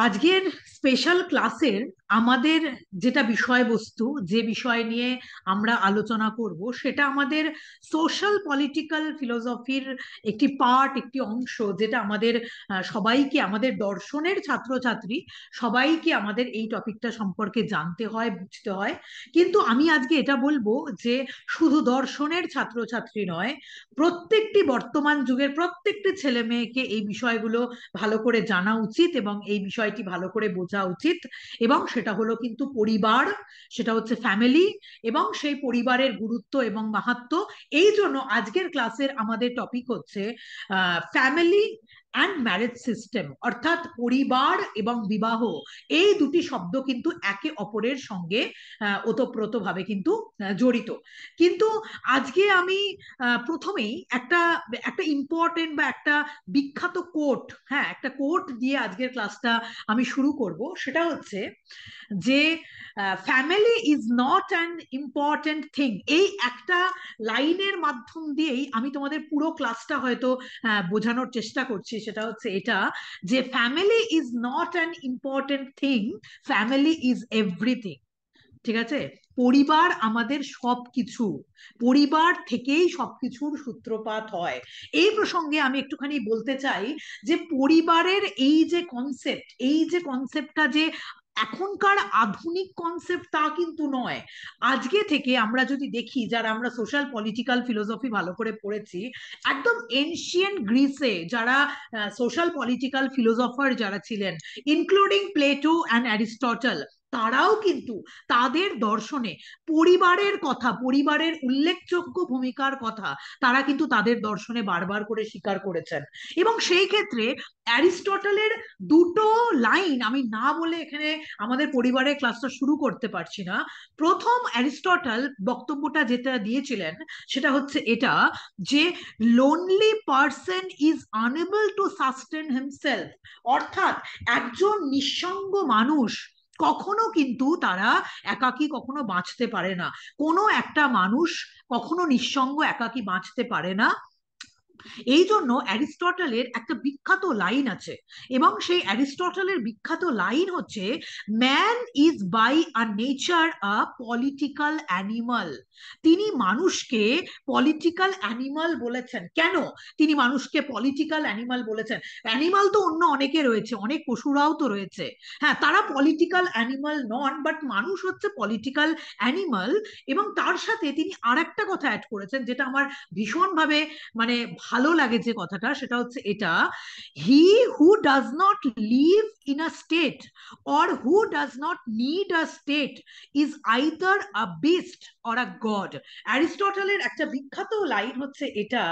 আজকের স্পেশাল ক্লাসের আমাদের যেটা বিষয়বস্তু, যে বিষয় নিয়ে আমরা আলোচনা করব, সেটা আমাদের সোশ্যাল পলিটিক্যাল ফিলোসফির একটি পার্ট, একটি অংশ, যেটা আমাদের সবাইকে, আমাদের দর্শনের ছাত্রছাত্রী সবাইকে আমাদের এই টপিকটা সম্পর্কে জানতে হয়, বুঝতে হয়। কিন্তু আমি আজকে এটা বলবো যে শুধু দর্শনের ছাত্রছাত্রী নয়, প্রত্যেকটি বর্তমান যুগের প্রত্যেকটি ছেলে মেয়েকে এই বিষয়গুলো ভালো করে জানা উচিত এবং এই বিষয়টি ভালো করে বোঝা উচিত। এবং সেটা হলো কিন্তু পরিবার, সেটা হচ্ছে ফ্যামিলি, এবং সেই পরিবারের গুরুত্ব এবং মাহাত্ম্য। এই জন্য আজকের ক্লাসের আমাদের টপিক হচ্ছে ফ্যামিলি অ্যান্ড ম্যারেজ সিস্টেম, অর্থাৎ পরিবার এবং বিবাহ। এই দুটি শব্দ কিন্তু একে অপরের সঙ্গে ওতপ্রোতভাবে কিন্তু জড়িত। কিন্তু আজকে আমি প্রথমেই একটা একটা ইম্পর্টেন্ট বা একটা বিখ্যাত কোট, হ্যাঁ, একটা কোট দিয়ে আজকের ক্লাসটা আমি শুরু করব। সেটা হচ্ছে যে family is not an important thing. এই একটা লাইনের মাধ্যম দিয়েই আমি তোমাদের পুরো ক্লাসটা হয়তো বোঝানোর চেষ্টা করছি। সেটা হচ্ছে এটা, যে family is not an important thing, family is everything. ঠিক আছে? পরিবার আমাদের সবকিছু, পরিবার থেকেই সবকিছুর সূত্রপাত হয়। এই প্রসঙ্গে আমি একটুখানি বলতে চাই যে পরিবারের এই যে কনসেপ্টটা যে এখনকার আধুনিক কনসেপ্ট তা কিন্তু নয়। আজকে থেকে আমরা যদি দেখি, যারা আমরা সোশ্যাল পলিটিক্যাল ফিলোসফি ভালো করে পড়েছি, একদম এনশিয়েন্ট গ্রিসে যারা সোশ্যাল পলিটিক্যাল ফিলোসফার যারা ছিলেন, ইনক্লুডিং প্লেটো অ্যান্ড অ্যারিস্টটল, তারাও কিন্তু তাদের দর্শনে পরিবারের কথা, পরিবারের উল্লেখযোগ্য ভূমিকার কথা তারা কিন্তু তাদের দর্শনে বারবার করে স্বীকার করেছেন। এবং সেই ক্ষেত্রে অ্যারিস্টটলের দুটো লাইন আমি না বলে এখানে আমাদের পরিবারের ক্লাসটা শুরু করতে পারছি না। প্রথম অ্যারিস্টটল বক্তব্যটা যেটা দিয়েছিলেন সেটা হচ্ছে এটা, যে lonely person is unable to sustain himself. অর্থাৎ একজন নিঃসঙ্গ মানুষ কখনো কিন্তু তারা একাকী কখনো বাঁচতে পারে না। কোনো একটা মানুষ কখনো নিঃসঙ্গ একাকী বাঁচতে পারে না। এই জন্য অ্যারিস্টটলের একটা বিখ্যাত লাইন আছে, এবং সেই অ্যারিস্টটলের বিখ্যাত লাইন হচ্ছে, man is by a nature a political animal. তিনি মানুষকে পলিটিক্যাল অ্যানিমাল বলেছেন। কেন তিনি মানুষকে পলিটিক্যাল অ্যানিমাল বলেছেন? অ্যানিমাল তো অন্য অনেকে রয়েছে, অনেক পশুরাও তো রয়েছে, হ্যাঁ, তারা পলিটিক্যাল অ্যানিমাল নন, বাট মানুষ হচ্ছে পলিটিক্যাল অ্যানিমাল। এবং তার সাথে তিনি আর একটা কথা অ্যাড করেছেন, যেটা আমার ভীষণভাবে মানে ভালো লাগে যে কথাটা, সেটা হচ্ছে এটা, he who does not live in a state or who does not need a state is either a beast or a god. অ্যারিস্টটলের একটা বিখ্যাত লাইন হচ্ছে এটা,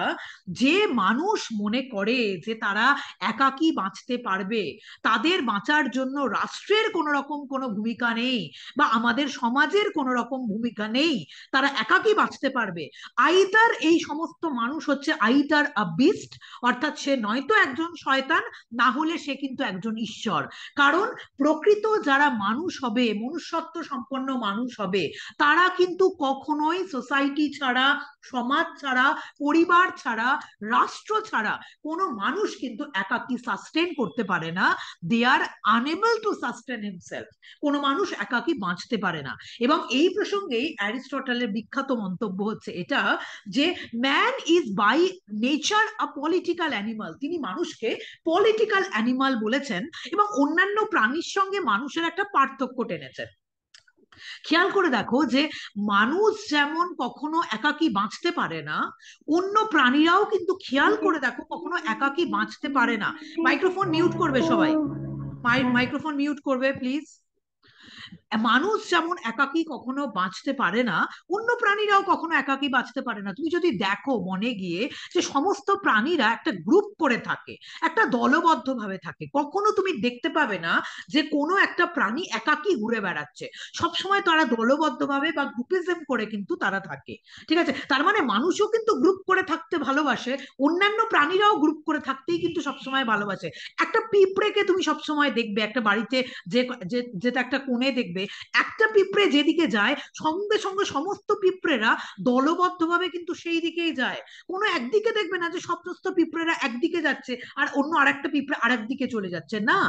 যে মানুষ মনে করে যে তারা একাকী বাঁচতে পারবে, তাদের বাঁচার জন্য রাষ্ট্রের কোনো রকম কোনো ভূমিকা নেই, বা আমাদের সমাজের কোনো রকম ভূমিকা নেই, তারা একাকী বাঁচতে পারবে, আইদার এই সমস্ত মানুষ হচ্ছে আইদার আ বিস্ট, অর্থাৎ সে নয়তো একজন শয়তান, না হলে সে কিন্তু একজন ঈশ্বর। কারণ প্রকৃত যারা মানুষ হবে, মনুষ্যত্ব সম্পন্ন মানুষ হবে, তারা কিন্তু কখনোই সোসাইটি ছাড়া, সমাজ ছাড়া, পরিবার ছাড়া, রাষ্ট্র ছাড়া কোনো মানুষ কিন্তু একাকী সাস্টেন করতে পারে না। They are unable to sustain himself. কোনো মানুষ একাকী বাঁচতে পারে না। এবং এই প্রসঙ্গেই অ্যারিস্টটলের বিখ্যাত মন্তব্য হচ্ছে এটা, যে man is by nature a political animal. তিনি মানুষকে পলিটিক্যাল অ্যানিমাল বলেছেন, এবং অন্যান্য প্রাণীর সঙ্গে মানুষের একটা পার্থক্য টেনেছেন। খেয়াল করে দেখো যে মানুষ যেমন কখনো একাকী বাঁচতে পারে না, অন্য প্রাণীরাও কিন্তু, খেয়াল করে দেখো, কখনো একাকী বাঁচতে পারে না। মাইক্রোফোন মিউট করবে সবাই, মাইক্রোফোন মিউট করবে প্লিজ। মানুষ যেমন একাকী কখনো বাঁচতে পারে না, অন্য প্রাণীরাও কখনো একাকী বাঁচতে পারে না। তুমি যদি দেখো মনে গিয়ে, যে সমস্ত প্রাণীরা একটা গ্রুপ করে থাকে, একটা দলবদ্ধ ভাবে থাকে, কখনো তুমি দেখতে পাবে না যে কোনো একটা প্রাণী একাকী ঘুরে বেড়াচ্ছে। সবসময় তারা দলবদ্ধ ভাবে বা গ্রুপিজম করে কিন্তু তারা থাকে। ঠিক আছে? তার মানে মানুষও কিন্তু গ্রুপ করে থাকতে ভালোবাসে, অন্যান্য প্রাণীরাও গ্রুপ করে থাকতেই কিন্তু সবসময় ভালোবাসে। একটা পিঁপড়েকে তুমি সবসময় দেখবে একটা বাড়িতে, যে যেটা একটা কোণে দেখবে দেখবে একটা পিঁপড়ে যেদিকে যায় সঙ্গে সঙ্গে সমস্ত পিঁপড়েরা দলবদ্ধভাবে কিন্তু সেই দিকেই যায়। কোনো একদিকে দেখবে না যে সমস্ত পিঁপড়েরা একদিকে যাচ্ছে আর অন্য আরেকটা পিঁপড়ে আরেক দিকে চলে যাচ্ছে, না।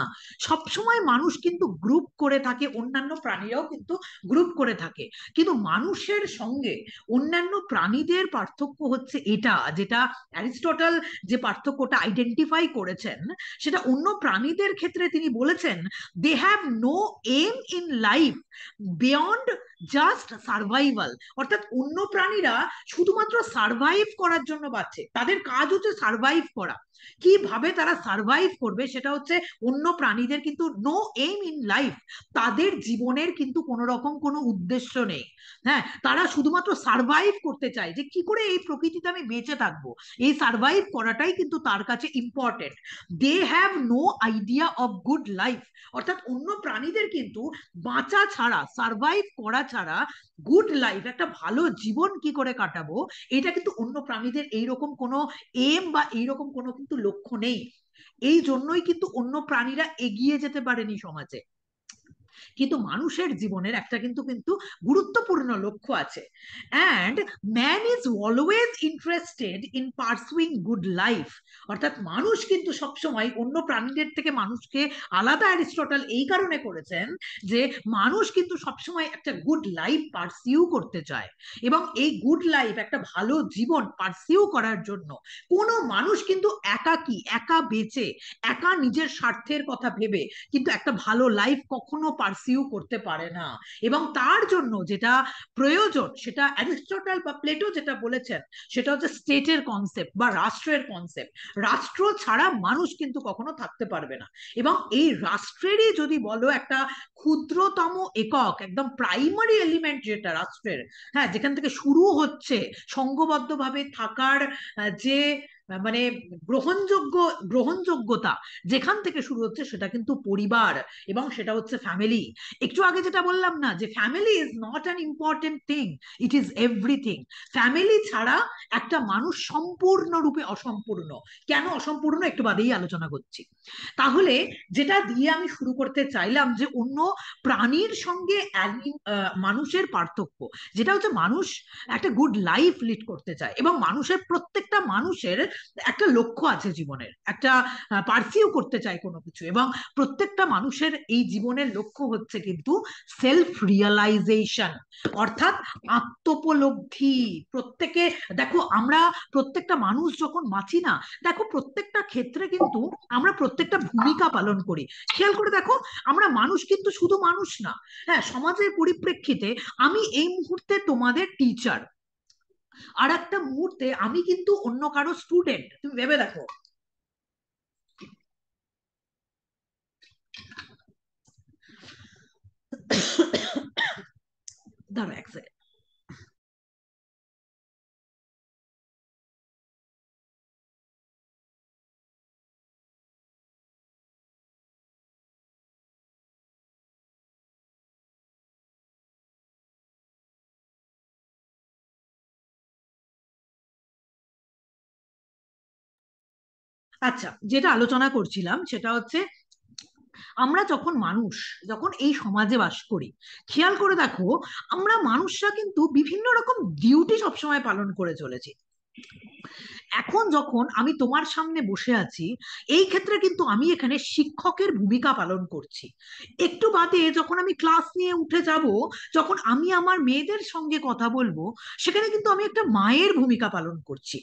সবসময় মানুষ কিন্তু গ্রুপ করে থাকে, অন্যান্য প্রাণীরাও কিন্তু গ্রুপ করে থাকে। কিন্তু মানুষের সঙ্গে অন্যান্য প্রাণীদের পার্থক্য হচ্ছে এটা, যেটা অ্যারিস্টটল যে পার্থক্যটা আইডেন্টিফাই করেছেন, সেটা অন্য প্রাণীদের ক্ষেত্রে তিনি বলেছেন they have no aim in life beyond just survival. অর্থাৎ অন্য প্রাণীরা শুধুমাত্র সার্ভাইভ করার জন্য বাঁচে, তাদের কাজ হচ্ছে সার্ভাইভ করা। কিভাবে তারা সার্ভাইভ করবে সেটা হচ্ছে অন্য প্রাণীদের কিন্তু নো এম ইন লাইফ, তাদের জীবনের কিন্তু কোনো রকম কোনো উদ্দেশ্য নেই। হ্যাঁ, তারা শুধুমাত্র সার্ভাইভ করতে চায়, যে কি করে এই প্রকৃতিতে আমি বেঁচে থাকবো, এই সার্ভাইভ করাটাই কিন্তু তার কাছে important. They have no idea of good life. অর্থাৎ অন্য প্রাণীদের কিন্তু বাঁচা ছাড়া, সার্ভাইভ করা ছাড়া গুড লাইফ, একটা ভালো জীবন কি করে কাটাবো, এটা কিন্তু অন্য প্রাণীদের এইরকম কোনো এম বা এইরকম কোনো কিন্তু লক্ষ্য নেই। এই জন্যই কিন্তু অন্য প্রাণীরা এগিয়ে যেতে পারেনি সমাজে। কিন্তু মানুষের জীবনের একটা কিন্তু কিন্তু গুরুত্বপূর্ণ লক্ষ্য আছে। And man is always interested in pursuing good life. অর্থাৎ মানুষ কিন্তু সবসময় অন্য প্রাণীদের থেকে মানুষকে আলাদা অ্যারিস্টটল এই কারণে করেছেন যে মানুষ কিন্তু সবসময় একটা গুড লাইফ পার্সিউ করতে চায়। এবং এই গুড লাইফ, একটা ভালো জীবন পার্সিউ করার জন্য কোনো মানুষ কিন্তু একাকী, একা বেঁচে, একা নিজের স্বার্থের কথা ভেবে কিন্তু একটা ভালো লাইফ কখনো পার্সিউ করতে পারে না। এবং তার জন্য যেটা প্রয়োজন, সেটা অ্যারিস্টটল বা প্লেটো যেটা বলেছেন, সেটা হচ্ছে স্টেটের কনসেপ্ট বা রাষ্ট্রের কনসেপ্ট। রাষ্ট্র ছাড়া মানুষ কিন্তু কখনো থাকতে পারবে না। এবং এই রাষ্ট্রেরই যদি বলো একটা ক্ষুদ্রতম একক, একদম প্রাইমারি এলিমেন্ট যেটা রাষ্ট্রের, হ্যাঁ, যেখান থেকে শুরু হচ্ছে সংঘবদ্ধভাবে থাকার যে মানে গ্রহণযোগ্য, গ্রহণযোগ্যতা যেখান থেকে শুরু হচ্ছে, সেটা কিন্তু পরিবার, এবং সেটা হচ্ছে ফ্যামিলি। একটু আগে যেটা বললাম না, যে family is not an important thing, it is everything. Family ছাড়া একটা মানুষ সম্পূর্ণরূপে অসম্পূর্ণ। কেন অসম্পূর্ণ একটু বাদেই আলোচনা করছি। তাহলে যেটা দিয়ে আমি শুরু করতে চাইলাম, যে অন্য প্রাণীর সঙ্গে মানুষের পার্থক্য, যেটা হচ্ছে মানুষ একটা গুড লাইফ লিড করতে চায়, এবং মানুষের প্রত্যেকটা মানুষের একটা লক্ষ্য আছে জীবনের, একটা পারসিউ করতে চায় কোনো কিছু। এবং প্রত্যেকটা মানুষের এই জীবনের লক্ষ্য হচ্ছে কিন্তু সেলফ রিয়ালাইজেশন, অর্থাৎ আত্মোপলব্ধি। প্রত্যেকে দেখো, আমরা প্রত্যেকটা মানুষ যখন বাঁচি না, দেখো প্রত্যেকটা ক্ষেত্রে কিন্তু আমরা প্রত্যেকটা ভূমিকা পালন করি। খেয়াল করে দেখো, আমরা মানুষ কিন্তু শুধু মানুষ না। হ্যাঁ, সমাজের পরিপ্রেক্ষিতে আমি এই মুহূর্তে তোমাদের টিচার, আর একটা মুহূর্তে আমি কিন্তু অন্য কারো স্টুডেন্ট। তুমি ভেবে দেখো। দাঁড়ো এক সেকেন্ড। আচ্ছা, যেটা আলোচনা করছিলাম সেটা হচ্ছে, আমরা যখন মানুষ, যখন এই সমাজে বাস করি, খেয়াল করে দেখো, আমরা মানুষরা কিন্তু বিভিন্ন রকম ডিউটি সবসময় পালন করে চলেছি। এখন যখন আমি তোমার সামনে বসে আছি, এই ক্ষেত্রে কিন্তু আমি এখানে শিক্ষকের ভূমিকা পালন করছি। একটু বাদে যখন আমি ক্লাস নিয়ে উঠে যাব, যখন আমি আমার মেয়েদের সঙ্গে কথা বলবো, সেখানে কিন্তু আমি একটা মায়ের ভূমিকা পালন করছি।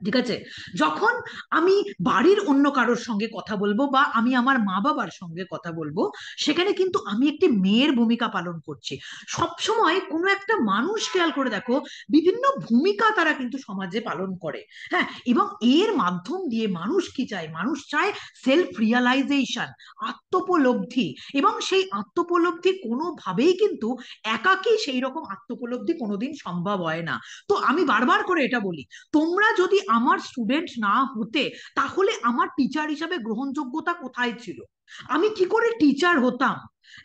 ঠিক আছে? যখন আমি বাড়ির অন্য কারোর সঙ্গে কথা বলবো, বা আমি আমার মা বাবার সঙ্গে কথা বলবো, সেখানে কিন্তু আমি একটি মেয়ের ভূমিকা পালন করছি। সব সময় কোনো একটা মানুষ, খেয়াল করে দেখো, বিভিন্ন ভূমিকা তারা কিন্তু সমাজে পালন করে। হ্যাঁ, এবং এর মাধ্যম দিয়ে মানুষ কি চায়? মানুষ চায় সেলফ রিয়ালাইজেশন, আত্মোপলব্ধি। এবং সেই আত্মোপলব্ধি কোনোভাবেই কিন্তু একাকী সেই রকম আত্মোপলব্ধি কোনোদিন সম্ভব হয় না। তো আমি বারবার করে এটা বলি, তোমরা যদি আমার স্টুডেন্ট না হতে, তাহলে আমার টিচার হিসাবে গ্রহণযোগ্যতা কোথায় ছিল? আমি কি করে টিচার হতাম।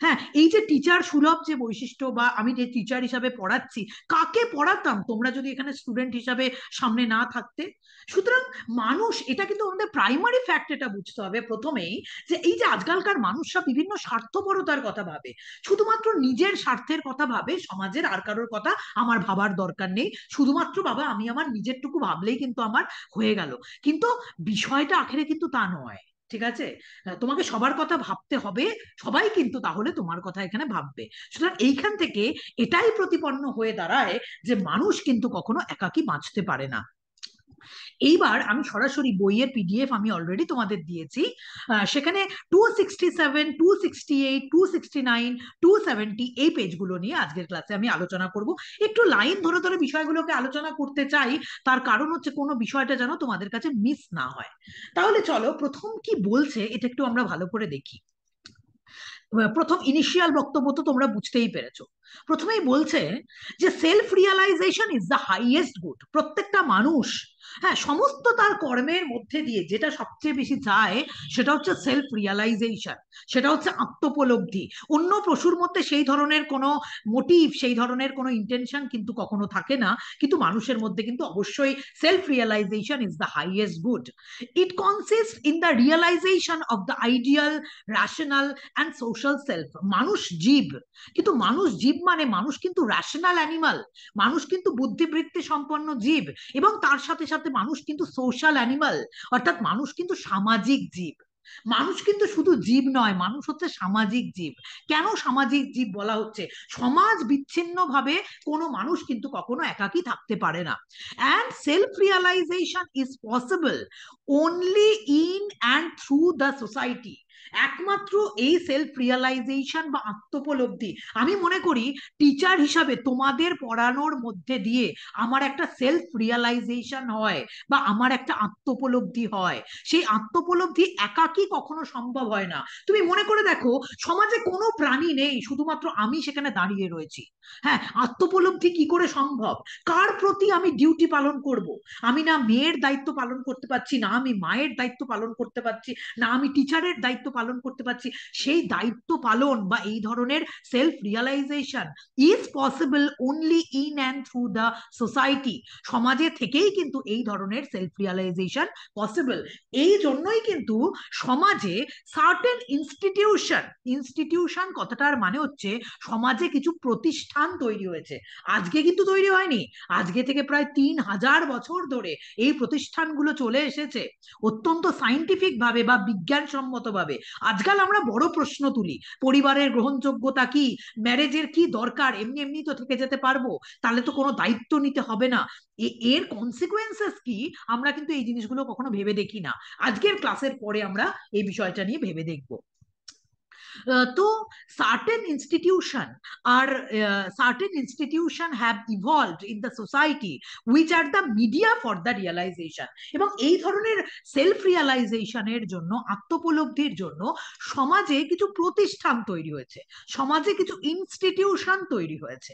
হ্যাঁ, এই যে টিচার সুলভ যে বৈশিষ্ট্য, বা আমি যে টিচার হিসাবে পড়াচ্ছি, কাকে পড়াতাম তোমরা যদি এখানে স্টুডেন্ট হিসাবে সামনে না থাকতে? সুতরাং মানুষ, এটা কিন্তু আমাদের প্রাইমারি ফ্যাক্ট, এটা বুঝতে হবে প্রথমেই, যে এই যে আজকালকার মানুষরা বিভিন্ন স্বার্থপরতার কথা ভাবে, শুধুমাত্র নিজের স্বার্থের কথা ভাবে, সমাজের আর কারোর কথা আমার ভাবার দরকার নেই, শুধুমাত্র বাবা আমি আমার নিজেরটুকু ভাবলেই কিন্তু আমার হয়ে গেল। কিন্তু বিষয়টা আখেরে কিন্তু তা নয়। ঠিক আছে? তোমাকে সবার কথা ভাবতে হবে, সবাই কিন্তু তাহলে তোমার কথা এখানে ভাববে। সুতরাং এইখান থেকে এটাই প্রতিপন্ন হয়ে দাঁড়ায় যে মানুষ কিন্তু কখনো একাকী বাঁচতে পারে না। এইবার আমি সরাসরি বইয়ের পিডিএফ আমি অলরেডি তোমাদের দিয়েছি। সেখানে 267, 268, 269, 270 এই পেজগুলো নিয়ে আজকের ক্লাসে আমি আলোচনা করব। একটু লাইন ধরে ধরে বিষয়গুলোকে আলোচনা করতে চাই, তার কারণ হচ্ছে কোনো বিষয়টা যেন তোমাদের কাছে মিস না হয়। তাহলে চলো প্রথম কি বলছে এটা একটু আমরা ভালো করে দেখি। প্রথম ইনিশিয়াল বক্তব্য তো তোমরা বুঝতেই পেরেছো। প্রথমেই বলছে যে self realisation is the highest good. প্রত্যেকটা মানুষ, হ্যাঁ, সমস্ত তার কর্মের মধ্যে দিয়ে যেটা সবচেয়ে বেশি চায় সেটা হচ্ছে সেলফ রিয়ালাইজেশন, সেটা হচ্ছে আত্মোপলব্ধি। অন্য পশুর মধ্যে সেই ধরনের কোনো মোটিভ, সেই ধরনের কোনো ইন্টেনশন কিন্তু কখনো থাকে না, কিন্তু মানুষের মধ্যে কিন্তু অবশ্যই self realisation is the highest good. It consist in the realisation of the ideal, rational and social self. মানুষ জীব, কিন্তু মানুষ জীব মানে মানুষ কিন্তু রেশনাল অ্যানিমাল, মানুষ কিন্তু বুদ্ধিবৃত্তি সম্পন্ন জীব, এবং তার সাথে সাথে মানুষ কিন্তু সোশ্যাল অ্যানিমাল, অর্থাৎ মানুষ কিন্তু সামাজিক জীব। মানুষ কিন্তু শুধু জীব নয়, মানুষ হচ্ছে সামাজিক জীব। কেন সামাজিক জীব বলা হচ্ছে? সমাজ বিচ্ছিন্ন ভাবে কোনো মানুষ কিন্তু কখনো একাকী থাকতে পারে না। And self realisation is possible only in and through the society. একমাত্র এই সেলফ রিয়ালাইজেশন বা আত্মোপলব্ধি, আমি মনে করি টিচার হিসাবে তোমাদের পড়ানোর মধ্যে দিয়ে আমার একটা সেলফ রিয়ালাইজেশন হয়, বা আমার একটা আত্মোপলব্ধি হয়। সেই আত্মোপলব্ধি একাকী কখনো সম্ভব হয় না। তুমি মনে করে দেখো, সমাজে কোনো প্রাণী নেই, শুধুমাত্র আমি সেখানে দাঁড়িয়ে রয়েছি। হ্যাঁ, আত্মোপলব্ধি কি করে সম্ভব? কার প্রতি আমি ডিউটি পালন করব? আমি না মেয়ের দায়িত্ব পালন করতে পারছি, না আমি মায়ের দায়িত্ব পালন করতে পারছি, না আমি টিচারের দায়িত্ব পালন করতে পারছি। সেই দায়িত্ব পালন বা এই ধরনের self realisation is possible only in and through the society. সমাজে থেকেই কিন্তু এই ধরনের সেলফ রিয়ালাইজেশন পসিবল। এই জন্যই কিন্তু সমাজে সার্টেন ইনস্টিটিউশন, ইনস্টিটিউশন কথাটার মানে হচ্ছে সমাজে কিছু প্রতিষ্ঠান তৈরি হয়েছে। আজকে কিন্তু তৈরি হয়নি, আজকে থেকে প্রায় 3000 বছর ধরে এই প্রতিষ্ঠানগুলো চলে এসেছে অত্যন্ত সাইন্টিফিক ভাবে বা বিজ্ঞানসম্মত ভাবে। আজকাল আমরা বড় প্রশ্ন তুলি, পরিবারের গ্রহণযোগ্যতা কি, ম্যারেজের কি দরকার, এমনি এমনি তো থেকে যেতে পারবো, তাহলে তো কোনো দায়িত্ব নিতে হবে না, এর কনসিকুয়েন্সেস কি, আমরা কিন্তু এই জিনিসগুলো কখনো ভেবে দেখি না। আজকের ক্লাসের পরে আমরা এই বিষয়টা নিয়ে ভেবে দেখবো। তো certain institution are certain institution have evolved in the society which are the media for the realization। এবং এই ধরনের সেলফ রিয়ালাইজেশনের জন্য, আত্মোপলব্ধির জন্য সমাজে কিছু প্রতিষ্ঠান তৈরি হয়েছে, সমাজে কিছু ইনস্টিটিউশন তৈরি হয়েছে।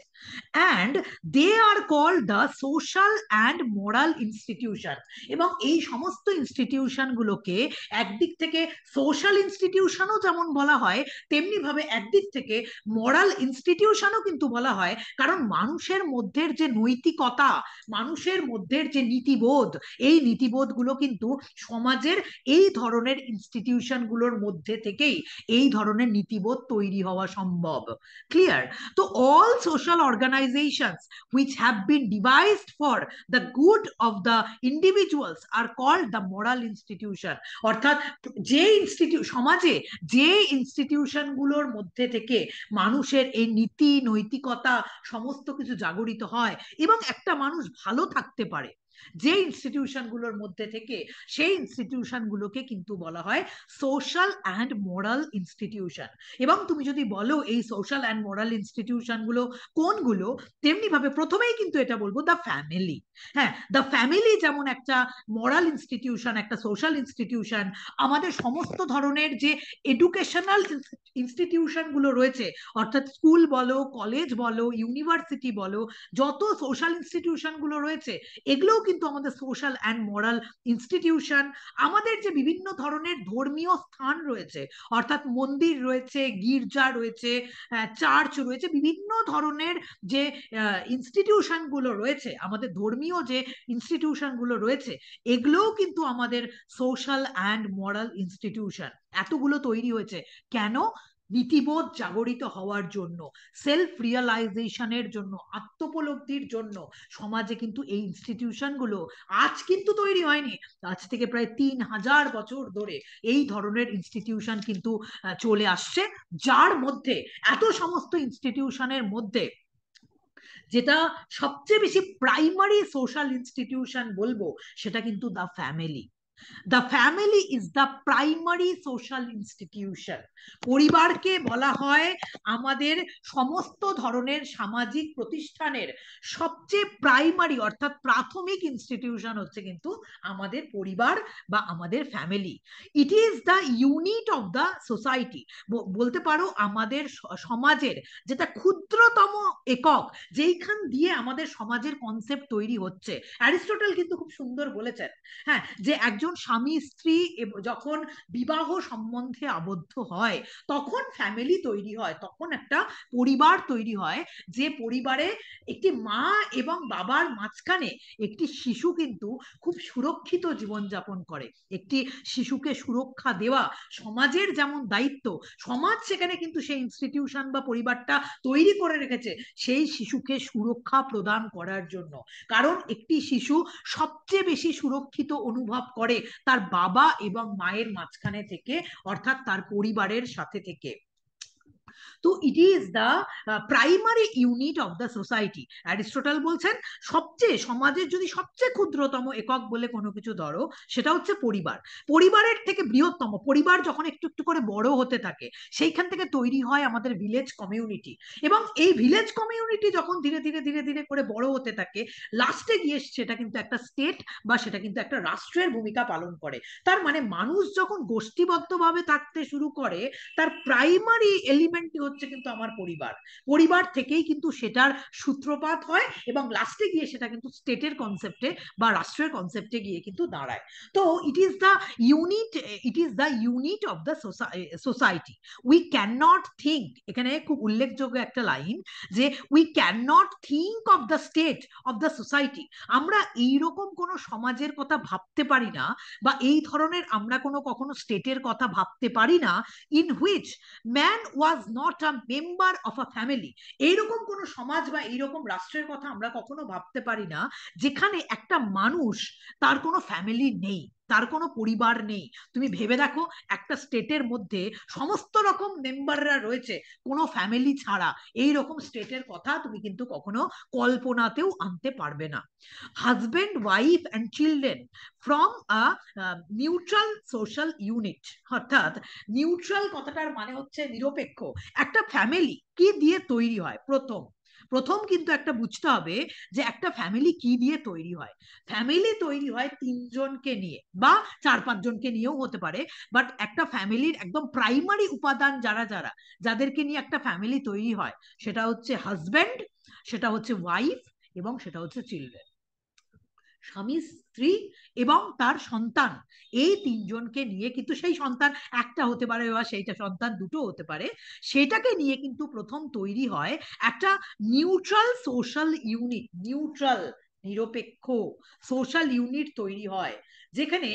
And they are called the social and moral institution. এবং এই সমস্ত ইনস্টিটিউশনগুলোকে একদিক থেকে সোশ্যাল ইনস্টিটিউশনও যেমন বলা হয়, তেমনি ভাবে একদিক থেকে মরাল ইনস্টিটিউশনও কিন্তু বলা হয়। কারণ মানুষের মধ্যে যে নৈতিকতা, মানুষের মধ্যে যে নীতিবোধ, এই নীতিবোধগুলো কিন্তু সমাজের এই ধরনের ইনস্টিটিউশনগুলোর মধ্যে থেকেই এই ধরনের নীতিবোধ তৈরি হওয়া সম্ভব। ক্লিয়ার? তো all social organisations which have been devised for the good of the individuals are called the moral institution। অর্থাৎ যে সমাজে যে ইনস্টিটিউশন গুলোর মধ্যে থেকে মানুষের এই নীতি নৈতিকতা সমস্ত কিছু জাগরিত হয় এবং একটা মানুষ ভালো থাকতে পারে, যে ইনস্টিটিউশন গুলোর মধ্যে থেকে, সেই ইনস্টিটিউশন গুলোকে কিন্তু বলা হয় সোশ্যাল অ্যান্ড মোরাল ইনস্টিটিউশন। এবং তুমি যদি বলো এই সোশ্যাল অ্যান্ড মোরাল ইনস্টিটিউশন গুলো কোনগুলো, তেমনি ভাবে প্রথমেই কিন্তু এটা বলবো দ্য ফ্যামিলি। হ্যাঁ, দ্য ফ্যামিলি যেমন একটা মোরাল ইনস্টিটিউশন, একটা সোশ্যাল ইনস্টিটিউশন। আমাদের সমস্ত ধরনের যে এডুকেশনাল ইনস্টিটিউশন গুলো রয়েছে, অর্থাৎ স্কুল বলো, কলেজ বলো, ইউনিভার্সিটি বলো, যত সোশ্যাল ইনস্টিটিউশন গুলো রয়েছে, এগুলোও কিন্তু আমাদের সোশ্যাল অ্যান্ড মোরাল ইনস্টিটিউশন, আমাদের যে বিভিন্ন ধরনের ধর্মীয় স্থান রয়েছে, অর্থাৎ মন্দির রয়েছে, গির্জা রয়েছে, চার্চ রয়েছে, বিভিন্ন ধরনের যে ইনস্টিটিউশন গুলো রয়েছে, আমাদের ধর্মীয় যে ইনস্টিটিউশন গুলো রয়েছে, এগুলোও কিন্তু আমাদের সোশ্যাল অ্যান্ড মোরাল ইনস্টিটিউশন। এতগুলো তৈরি হয়েছে কেন? নীতিবোধ জাগরিত হওয়ার জন্য, সেলফ রিয়েলাইজেশনের জন্য, আত্মোপলব্ধির জন্য। সমাজে কিন্তু এই ইনস্টিটিউশন গুলো আজ কিন্তু তৈরি হয়নি, আজ থেকে প্রায় 3000 বছর ধরে এই ধরনের ইনস্টিটিউশন কিন্তু চলে আসছে, যার মধ্যে এত সমস্ত ইনস্টিটিউশনের মধ্যে যেটা সবচেয়ে বেশি প্রাইমারি সোশ্যাল ইনস্টিটিউশন বলবো, সেটা কিন্তু the family. The family is the primary social institution. পরিবারকে বলা হয় আমাদের সমস্ত ধরনের সামাজিক প্রতিষ্ঠানের সবচেয়ে প্রাইমারি অর্থাৎ প্রাথমিক ইনস্টিটিউশন হচ্ছে কিন্তু আমাদের পরিবার বা আমাদের family. It is the unit of the society. বলতে পারো আমাদের সমাজের যেটা ক্ষুদ্রতম একক, যেইখান দিয়ে আমাদের সমাজের কনসেপ্ট তৈরি হচ্ছে। অ্যারিস্টটল কিন্তু খুব সুন্দর বলেছেন, হ্যাঁ, যে একজন স্বামী স্ত্রী যখন বিবাহ সম্বন্ধে আবদ্ধ হয়, তখন ফ্যামিলি তৈরি হয়, তখন একটা পরিবার তৈরি হয়, যে পরিবারে একটি মা এবং বাবার মাঝখানে একটি শিশু কিন্তু খুব সুরক্ষিত জীবনযাপন করে। একটি শিশুকে সুরক্ষা দেওয়া সমাজের যেমন দায়িত্ব, সমাজ সেখানে কিন্তু সেই ইনস্টিটিউশন বা পরিবারটা তৈরি করে রেখেছে সেই শিশুকে সুরক্ষা প্রদান করার জন্য। কারণ একটি শিশু সবচেয়ে বেশি সুরক্ষিত অনুভব করে তার বাবা এবং মায়ের মাঝখানে থেকে, অর্থাৎ তার পরিবারের সাথে থেকে। তো it is the primary unit of the society. Aristotle বলছেন সবচেয়ে সমাজের যদি সবচেয়ে ক্ষুদ্রতম একক বলে কোনো কিছু ধরো, সেটা হচ্ছে পরিবার। পরিবারের থেকে বৃহত্তম পরিবার যখন একটু একটু করে বড় হতে থাকে, সেইখান থেকে তৈরি হয় আমাদের ভিলেজ কমিউনিটি, এবং এই ভিলেজ কমিউনিটি যখন ধীরে ধীরে ধীরে ধীরে করে বড় হতে থাকে, লাস্টে গিয়ে সেটা কিন্তু একটা স্টেট বা সেটা কিন্তু একটা রাষ্ট্রের ভূমিকা পালন করে। তার মানে মানুষ যখন গোষ্ঠীবদ্ধভাবে থাকতে শুরু করে, তার প্রাইমারি এলিমেন্টই হচ্ছে কিন্তু আমার পরিবার। পরিবার থেকেই কিন্তু সেটার সূত্রপাত হয় এবং লাস্টে গিয়ে সেটা কিন্তু স্টেটের কনসেপ্টে বা রাষ্ট্রের কনসেপ্টে গিয়ে কিন্তু দাঁড়ায়। তো it is the unit, it is the unit of the society. We can not think, এখানে খুব উল্লেখযোগ্য একটা লাইন, যে we can not think of the state of the society. আমরা এইরকম কোনো সমাজের কথা ভাবতে পারি না, বা এই ধরনের আমরা কোনো কখনো স্টেটের কথা ভাবতে পারি না, in which man was not a member of a family. এইরকম কোন সমাজ বা এইরকম রাষ্ট্রের কথা আমরা কখনো ভাবতে পারি না যেখানে একটা মানুষ তার কোনো ফ্যামিলি নেই, তার কোনো পরিবার নেই। তুমি ভেবে দেখো, একটা স্টেটের মধ্যে সমস্ত রকম মেম্বাররা রয়েছে কোনো ফ্যামিলি ছাড়া, এই রকম স্টেটের কথা তুমি কিন্তু কখনো কল্পনাতেও আনতে পারবে না। Husband wife and children from a neutral social unit, অর্থাৎ নিউট্রাল কথাটার মানে হচ্ছে নিরপেক্ষ। একটা ফ্যামিলি কি দিয়ে তৈরি হয়? প্রথম প্রথম কিন্তু একটা বুঝতে হবে যে একটা ফ্যামিলি কি দিয়ে তৈরি হয়। ফ্যামিলি তৈরি হয় 3জনকে নিয়ে বা 4-5জনকে নিয়েও হতে পারে, বাট একটা ফ্যামিলির একদম প্রাইমারি উপাদান যারা যারা যাদেরকে নিয়ে একটা ফ্যামিলি তৈরি হয়, সেটা হচ্ছে হাজব্যান্ড, সেটা হচ্ছে ওয়াইফ, এবং সেটা হচ্ছে চিলড্রেন। স্বামী স্ত্রী এবং তার সন্তান, এই 3জনকে নিয়ে কিন্তু, সেই সন্তান একটা হতে পারে বা সেইটা সন্তান দুটো হতে পারে, সেটাকে নিয়ে কিন্তু প্রথম তৈরি হয় একটা নিউট্রাল সোশ্যাল ইউনিট। নিউট্রাল, নিরপেক্ষ সোশ্যাল ইউনিট তৈরি হয়, যেখানে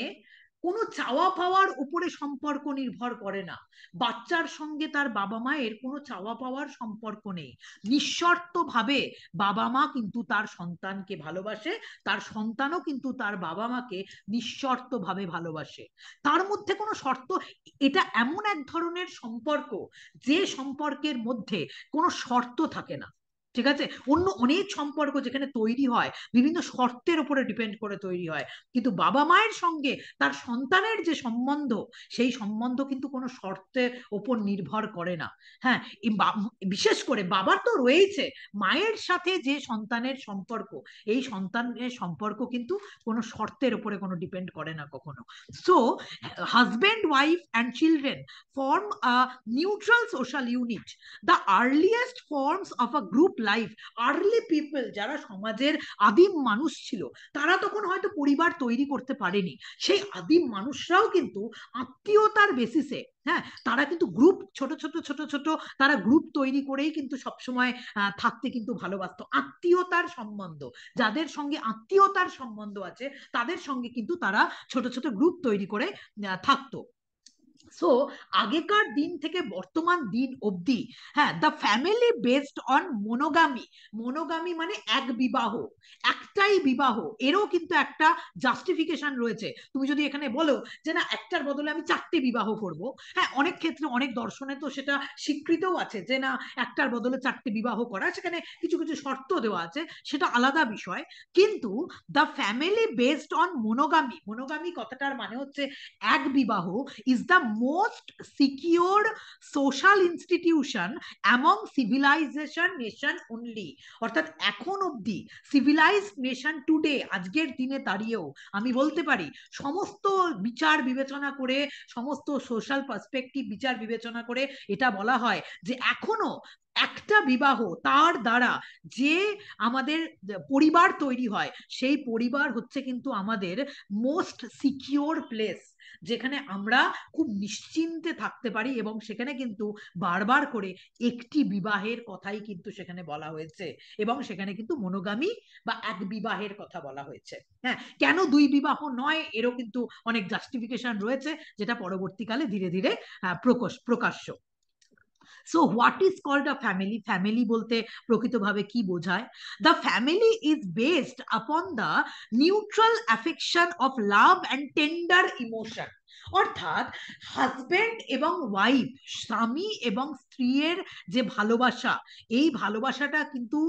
কোনো চাওয়া পাওয়ার উপরে সম্পর্ক নির্ভর করে না। বাচ্চার সঙ্গে তার বাবা মায়ের কোনো চাওয়া পাওয়ার সম্পর্ক নেই। নিঃশর্ত ভাবে বাবা মা কিন্তু তার সন্তানকে ভালোবাসে, তার সন্তানও কিন্তু তার বাবা মাকে নিঃশর্ত ভাবে ভালোবাসে। তার মধ্যে কোনো শর্ত, এটা এমন এক ধরনের সম্পর্ক যে সম্পর্কের মধ্যে কোনো শর্ত থাকে না। ঠিক আছে, অন্য অনেক সম্পর্ক যেখানে তৈরি হয় বিভিন্ন শর্তের উপরে ডিপেন্ড করে তৈরি হয়, কিন্তু বাবা মায়ের সঙ্গে তার সন্তানের যে সম্বন্ধ, সেই সম্বন্ধ কিন্তু কোনো শর্তের ওপর নির্ভর করে না। হ্যাঁ, বিশেষ করে বাবার তো রয়েছে, মায়ের সাথে যে সন্তানের সম্পর্ক, এই সন্তানের সম্পর্ক কিন্তু কোনো শর্তের উপরে কোনো ডিপেন্ড করে না কখনো। So husband wife and children form a neutral social unit, the earliest forms of a group life. Early people, যারা সমাজের আদিম মানুষ ছিল, তারা তখন হয়তো পরিবার তৈরি করতে পারেনি। সেই আদিম মানুষরাও কিন্তু আত্মীয়তার বেসিসে, হ্যাঁ, তারা কিন্তু গ্রুপ, ছোট ছোট ছোট ছোট তারা গ্রুপ তৈরি করেই কিন্তু সবসময় থাকতে কিন্তু ভালোবাসতো। আত্মীয়তার সম্বন্ধ, যাদের সঙ্গে আত্মীয়তার সম্বন্ধ আছে তাদের সঙ্গে কিন্তু তারা ছোট ছোট গ্রুপ তৈরি করে থাকতো। সো আগেকার দিন থেকে বর্তমান দিন অবধি, হ্যাঁ, দ্য ফ্যামিলি বেসড অন মোনোগামি। মোনোগামি মানে এক বিবাহ, একটাই বিবাহ, এরও কিন্তু একটা জাস্টিফিকেশন রয়েছে। তুমি যদি এখানে বলো যে না, একটার বদলে আমি 4টে বিবাহ করব, হ্যাঁ, অনেক ক্ষেত্রে অনেক দর্শনে তো সেটা স্বীকৃতও আছে যে না, একটার বদলে 4টে বিবাহ করা, সেখানে কিছু কিছু শর্ত দেওয়া আছে, সেটা আলাদা বিষয়। কিন্তু দ্য ফ্যামিলি বেসড অন মোনোগামি, মোনোগামি কথাটার মানে হচ্ছে এক বিবাহ, is the most secure social institution among civilization nation only। অর্থাৎ এখন অবধি civilized nation today, আজকের দিনে দাঁড়িয়েও আমি বলতে পারি, সমস্ত বিচার বিবেচনা করে, সমস্ত সোশ্যাল পার্সপেক্টিভ বিচার বিবেচনা করে এটা বলা হয় যে এখনো একটা বিবাহ, তার দ্বারা যে আমাদের পরিবার তৈরি হয়, সেই পরিবার হচ্ছে কিন্তু আমাদের মোস্ট সিকিউর প্লেস, যেখানে আমরা খুব নিশ্চিন্তে থাকতে পারি। এবং সেখানে কিন্তু বারবার করে একটি বিবাহের কথাই কিন্তু সেখানে বলা হয়েছে, এবং সেখানে কিন্তু মনোগামী বা এক বিবাহের কথা বলা হয়েছে। হ্যাঁ, কেন 2 বিবাহ নয়, এরও কিন্তু অনেক জাস্টিফিকেশন রয়েছে, যেটা পরবর্তীকালে ধীরে ধীরে প্রকাশ্য। So what is called a family? Family বলতে প্রকৃতভাবে কি বোঝায়? The family is based upon the neutral affection of love and tender emotion. অর্থাৎ হাজবেন্ড এবং ওয়াইফ, স্বামী এবং স্ত্রীর যে ভালোবাসা, এই ভালোবাসাটা কিন্তু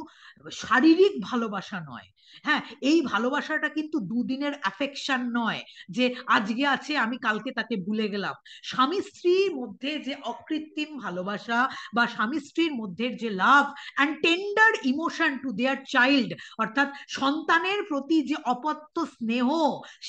শারীরিক ভালোবাসা নয়। হ্যাঁ, এই ভালোবাসাটা কিন্তু দুদিনের অ্যাফেকশন নয়, যে আজকে আছে আমি কালকে তাকে ভুলে গেলাম। স্বামী স্ত্রীর মধ্যে যে অকৃত্রিম ভালোবাসা, বা স্বামী স্ত্রীর মধ্যে যে লাভ and tender emotion to their child, অর্থাৎ সন্তানের প্রতি যে অপত্য স্নেহ,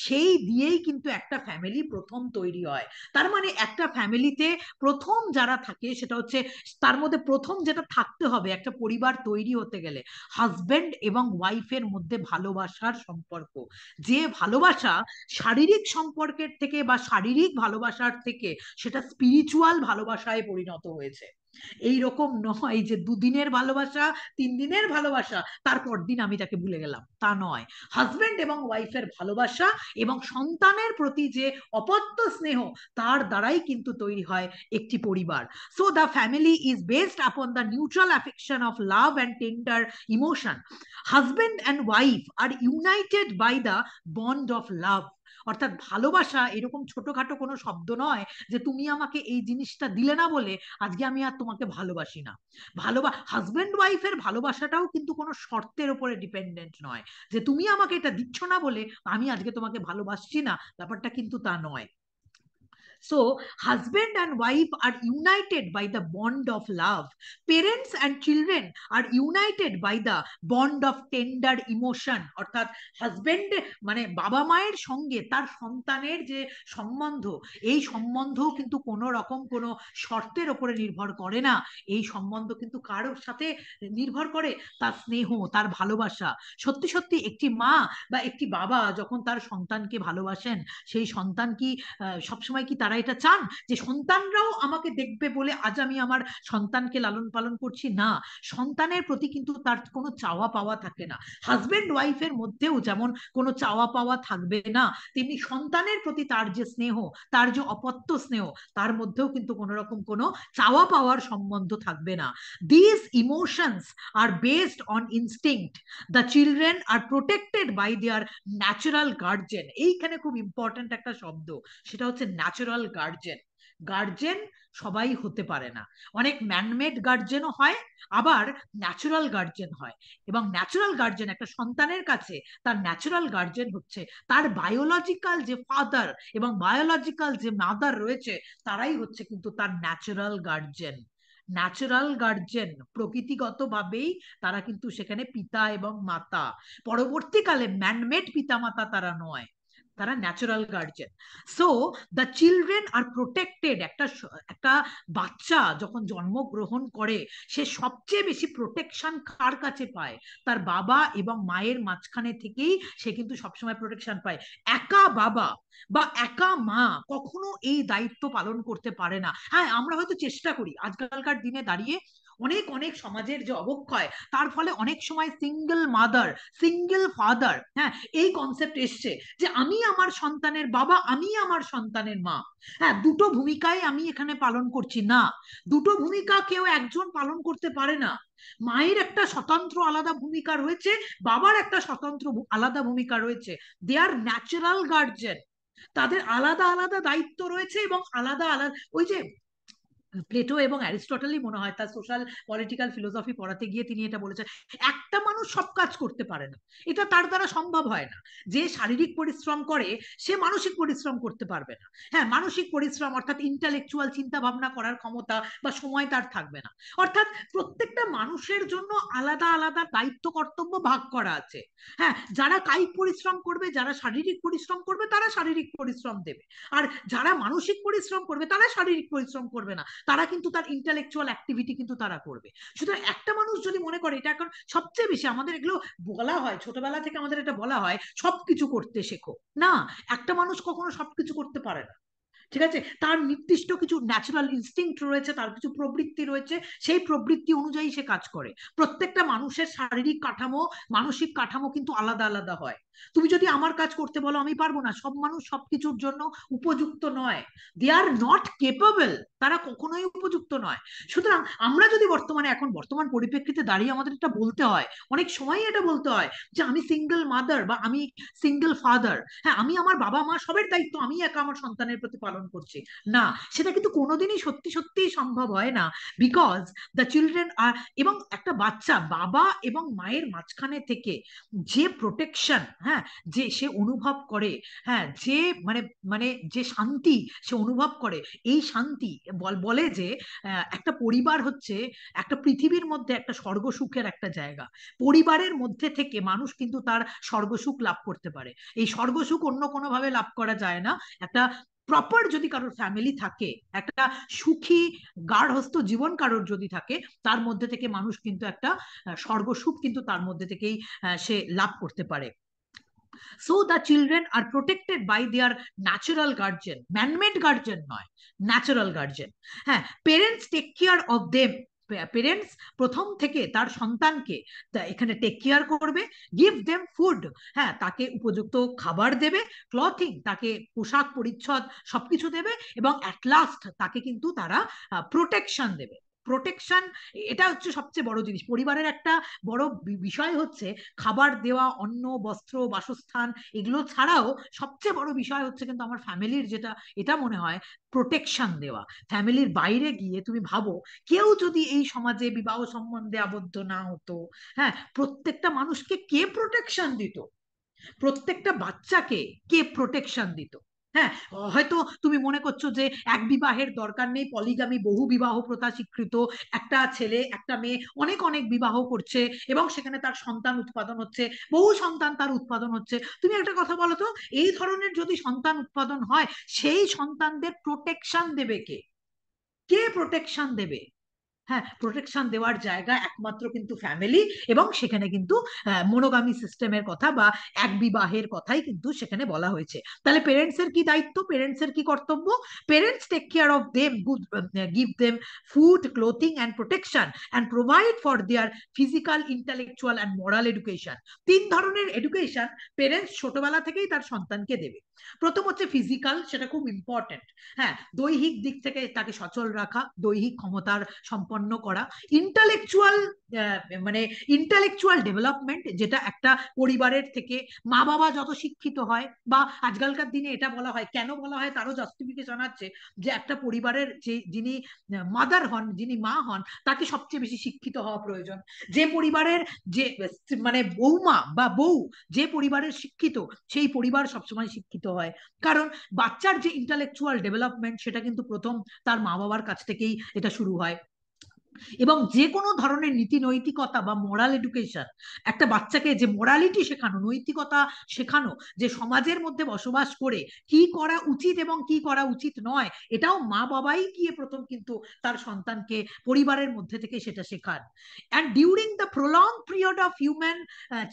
সেই দিয়েই কিন্তু একটা ফ্যামিলি প্রথম তৈরি হয়। তার মানে একটা ফ্যামিলিতে প্রথম যারা থাকে, সেটা হচ্ছে, তার মধ্যে প্রথম যেটা থাকতে হবে একটা পরিবার তৈরি হতে গেলে, হাজবেন্ড এবং ওয়াইফের মধ্যে ভালোবাসার সম্পর্ক। যে ভালোবাসা শারীরিক সম্পর্কের থেকে বা শারীরিক ভালোবাসার থেকে সেটা স্পিরিচুয়াল ভালোবাসায় পরিণত হয়েছে। এই রকম নয় যে 2 দিনের ভালোবাসা, 3 দিনের ভালোবাসা, তারপর দিন আমি তাকে ভুলে গেলাম, তা নয়। হাজবেন্ড এবং ওয়াইফের ভালোবাসা এবং সন্তানের প্রতি যে অপত্য স্নেহ, তার দ্বারাই কিন্তু তৈরি হয় একটি পরিবার। So the family is based upon the neutral affection of love and tender emotion. Husband and wife are united by the bond of love. অর্থাৎ ভালোবাসা এরকম ছোটখাটো কোনো শব্দ নয় যে তুমি আমাকে এই জিনিসটা দিলে না বলে আজকে আমি আর তোমাকে ভালোবাসি না। হাজবেন্ড ওয়াইফের ভালোবাসাটাও কিন্তু কোনো শর্তের উপরে ডিপেন্ডেন্ট নয়, যে তুমি আমাকে এটা দিচ্ছ না বলে আমি আজকে তোমাকে ভালোবাসছি না, ব্যাপারটা কিন্তু তা নয়। So, husband and wife are united by the bond of love. Parents and children are united by the bond of tender emotion. অর্থাৎ হাজবেন্ড মানে বাবা মায়ের সঙ্গে তার সন্তানের যে সম্বন্ধ, এই সম্বন্ধও কিন্তু কোনো রকম কোনো শর্তের ওপরে নির্ভর করে না। এই সম্বন্ধ কিন্তু কারোর সাথে নির্ভর করে তার স্নেহ, তার ভালোবাসা। সত্যি সত্যি একটি মা বা একটি বাবা যখন তার সন্তানকে ভালোবাসেন, সেই সন্তান কি সবসময় কি তারা এটা চান যে সন্তানরাও আমাকে দেখবে বলে আজ আমি আমার সন্তানকে লালন পালন করছি? না, সন্তানের প্রতি কিন্তু তার কোনো চাওয়া পাওয়া থাকে না। হাজবেন্ড ওয়াইফের মধ্যেও যেমন কোনো চাওয়া পাওয়া থাকবে না, তেমনি সন্তানের প্রতি তার যে স্নেহ, তার যে অপত্য স্নেহ, তার মধ্যেও কিন্তু কোনো রকম কোনো চাওয়া পাওয়ার সম্বন্ধ থাকবে না। This emotions are based on instinct. The children are protected by their natural guardian. এইখানে খুব ইম্পর্টেন্ট একটা শব্দ, সেটা হচ্ছে ন্যাচারাল গার্জেন। গার্জেন সবাই হতে পারে না, অনেক ম্যানমেড গার্জেনও হয়, আবার ন্যাচারাল গার্জেন হয়। এবং ন্যাচারাল গার্জেন একটা সন্তানের কাছে, তার ন্যাচারাল গার্জেন হচ্ছে তার বায়োলজিক্যাল যে ফাদার এবং বায়োলজিক্যাল যে মাদার রয়েছে, তারাই হচ্ছে কিন্তু তার ন্যাচারাল গার্জেন। ন্যাচারাল গার্জেন প্রকৃতিগত ভাবেই তারা কিন্তু সেখানে পিতা এবং মাতা, পরবর্তীকালে ম্যানমেড পিতা মাতা তারা নয়। তারা natural guardian. So the children are protected. একটা বাচ্চা যখন জন্মগ্রহণ করে, সে সবচেয়ে বেশি প্রোটেকশন কার কাছে পায়? তার বাবা এবং মায়ের মাঝখানে থেকেই সে কিন্তু সবসময় প্রোটেকশন পায়। একা বাবা বা একা মা কখনো এই দায়িত্ব পালন করতে পারে না। হ্যাঁ, আমরা হয়তো চেষ্টা করি আজকালকার দিনে দাঁড়িয়ে, অনেক অনেক সমাজের যে অবক্ষয়, তার ফলে অনেক সময় সিঙ্গেল মাদার, সিঙ্গেল ফাদার, হ্যাঁ, এই কনসেপ্ট এসছে যে আমি আমার সন্তানের বাবা, আমি আমার সন্তানের মা। হ্যাঁ, দুটো ভূমিকায় আমি এখানে পালন করছি না। দুটো ভূমিকা কেউ একজন পালন করতে পারে না। মায়ের একটা স্বতন্ত্র আলাদা ভূমিকা রয়েছে, বাবার একটা স্বতন্ত্র আলাদা ভূমিকা রয়েছে। দে আর ন্যাচারাল গার্জিয়ান। তাদের আলাদা আলাদা দায়িত্ব রয়েছে এবং আলাদা আলাদা, ওই যে প্লেটো এবং অ্যারিস্টটলই মনে হয় তার সোশ্যাল পলিটিক্যাল ফিলোসফি পড়াতে গিয়ে তিনি এটা বলেছেন, একটা মানুষ সব কাজ করতে পারে না, এটা তার দ্বারা সম্ভব হয় না। যে শারীরিক পরিশ্রম করে সে মানসিক পরিশ্রম করতে পারবে না। হ্যাঁ, মানসিক পরিশ্রম অর্থাৎ ইন্টালেকচুয়াল চিন্তা ভাবনা করার ক্ষমতা বা সময় তার থাকবে না। অর্থাৎ প্রত্যেকটা মানুষের জন্য আলাদা আলাদা দায়িত্ব কর্তব্য ভাগ করা আছে। হ্যাঁ, যারা কায়িক পরিশ্রম করবে, যারা শারীরিক পরিশ্রম করবে তারা শারীরিক পরিশ্রম দেবে, আর যারা মানসিক পরিশ্রম করবে তারা শারীরিক পরিশ্রম করবে না, তারা কিন্তু তার ইন্টেলেকচুয়াল অ্যাক্টিভিটি কিন্তু তারা করবে। সুতরাং একটা মানুষ যদি মনে করে, এটা এখন সবচেয়ে বেশি আমাদের এগুলো বলা হয়, ছোটবেলা থেকে আমাদের এটা বলা হয় সবকিছু করতে শেখো। না, একটা মানুষ কখনো সবকিছু করতে পারে না। ঠিক আছে, তার নির্দিষ্ট কিছু ন্যাচারাল ইনস্টিংক্ট রয়েছে, তার কিছু প্রবৃত্তি রয়েছে, সেই প্রবৃত্তি অনুযায়ী সে কাজ করে। প্রত্যেকটা মানুষের শারীরিক কাঠামো, মানসিক কাঠামো কিন্তু আলাদা আলাদা হয়। তুমি যদি আমার কাজ করতে বলো, আমি পারবো না। সব মানুষ সবকিছুর জন্য উপযুক্ত নয়। দে আর নট কেপেবল, তারা কখনোই উপযুক্ত নয়। সুতরাং আমরা যদি বর্তমানে, এখন বর্তমান পরিপ্রেক্ষিতে দাঁড়িয়ে আমাদের এটা বলতে হয়, অনেক সময় এটা বলতে হয় যে আমি সিঙ্গেল মাদার বা আমি সিঙ্গেল ফাদার, হ্যাঁ, আমি আমার বাবা মা সবের দায়িত্ব আমি একা আমার সন্তানের প্রতি পালন করছি। না, সেটা কিন্তু কোনোদিনই সত্যি সত্যি সম্ভব হয় না। বিকজ দ্য চিলড্রেন আর, এবং একটা বাচ্চা বাবা এবং মায়ের মাঝখানে থেকে যে প্রোটেকশন, হ্যাঁ, যে সে অনুভব করে, হ্যাঁ, যে মানে মানে যে শান্তি সে অনুভব করে, এই শান্তি বলে যে একটা পরিবার হচ্ছে একটা পৃথিবীর মধ্যে একটা স্বর্গসুখের একটা জায়গা। পরিবারের মধ্যে থেকে মানুষ কিন্তু তার স্বর্গসুখ লাভ করতে পারে। এই স্বর্গসুখ অন্য কোনো ভাবে লাভ করা যায় না। একটা প্রপার যদি কারোর ফ্যামিলি থাকে, একটা সুখী গার্হস্থ্য জীবন কারোর যদি থাকে, তার মধ্যে থেকে মানুষ কিন্তু একটা স্বর্গসুখ কিন্তু তার মধ্যে থেকেই সে লাভ করতে পারে। So the children are protected by their natural guardian, manmade guardian নয়, ন্যাচারাল গার্জেন। হ্যাঁ, parents take care of them. Parents প্রথম থেকে তার সন্তানকে এখানে টেক কেয়ার করবে। গিভ দেম ফুড, হ্যাঁ, তাকে উপযুক্ত খাবার দেবে। ক্লথিং, তাকে পোশাক পরিচ্ছদ সবকিছু দেবে। এবং অ্যাট লাস্ট তাকে কিন্তু তারা প্রোটেকশন দেবে। প্রোটেকশন, এটা হচ্ছে সবচেয়ে বড় জিনিস। পরিবারের একটা বড় বিষয় হচ্ছে খাবার দেওয়া, অন্ন, বস্ত্র, বাসস্থান, এগুলো ছাড়াও সবচেয়ে বড় বিষয় হচ্ছে কিন্তু আমার ফ্যামিলির যেটা, এটা মনে হয় প্রোটেকশন দেওয়া। ফ্যামিলির বাইরে গিয়ে তুমি ভাবো, কেউ যদি এই সমাজে বিবাহ সম্বন্ধে আবদ্ধ না হতো, হ্যাঁ, প্রত্যেকটা মানুষকে কে প্রোটেকশন দিত? প্রত্যেকটা বাচ্চাকে কে প্রোটেকশন দিত? হ্যাঁ, হয়তো তুমি মনে করছো যে এক বিবাহের দরকার নেই, পলিগামি, বহু বিবাহ প্রথা স্বীকৃত, একটা ছেলে একটা মেয়ে অনেক অনেক বিবাহ করছে এবং সেখানে তার সন্তান উৎপাদন হচ্ছে, বহু সন্তান তার উৎপাদন হচ্ছে। তুমি একটা কথা বলো তো, এই ধরনের যদি সন্তান উৎপাদন হয়, সেই সন্তানদের প্রোটেকশন দেবে কে? কে প্রোটেকশন দেবে? হ্যাঁ, প্রোটেকশন দেওয়ার জায়গা একমাত্র কিন্তু ফ্যামিলি। এবং সেখানে কিন্তু মনোগামী সিস্টেমের কথা বা এক বিবাহের কথাই কিন্তু সেখানে বলা হয়েছে। তাহলে পেরেন্টস এর কি দায়িত্ব, পেরেন্টস এর কি কর্তব্য? Parents take care of them, give them food, clothing and protection, and provide for their physical, intellectual and moral education. তিন ধরনের এডুকেশন পেরেন্টস ছোটবেলা থেকেই তার সন্তানকে দেবে। প্রথম হচ্ছে ফিজিক্যাল, সেটা খুব ইম্পর্টেন্ট। হ্যাঁ, দৈহিক দিক থেকে তাকে সচল রাখা, দৈহিক ক্ষমতার সম্পন্ন করা। ইন্টালেকচুয়াল, মানে ইন্টালেকচুয়াল ডেভেলপমেন্ট, যেটা একটা পরিবারের থেকে মা বাবা যত শিক্ষিত হয়, বা আজকালকার দিনে এটা বলা হয়, কেন বলা হয় তারও জাস্টিফিকেশন আছে, যে একটা পরিবারের যে যিনি মাদার হন, যিনি মা হন, তাকে সবচেয়ে বেশি শিক্ষিত হওয়া প্রয়োজন। যে পরিবারের যে মানে বৌমা বা বউ, যে পরিবারের শিক্ষিত, সেই পরিবার সবসময় শিক্ষিত হয়। কারণ বাচ্চার যে ইন্টালেকচুয়াল ডেভেলপমেন্ট, সেটা কিন্তু প্রথম তার মা বাবার কাছ থেকেই এটা শুরু হয়। এবং যে কোনো ধরনের নীতি নৈতিকতা বা মোরাল এডুকেশন, একটা বাচ্চাকে যে মোরালিটি শেখানো, নৈতিকতা শেখানো, যে সমাজের মধ্যে বসবাস করে কি করা উচিত এবং কি করা উচিত নয়, এটাও মা বাবাই গিয়ে প্রথম কিন্তু তার সন্তানকে পরিবারের মধ্যে থেকে সেটা শেখান। And during the prolong period of human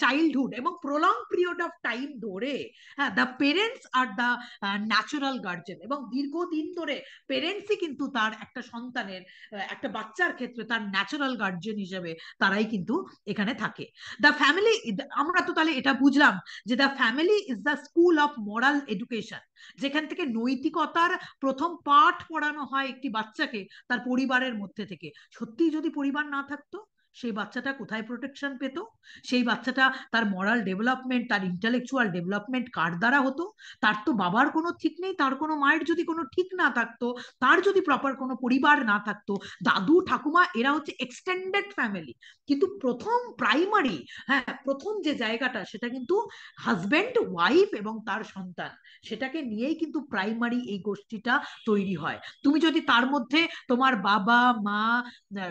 childhood, এবং প্রলং পিরিয়ড অফ টাইম ধরে, হ্যাঁ, the parents are the natural guardian, এবং দীর্ঘদিন ধরে পেরেন্টসই কিন্তু তার একটা সন্তানের, একটা বাচ্চার ক্ষেত্রে তার ন্যাচারাল গার্জিয়ান হিসেবে তারাই কিন্তু এখানে থাকে। দ্য ফ্যামিলি, আমরা তো তাহলে এটা বুঝলাম যে the family is the school of moral education, যেখান থেকে নৈতিকতার প্রথম পাঠ পড়ানো হয় একটি বাচ্চাকে তার পরিবারের মধ্যে থেকে। সত্যিই যদি পরিবার না থাকতো, সেই বাচ্চাটা কোথায় প্রোটেকশন পেত? সেই বাচ্চাটা তার মরাল ডেভেলপমেন্ট, তার ইন্টেলেকচুয়াল ডেভেলপমেন্ট কার দ্বারা হতো? তার তো বাবার কোনো ঠিক নেই, তার কোনো মায়ের যদি কোনো ঠিক না থাকতো, তার যদি প্রপার কোনো পরিবার না থাকতো, দাদু ঠাকুমা এরা হচ্ছে এক্সটেন্ডেড ফ্যামিলি, কিন্তু প্রথম প্রাইমারি, হ্যাঁ, প্রথম যে জায়গাটা সেটা কিন্তু হাজবেন্ড ওয়াইফ এবং তার সন্তান, সেটাকে নিয়েই কিন্তু প্রাইমারি এই গোষ্ঠীটা তৈরি হয়। তুমি যদি তার মধ্যে তোমার বাবা মা,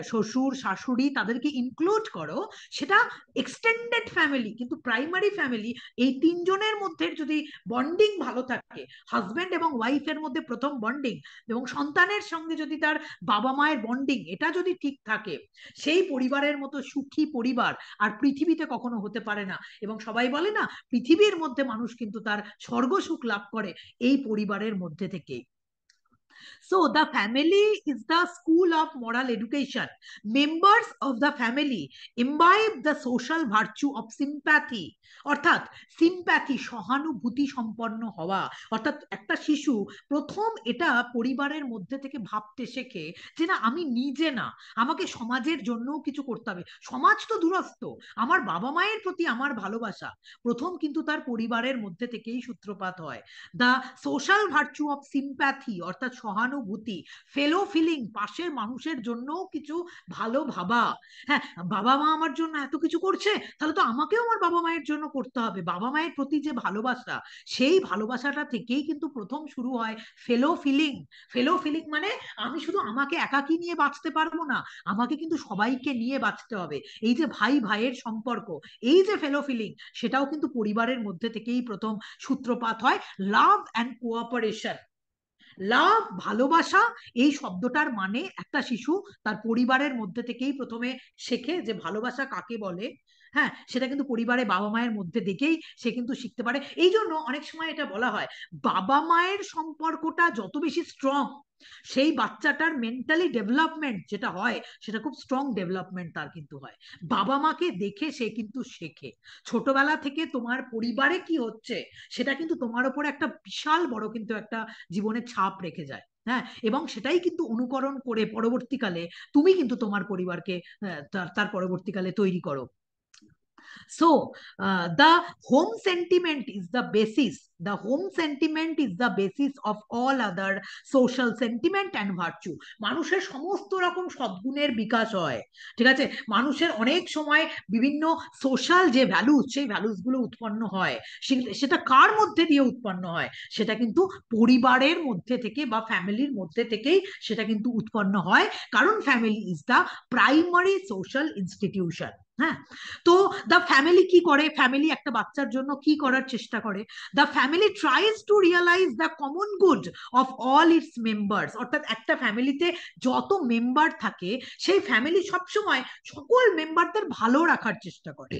শ্বশুর শাশুড়ি তাদেরকে ইনক্লুড করো, সেটা এক্সটেন্ডেড ফ্যামিলি, কিন্তু প্রাইমারি ফ্যামিলি এই তিনজনের মধ্যে যদি বন্ডিং ভালো থাকে, হাজবেন্ড এবং ওয়াইফের মধ্যে প্রথম বন্ডিং, এবং সন্তানের সঙ্গে যদি তার বাবা মায়ের বন্ডিং এটা যদি ঠিক থাকে, সেই পরিবারের মতো সুখী পরিবার আর পৃথিবীতে কখনো হতে পারে না। এবং সবাই বলে না, পৃথিবীর মধ্যে মানুষ কিন্তু তার স্বর্গ সুখ লাভ করে এই পরিবারের মধ্যে থেকেই। So the family is the school of moral education. Members of the family imbibe the social virtue of sympathy. অর্থাৎ সিম্প্যাথি, সহানুভূতি সম্পন্ন হওয়া, অর্থাৎ একটা শিশু প্রথম এটা পরিবারের মধ্যে থেকে ভাবতে শেখে যে না, আমি নিজে না, আমাকে সমাজের জন্যও কিছু করতে হবে। সমাজ তো দূরস্থ, আমার বাবা মায়ের প্রতি আমার ভালোবাসা প্রথম কিন্তু তার পরিবারের মধ্যে থেকেই সূত্রপাত হয়। The social virtue of sympathy, অর্থাৎ সহানুভূতি, ফেলো ফিলিং, পাশের মানুষের জন্যও কিছু ভালো ভাবা। হ্যাঁ, বাবা মা আমার জন্য এত কিছু করছে, তাহলে তো আমাকেও আমার বাবা মায়ের জন্য করতে হবে। বাবা মায়ের প্রতি যে ভালোবাসা, সেই ভালোবাসাটা থেকেই কিন্তু প্রথম শুরু হয় ফেলো ফিলিং। ফেলো ফিলিং মানে আমি শুধু আমাকে একাকী নিয়ে বাঁচতে পারবো না, আমাকে কিন্তু সবাইকে নিয়ে বাঁচতে হবে। এই যে ভাই ভাইয়ের সম্পর্ক, এই যে ফেলো ফিলিং, সেটাও কিন্তু পরিবারের মধ্যে থেকেই প্রথম সূত্রপাত হয়। লাভ অ্যান্ড কোঅপারেশন, লাভ ভালোবাসা, এই শব্দটার মানে একটা শিশু তার পরিবারের মধ্যে থেকেই প্রথমে শেখে যে ভালোবাসা কাকে বলে। হ্যাঁ, সেটা কিন্তু পরিবারে বাবা মায়ের মধ্যে দেখেই সে কিন্তু শিখতে পারে। এই জন্য অনেক সময় এটা বলা হয়, বাবা মায়ের সম্পর্কটা যত বেশি স্ট্রং, সেই বাচ্চাটার মেন্টালি ডেভেলপমেন্ট যেটা হয় সেটা খুব স্ট্রং ডেভেলপমেন্ট তার কিন্তু হয়। বাবা মাকে দেখে সে কিন্তু শেখে। ছোটবেলা থেকে তোমার পরিবারে কি হচ্ছে সেটা কিন্তু তোমার উপরে একটা বিশাল বড় কিন্তু একটা জীবনে ছাপ রেখে যায়। হ্যাঁ, এবং সেটাই কিন্তু অনুকরণ করে পরবর্তীকালে তুমি কিন্তু তোমার পরিবারকে তার পরবর্তীকালে তৈরি করো। So, the home sentiment is the basis. The home sentiment is the basis of all other social sentiment and virtue. মানুষের সমস্ত রকম সদ্গুণের বিকাশ হয়। ঠিক আছে, মানুষের অনেক সময় বিভিন্ন সোশ্যাল যে ভ্যালুস, সেই ভ্যালুস গুলো উৎপন্ন হয়। সেটা কার মধ্যে দিয়ে উৎপন্ন হয়? সেটা কিন্তু পরিবারের মধ্যে থেকে বা ফ্যামিলির মধ্যে থেকেই সেটা কিন্তু উৎপন্ন হয়, কারণ family is the primary social institution. হ্যাঁ, তো দ্য ফ্যামিলি কি করে, ফ্যামিলি একটা বাচ্চার জন্য কি করার চেষ্টা করে? The family tries to realise the common good of all its members, অর্থাৎ একটা ফ্যামিলিতে যত মেম্বার থাকে, সেই ফ্যামিলি সবসময় সকল মেম্বারদের ভালো রাখার চেষ্টা করে।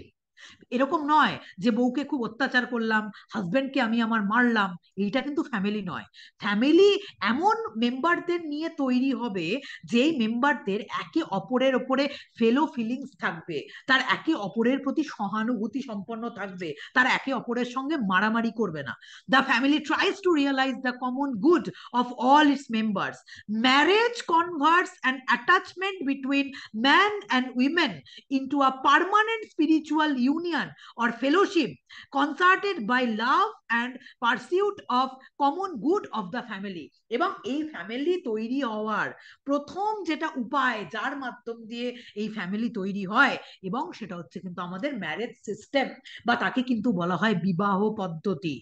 এরকম নয় যে বউকে খুব অত্যাচার করলাম, হাজবেন্ডকে আমি আমার মারলাম, এইটা কিন্তু ফ্যামিলি নয়। ফ্যামিলি এমন মেম্বারদের নিয়ে তৈরি হবে, যেই মেম্বারদের একে অপরের ওপরে ফেলো ফিলিংস থাকবে, তার একে অপরের প্রতি সহানুভূতি সম্পন্ন থাকবে, তার একে অপরের সঙ্গে মারামারি করবে না। The family tries to realise the common good of all its members. Marriage converts an attachment between man and women into a permanent spiritual union or fellowship concerted by love and pursuit of common good of the family. এবং এই family তৈরি হওয়ার প্রথম যেটা উপায়, যার মাধ্যম দিয়ে এই ফ্যামিলি তৈরি হয়, এবং সেটা হচ্ছে কিন্তু আমাদের ম্যারেজ সিস্টেম, বা তাকে কিন্তু বলা হয় বিবাহ পদ্ধতি।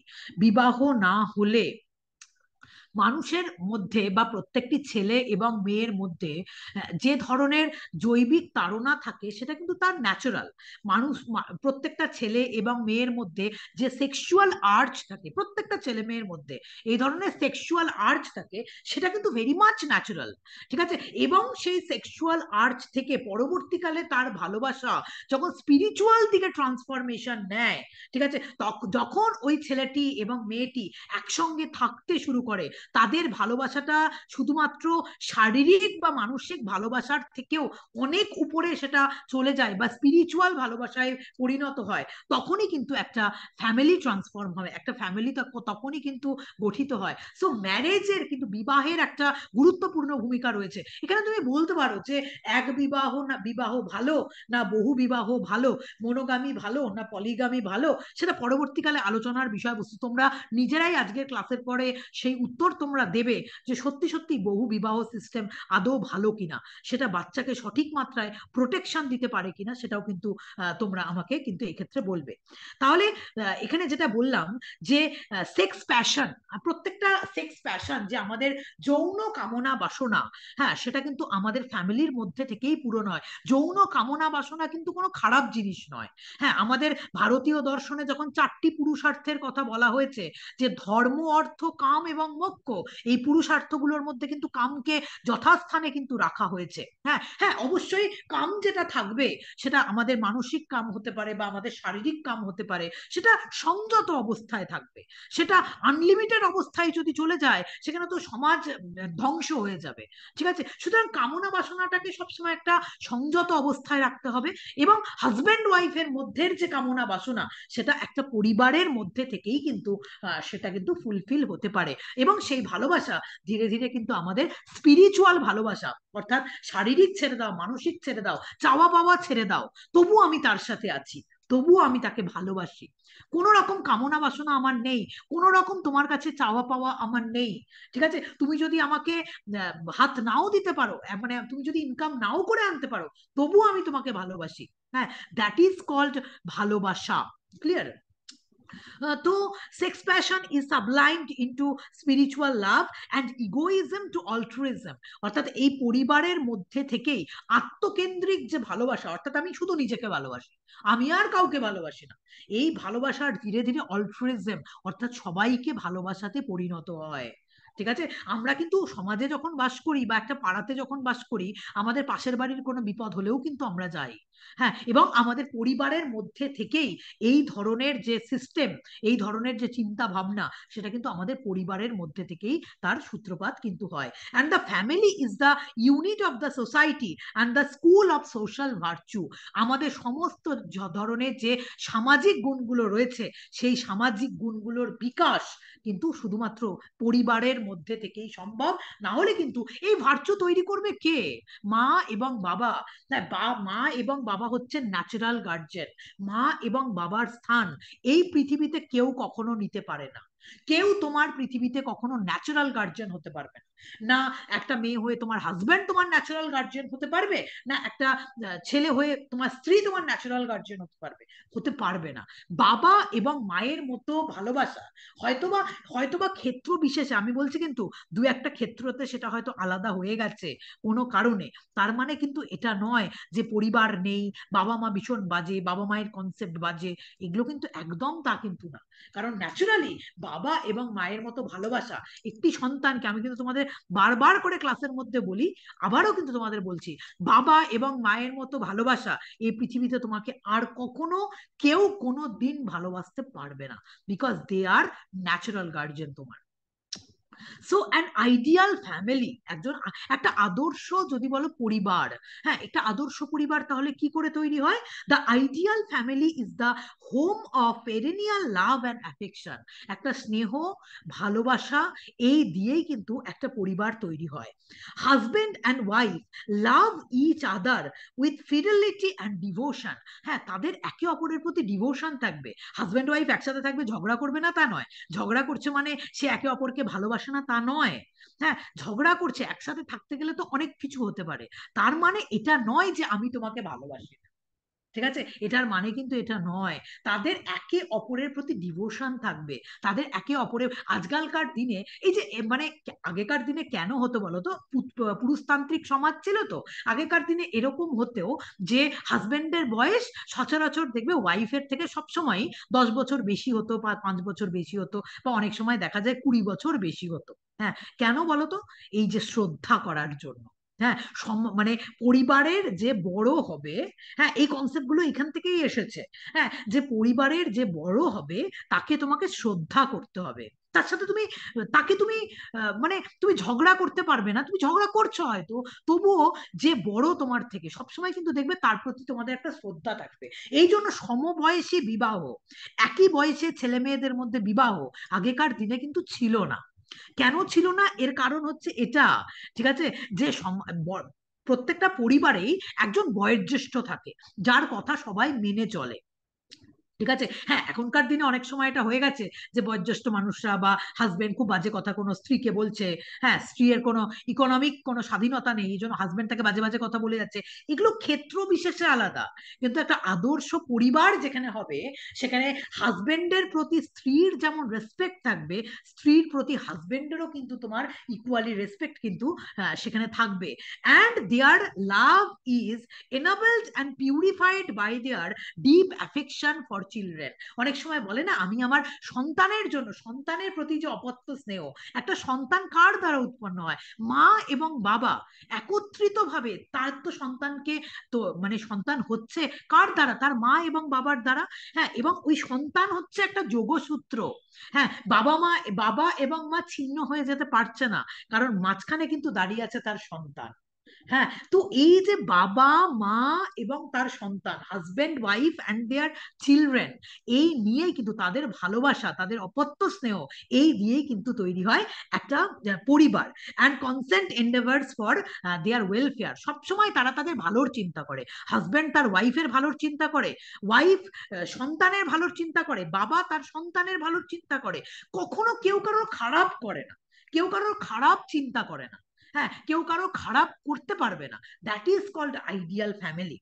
বিবাহ না হলে মানুষের মধ্যে বা প্রত্যেকটি ছেলে এবং মেয়ের মধ্যে যে ধরনের জৈবিক তাড়না থাকে সেটা কিন্তু তার ন্যাচারাল। প্রত্যেকটা ছেলে এবং মেয়ের মধ্যে যে সেক্সুয়াল আর্জ থাকে, প্রত্যেকটা ছেলে মেয়ের মধ্যে এই ধরনের সেক্সুয়াল আর্জ থাকে, সেটা কিন্তু ভেরি মাচ ন্যাচারাল। ঠিক আছে? এবং সেই সেক্সুয়াল আর্জ থেকে পরবর্তীকালে তার ভালোবাসা যখন স্পিরিচুয়াল দিকে ট্রান্সফরমেশন নেয়, ঠিক আছে, যখন ওই ছেলেটি এবং মেয়েটি একসঙ্গে থাকতে শুরু করে, তাদের ভালোবাসাটা শুধুমাত্র শারীরিক বা মানসিক ভালোবাসার থেকেও অনেক উপরে সেটা চলে যায় বা স্পিরিচুয়াল ভালোবাসায় পরিণত হয়, তখনই কিন্তু একটা ফ্যামিলি ট্রান্সফর্ম হয়, একটা ফ্যামিলি তখনই কিন্তু গঠিত হয়। সো ম্যারেজের কিন্তু, বিবাহের একটা গুরুত্বপূর্ণ ভূমিকা রয়েছে এখানে। তুমি বলতে পারো যে এক বিবাহ না বিবাহ ভালো, না বহু বিবাহ ভালো, মনোগামী ভালো না পলিগামী ভালো, সেটা পরবর্তীকালে আলোচনার বিষয়বস্তু। তোমরা নিজেরাই আজকের ক্লাসের পরে সেই উত্তর তোমরা দেবে যে সত্যি সত্যি বহু বিবাহ সিস্টেম আদৌ ভালো কিনা, সেটা বাচ্চাকে সঠিক মাত্রায় প্রোটেকশন দিতে পারে কিনা, সেটাও কিন্তু তোমরা আমাকে কিন্তু এক্ষেত্রে বলবে। তাহলে এখানে যেটা বললাম যে সেক্স প্যাশন, প্রত্যেকটা সেক্স প্যাশন যে আমাদের যৌন কামনা বাসনা, হ্যাঁ, সেটা কিন্তু আমাদের ফ্যামিলির মধ্যে থেকেই পূরণ হয়। যৌন কামনা বাসনা কিন্তু কোনো খারাপ জিনিস নয়। হ্যাঁ, আমাদের ভারতীয় দর্শনে যখন 4টি পুরুষার্থের কথা বলা হয়েছে, যে ধর্ম, অর্থ, কাম এবং মোক্ষ, এই পুরুষার্থগুলোর মধ্যে কিন্তু কামকে যথাস্থানে কিন্তু রাখা হয়েছে। হ্যাঁ হ্যাঁ, অবশ্যই কাম যেটা থাকবে সেটা আমাদের মানসিক কাম হতে পারে বা আমাদের শারীরিক কাম হতে পারে, সেটা সংযত অবস্থায় থাকবে। সেটা আনলিমিটেড অবস্থায় যদি চলে যায়, সেখানে তো সমাজ ধ্বংস হয়ে যাবে। ঠিক আছে? সুতরাং কামনা বাসনাটাকে সবসময় একটা সংযত অবস্থায় রাখতে হবে। এবং হাজব্যান্ড ওয়াইফের মধ্যের যে কামনা বাসনা, সেটা একটা পরিবারের মধ্যে থেকেই কিন্তু সেটা কিন্তু ফুলফিল হতে পারে। এবং সেই ভালোবাসা ধীরে ধীরে কিন্তু আমাদের স্পিরিচুয়াল ভালোবাসা, অর্থাৎ শারীরিক ছেড়ে দাও, মানসিক ছেড়ে দাও, চাওয়া পাওয়া ছেড়ে দাও, তবু আমি তার সাথে আছি, তবুও আমি তাকে ভালোবাসি, কোনো রকম কামনা বাসনা আমার নেই, কোনো রকম তোমার কাছে চাওয়া পাওয়া আমার নেই। ঠিক আছে? তুমি যদি আমাকে হাত নাও দিতে পারো, মানে তুমি যদি ইনকাম নাও করে আনতে পারো, তবুও আমি তোমাকে ভালোবাসি। হ্যাঁ, দ্যাট ইজ কল্ড ভালোবাসা। ক্লিয়ার? তো sex passion is sublimed into spiritual love and egoism to altruism. অর্থাৎ এই পরিবারের মধ্যে থেকেই আত্মকেন্দ্রিক যে ভালোবাসা, অর্থাৎ আমি শুধু নিজেকে ভালোবাসি, আমি আর কাউকে ভালোবাসি না, এই ভালোবাসার ধীরে ধীরে অল্ট্রুইজম, অর্থাৎ সবাইকে ভালোবাসাতে পরিণত হয়। ঠিক আছে? আমরা কিন্তু সমাজে যখন বাস করি বা একটা পাড়াতে যখন বাস করি, আমাদের পাশের বাড়ির কোনো বিপদ হলেও কিন্তু আমরা যাই। হ্যাঁ, এবং আমাদের পরিবারের মধ্যে থেকেই এই ধরনের যে সিস্টেম, এই ধরনের যে চিন্তা ভাবনা, সেটা কিন্তু আমাদের পরিবারের মধ্যে থেকেই তার সূত্রপাত কিন্তু হয়। And the family is the unit of the society and the school of social virtue. আমাদের সমস্ত ধরনের যে সামাজিক গুণগুলো রয়েছে, সেই সামাজিক গুণগুলোর বিকাশ কিন্তু শুধুমাত্র পরিবারের মধ্যে থেকেই সম্ভব। না হলে কিন্তু এই ভার্চু তৈরি করবে কে? মা এবং বাবা। মা এবং বাবা হচ্ছেন ন্যাচারাল গার্জিয়ান। মা এবং বাবার স্থান এই পৃথিবীতে কেউ কখনো নিতে পারে না। কেউ তোমার পৃথিবীতে কখনো ন্যাচারাল গার্জিয়ান হতে পারবে না। না একটা মেয়ে হয়ে তোমার হাজব্যান্ড তোমার ন্যাচারাল গার্জিয়ান হতে পারবে, না একটা ছেলে হয়ে তোমার স্ত্রী তোমার ন্যাচারাল গার্জিয়ান হতে পারবে না। বাবা এবং মায়ের মতো ভালোবাসা হয়তোবা হয়তোবা ক্ষেত্র বিশেষে, আমি বলছি কিন্তু দু একটা ক্ষেত্রতে সেটা হয়তো আলাদা হয়ে গেছে কোনো কারণে, তার মানে কিন্তু এটা নয় যে পরিবার নেই, বাবা মা ভীষণ বাজে, বাবা মায়ের কনসেপ্ট বাজে, এগুলো কিন্তু একদম তা কিন্তু না। কারণ ন্যাচারালি বাবা এবং মায়ের মতো ভালোবাসা একটি সন্তানকে, আমি কিন্তু তোমাদের বারবার করে ক্লাসের মধ্যে বলি, আবারও কিন্তু তোমাদের বলছি, বাবা এবং মায়ের মতো ভালোবাসা এই পৃথিবীতে তোমাকে আর কখনো কেউ কোনো দিন ভালোবাসতে পারবে না, because they are natural guardian তোমার। সো অ্যান আইডিয়াল ফ্যামিলি, একটা আদর্শ যদি বলো পরিবার, হ্যাঁ, একটা আদর্শ পরিবার তাহলে কি করে তৈরি হয়? The ideal family is the home of perennial love and affection. একটা স্নেহ, ভালোবাসা, এই দিয়েই কিন্তু একটা পরিবার তৈরি হয়। Husband and wife love each other with fidelity and devotion. হ্যাঁ, তাদের একে অপরের প্রতি ডিভোশন থাকবে। হাজবেন্ড ওয়াইফ একসাথে থাকবে, ঝগড়া করবে না তা নয়, ঝগড়া করছে মানে সে একে অপরকে ভালোবাসে না তা নয়। হ্যাঁ, ঝগড়া করছে, একসাথে থাকতে গেলে তো অনেক কিছু হতে পারে, তার মানে এটা নয় যে আমি তোমাকে ভালোবাসি না। ঠিক আছে, এটার মানে কিন্তু এটা নয়। তাদের একে অপরের প্রতি ডিভোশন থাকবে, তাদের একে অপরের, আজকালকার দিনে এই যে মানে আগেকার দিনে কেন হতো বলো তো, পুরুষতান্ত্রিক সমাজ ছিল তো, আগেকার দিনে এরকম হতেও যে হাজবেন্ডের বয়স সচরাচর দেখবে ওয়াইফের থেকে সবসময় 10 বছর বেশি হতো, বা 5 বছর বেশি হতো, বা অনেক সময় দেখা যায় 20 বছর বেশি হতো। হ্যাঁ, কেন বলো তো? এই যে শ্রদ্ধা করার জন্য। হ্যাঁ, মানে পরিবারের যে বড় হবে, হ্যাঁ, এই কনসেপ্ট গুলো এখান থেকেই এসেছে। হ্যাঁ, যে পরিবারের যে বড় হবে তাকে তোমাকে শ্রদ্ধা করতে হবে। তার সাথে তুমি, তাকে তুমি মানে তুমি ঝগড়া করতে পারবে না, তুমি ঝগড়া করছো হয়তো, তবুও যে বড় তোমার থেকে সবসময় কিন্তু দেখবে তার প্রতি তোমাদের একটা শ্রদ্ধা থাকবে। এই জন্য সমবয়সী বিবাহ, একই বয়সে ছেলে মেয়েদের মধ্যে বিবাহ আগেকার দিনে কিন্তু ছিল না। কেন ছিল না? এর কারণ হচ্ছে এটা, ঠিক আছে, যে প্রত্যেকটা পরিবারেই একজন বয়োজ্যেষ্ঠ থাকে, যার কথা সবাই মেনে চলে। ঠিক আছে, হ্যাঁ, এখনকার দিনে অনেক সময় এটা হয়ে গেছে যে বয়োজ্যেষ্ঠ মানুষরা বা হাজবেন্ড খুব বাজে কথা কোনো স্ত্রীকে বলছে, হ্যাঁ, স্ত্রীর কোনো ইকোনমিক কোনো স্বাধীনতা নেই, এই জন্য হাজবেন্ড তাকে বাজে বাজে কথা বলে যাচ্ছে। এগুলো ক্ষেত্র বিশেষে আলাদা, কিন্তু একটা আদর্শ পরিবার যেখানে হবে, সেখানে হাজবেন্ডের প্রতি স্ত্রীর যেমন রেসপেক্ট থাকবে, স্ত্রীর প্রতি হাজবেন্ডেরও কিন্তু তোমার ইকুয়ালি রেসপেক্ট কিন্তু সেখানে থাকবে। And their love is enabled and purified by their deep affection for children. অনেক সময় বলে না, আমি আমার সন্তানের জন্য, সন্তানের প্রতি যে অপত্য স্নেহ, একটা সন্তান কার দ্বারা উৎপন্ন হয়? মা এবং বাবা একত্রিত ভাবে তার তো সন্তানকে, তো মানে সন্তান হচ্ছে কার দ্বারা? তার মা এবং বাবার দ্বারা। হ্যাঁ, এবং ওই সন্তান হচ্ছে একটা যোগসূত্র। হ্যাঁ, বাবা এবং মা ছিন্ন হয়ে যেতে পারছে না, কারণ মাঝখানে কিন্তু দাঁড়িয়ে আছে তার সন্তান। হ্যাঁ, তো এই যে বাবা মা এবং তার সন্তান, husband wife and their children, এই নিয়েই কিন্তু তাদের ভালোবাসা, তাদের অপত্য স্নেহ, এই দিয়েই কিন্তু তৈরি হয় একটা পরিবার। And constant endeavours for their welfare, সবসময় তারা তাদের ভালোর চিন্তা করে। হাজবেন্ড তার ওয়াইফের ভালোর চিন্তা করে, ওয়াইফ সন্তানের ভালোর চিন্তা করে, বাবা তার সন্তানের ভালোর চিন্তা করে। কখনো কেউ কারোর খারাপ করে না, কেউ কারোর খারাপ চিন্তা করে না। হ্যাঁ, কেউ কারো খারাপ করতে পারবে না। That is called ideal family.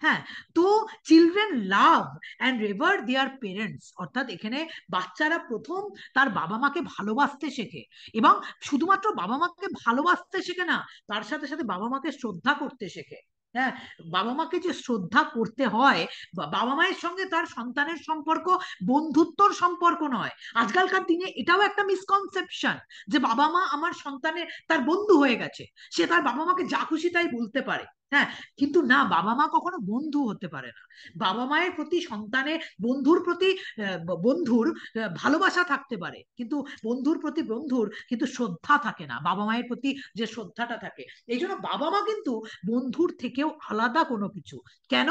হ্যাঁ, তো children love and revere their parents, অর্থাৎ এখানে বাচ্চারা প্রথম তার বাবা মাকে ভালোবাসতে শেখে, এবং শুধুমাত্র বাবা মাকে ভালোবাসতে শেখে না, তার সাথে সাথে বাবা মাকে শ্রদ্ধা করতে শেখে। হ্যাঁ, বাবা মাকে যে শ্রদ্ধা করতে হয়, বাবা মায়ের সঙ্গে তার সন্তানের সম্পর্ক বন্ধুত্বর সম্পর্ক নয়। আজকালকার দিনে এটাও একটা মিসকনসেপশন, যে বাবা মা আমার সন্তানের তার বন্ধু হয়ে গেছে, সে তার বাবা মাকে যা খুশি তাই বলতে পারে। হ্যাঁ, কিন্তু না, বাবা মা কখনো বন্ধু হতে পারে না। বাবা মায়ের প্রতি সন্তানের, বন্ধুর প্রতি বন্ধুর ভালোবাসা থাকতে পারে, কিন্তু বন্ধুর প্রতি বন্ধুর কিন্তু শ্রদ্ধা থাকে না, বাবা মায়ের প্রতি যে শ্রদ্ধাটা থাকে। এই জন্য বাবা মা কিন্তু বন্ধুর থেকেও আলাদা কোনো কিছু। কেন?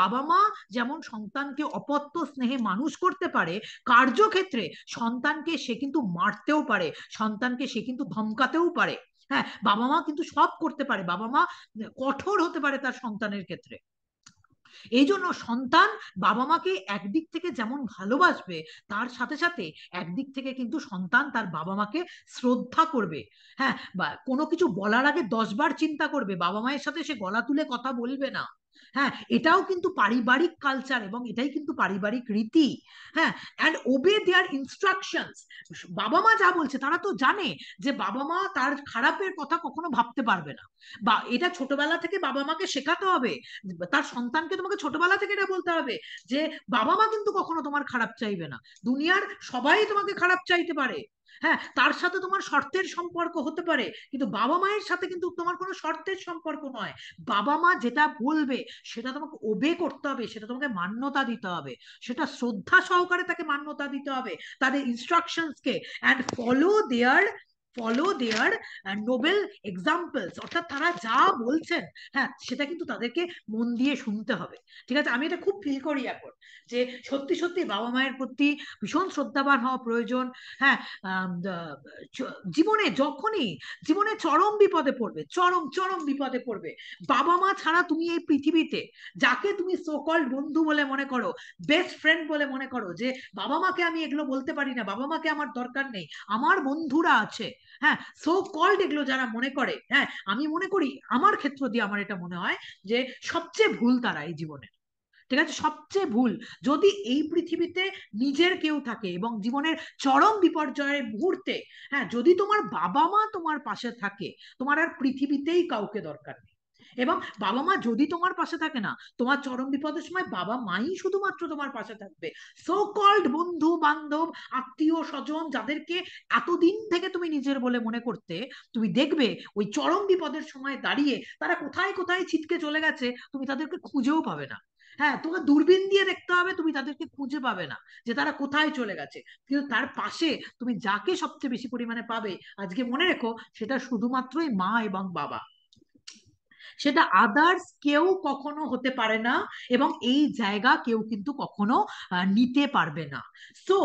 বাবা মা যেমন সন্তানকে অপত্য স্নেহে মানুষ করতে পারে, কার্যক্ষেত্রে সন্তানকে সে কিন্তু মারতেও পারে, সন্তানকে সে কিন্তু ধমকাতেও পারে। হ্যাঁ, বাবা মা কিন্তু সব করতে পারে, বাবা মা কঠোর হতে পারে তার সন্তানের ক্ষেত্রে। এই জন্য সন্তান বাবা মাকে একদিক থেকে যেমন ভালোবাসবে, তার সাথে সাথে একদিক থেকে কিন্তু সন্তান তার বাবা মাকে শ্রদ্ধা করবে। হ্যাঁ, বা কোনো কিছু বলার আগে 10 বার চিন্তা করবে, বাবা মায়ের সাথে সে গলা তুলে কথা বলবে না। হ্যাঁ, এটাও কিন্তু পারিবারিক কালচার, এবং এটাই কিন্তু পারিবারিক রীতি। হ্যাঁ, অ্যান্ড ওবে দেয়ার ইনস্ট্রাকশনস, বাবা মা যা বলছে তারা তো জানে যে বাবা মা তার খারাপের কথা কখনো ভাবতে পারবে না, বা এটা ছোটবেলা থেকে বাবা মাকে শেখাতে হবে। তার সন্তানকে তোমাকে ছোটবেলা থেকে এটা বলতে হবে যে বাবা মা কিন্তু কখনো তোমার খারাপ চাইবে না, দুনিয়ার সবাই তোমাকে খারাপ চাইতে পারে। হ্যাঁ, তার সাথে তোমার শর্তের সম্পর্ক হতে পারে, কিন্তু বাবা মায়ের সাথে কিন্তু তোমার কোনো শর্তের সম্পর্ক নয়। বাবা মা যেটা বলবে সেটা তোমাকে ওবে করতে হবে, সেটা তোমাকে মান্যতা দিতে হবে, সেটা শ্রদ্ধা সহকারে তাকে মান্যতা দিতে হবে, তাদের ইনস্ট্রাকশনসকে, and follow their noble examples, অর্থাৎ তারা যা বলছেন, হ্যাঁ, সেটা কিন্তু তাদেরকে মন দিয়ে শুনতে হবে। ঠিক আছে, আমি এটা খুব ফিল করি এখন, যে সত্যি সত্যি বাবা মায়ের প্রতি ভীষণ শ্রদ্ধাবান হওয়া প্রয়োজন। হ্যাঁ, জীবনে যখনই জীবনে চরম বিপদে পড়বে, চরম চরম বিপদে পড়বে, বাবা মা ছাড়া তুমি এই পৃথিবীতে, যাকে তুমি সো কল্ড বন্ধু বলে মনে করো, বেস্ট ফ্রেন্ড বলে মনে করো, যে বাবা মাকে আমি এগুলো বলতে পারি না, বাবা মাকে আমার দরকার নেই, আমার বন্ধুরা আছে। হ্যাঁ, সো কল্ড এগুলো যারা মনে করে, হ্যাঁ, আমি মনে করি, আমার ক্ষেত্র দিয়ে আমার এটা মনে হয় যে সবচেয়ে ভুল তারা এই জীবনে। ঠিক আছে, সবচেয়ে ভুল। যদি এই পৃথিবীতে নিজের কেউ থাকে এবং জীবনের চরম বিপর্যয়ের মুহূর্তে, হ্যাঁ, যদি তোমার বাবা মা তোমার পাশে থাকে, তোমার আর পৃথিবীতেই কাউকে দরকার নেই। এবং বাবা মা যদি তোমার পাশে থাকে না, তোমার চরম বিপদের সময় বাবা মাই শুধুমাত্র তোমার পাশে থাকবে। সো কল্ড বন্ধু বান্ধব, আত্মীয় স্বজন, যাদেরকে এতদিন থেকে তুমি নিজের বলে মনে করতে, তুমি দেখবে ওই চরম বিপদের সময় দাঁড়িয়ে তারা কোথায় কোথায় ছিটকে চলে গেছে, তুমি তাদেরকে খুঁজেও পাবে না। হ্যাঁ, তোমার দূরবীন দিয়ে দেখতে হবে, তুমি তাদেরকে খুঁজে পাবে না যে তারা কোথায় চলে গেছে। কিন্তু তার পাশে তুমি যাকে সবচেয়ে বেশি পরিমাণে পাবে, আজকে মনে রেখো, সেটা শুধুমাত্রই মা এবং বাবা। সেটা আদার্স কেউ কখনো হতে পারে না, এবং এই জায়গা কেউ কিন্তু কখনো নিতে পারবে না। সো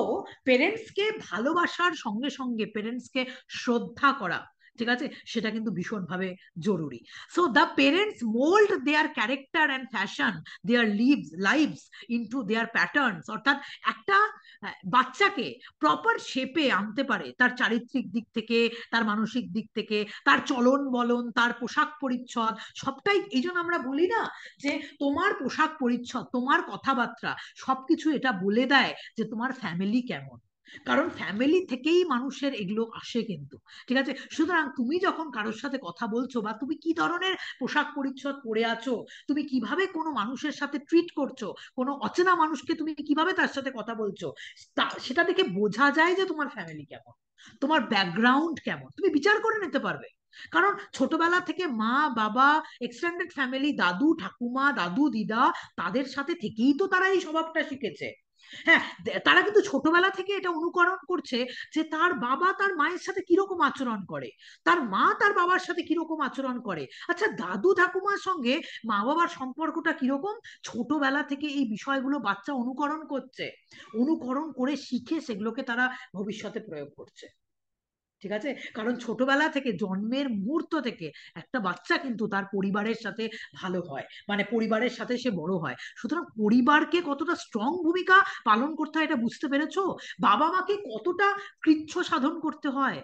পেরেন্টসকে ভালোবাসার সঙ্গে সঙ্গে পেরেন্টসকে শ্রদ্ধা করা, ঠিক আছে, সেটা কিন্তু ভীষণভাবে জরুরি। So the parents mould their character and fashion their lives into their patterns. অর্থাৎ একটা বাচ্চাকে প্রপার শেপে আনতে পারে তার চারিত্রিক দিক থেকে, তার মানসিক দিক থেকে, তার চলন বলন, তার পোশাক পরিচ্ছদ, সবটাই। এই জন্য আমরা বলি না যে তোমার পোশাক পরিচ্ছদ, তোমার কথাবার্তা, সবকিছু এটা বলে দেয় যে তোমার ফ্যামিলি কেমন। কারণ ফ্যামিলি থেকেই মানুষের এগুলো আসে কিন্তু। ঠিক আছে, সুতরাং তুমি যখন কারোর সাথে কথা বলছো, বা তুমি কি ধরনের পোশাক পরিচ্ছদ পরে আছো, তুমি কিভাবে কোনো মানুষের সাথে ট্রিট করছো, কোনো অচেনা মানুষকে তুমি কিভাবে তার সাথে কথা বলছো, সেটা দেখে বোঝা যায় যে তোমার ফ্যামিলি কেমন, তোমার ব্যাকগ্রাউন্ড কেমন, তুমি বিচার করে নিতে পারবে। কারণ ছোটবেলা থেকে মা বাবা, এক্সটেন্ডেড ফ্যামিলি, দাদু ঠাকুমা, দাদু দিদা, তাদের সাথে থেকেই তো তারা এই স্বভাবটা শিখেছে। হ্যাঁ, তারা কিন্তু ছোটবেলা থেকে এটা অনুকরণ করছে যে তার বাবা তার মায়ের সাথে কিরকম আচরণ করে, তার মা তার বাবার সাথে কিরকম আচরণ করে। আচ্ছা, দাদু ঠাকুমার সঙ্গে মা বাবার সম্পর্কটা কিরকম, ছোটবেলা থেকে এই বিষয়গুলো বাচ্চা অনুকরণ করছে, অনুকরণ করে শিখে সেগুলোকে তারা ভবিষ্যতে প্রয়োগ করছে। ঠিক আছে, কারণ ছোটবেলা থেকে, জন্মের মুহূর্ত থেকে একটা বাচ্চা কিন্তু তার পরিবারের সাথে ভালো হয়, মানে পরিবারের সাথে সে বড় হয়। সুতরাং পরিবারকে কতটা স্ট্রং ভূমিকা পালন করতে হয় এটা বুঝতে পেরেছো? বাবা মাকে কতটা কৃচ্ছ সাধন করতে হয়,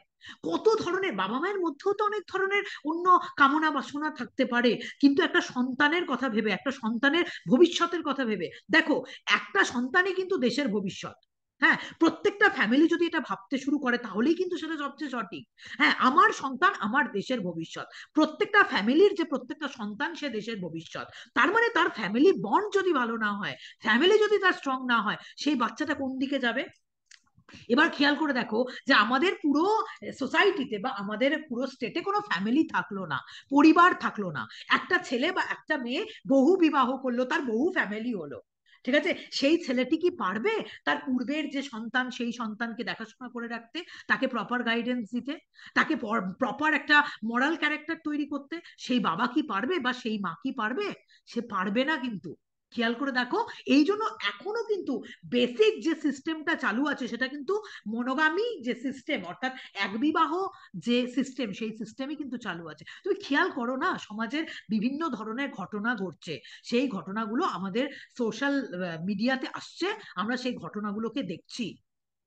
কত ধরনের, বাবা মায়ের মধ্যেও তো অনেক ধরনের অন্য কামনা বাসনা থাকতে পারে, কিন্তু একটা সন্তানের কথা ভেবে, একটা সন্তানের ভবিষ্যতের কথা ভেবে দেখো, একটা সন্তানই কিন্তু দেশের ভবিষ্যৎ। হ্যাঁ, প্রত্যেকটা ফ্যামিলি যদি এটা ভাবতে শুরু করে, তাহলেই কিন্তু সেটা সবচেয়ে সঠিক। হ্যাঁ, আমার সন্তান আমার দেশের ভবিষ্যৎ, প্রত্যেকটা ফ্যামিলির যে প্রত্যেকটা সন্তান সে দেশের ভবিষ্যৎ। তার মানে তার ফ্যামিলি বন্ড যদি ভালো না হয়, ফ্যামিলি যদি তার স্ট্রং না হয়, সেই বাচ্চাটা কোন দিকে যাবে? এবার খেয়াল করে দেখো যে আমাদের পুরো সোসাইটিতে বা আমাদের পুরো স্টেটে কোনো ফ্যামিলি থাকলো না, পরিবার থাকলো না, একটা ছেলে বা একটা মেয়ে বহু বিবাহ করলো, তার বহু ফ্যামিলি হলো, ঠিক আছে, সেই ছেলেটি কি পারবে তার পূর্বের যে সন্তান, সেই সন্তানকে দেখাশোনা করে রাখতে, তাকে প্রপার গাইডেন্স দিতে, তাকে প্রপার একটা মরাল ক্যারেক্টার তৈরি করতে? সেই বাবা কি পারবে, বা সেই মা কি পারবে? সে পারবে না কিন্তু। খেয়াল করে দেখো, এই জন্য এখনো কিন্তু বেসিক যে সিস্টেমটা চালু আছে সেটা কিন্তু মনোগামী যে সিস্টেম, অর্থাৎ এক বিবাহ যে সিস্টেম, সেই সিস্টেমই কিন্তু চালু আছে। তুমি খেয়াল করো না, সমাজের বিভিন্ন ধরনের ঘটনা ঘটছে, সেই ঘটনাগুলো আমাদের সোশ্যাল মিডিয়াতে আসছে, আমরা সেই ঘটনাগুলোকে দেখছি।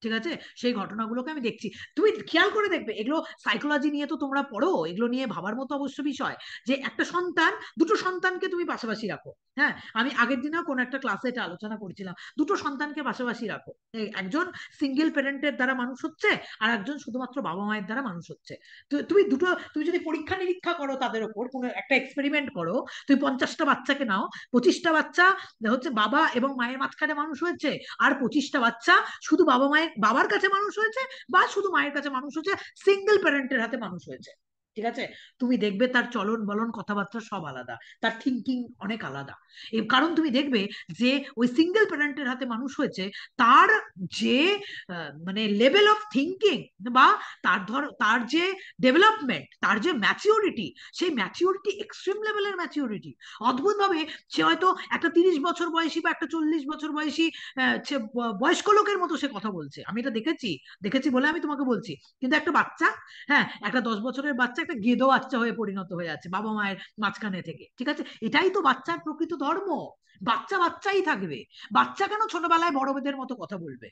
ঠিক আছে, সেই ঘটনাগুলোকে আমি দেখছি। তুমি খেয়াল করে দেখবে, এগুলো সাইকোলজি নিয়ে তো তোমরা পড়ো, এগুলো নিয়ে ভাবার মতো অবশ্য বিষয়, যে একটা সন্তান, দুটো সন্তানকে তুমি পাশাপাশি রাখো। হ্যাঁ, আমি আগের দিনেও কোন একটা ক্লাসে এটা আলোচনা করেছিলাম, দুটো সন্তানকে পাশাপাশি রাখো, একজন সিঙ্গেল প্যারেন্টের দ্বারা মানুষ হচ্ছে, আর একজন শুধুমাত্র বাবা মায়ের দ্বারা মানুষ হচ্ছে। তুমি দুটো, তুমি যদি পরীক্ষা নিরীক্ষা করো তাদের ওপর, কোনো একটা এক্সপেরিমেন্ট করো, তুমি 50টা বাচ্চাকে নাও, 25টা বাচ্চা হচ্ছে বাবা এবং মায়ের মাঝখানে মানুষ হয়েছে, আর 25টা বাচ্চা শুধু বাবা মায়ের, বাবার কাছে মানুষ হয়েছে, বা শুধু মায়ের কাছে মানুষ হয়েছে, সিঙ্গেল প্যারেন্টের হাতে মানুষ হয়েছে। ঠিক আছে, তুমি দেখবে তার চলন বলন কথাবার্তা সব আলাদা, তার থিঙ্কিং অনেক আলাদা। কারণ তুমি দেখবে যে ওই সিঙ্গেল প্যারেন্টের হাতে মানুষ হয়েছে, তার যে মানে লেভেল অফ থিঙ্কিং, বা তার যে ডেভেলপমেন্ট, তার যে ম্যাচিউরিটি, সেই ম্যাচিউরিটি এক্সট্রিম লেভেলের ম্যাচিউরিটি। অদ্ভুত ভাবে সে হয়তো একটা 30 বছর বয়সী বা একটা 40 বছর বয়সী বয়স্ক লোকের মতো সে কথা বলছে, আমি এটা দেখেছি, দেখেছি বলে আমি তোমাকে বলছি। কিন্তু একটা বাচ্চা, হ্যাঁ, একটা 10 বছরের বাচ্চা একটা গেদো বাচ্চা হয়ে পরিণত হয়ে আছে বাবা মায়ের মাঝখানে থেকে। ঠিক আছে, এটাই তো বাচ্চার প্রকৃত ধর্ম। বাচ্চা বাচ্চাই থাকবে। বাচ্চা কেন ছোটবেলায় বড়দের মতো কথা বলবে?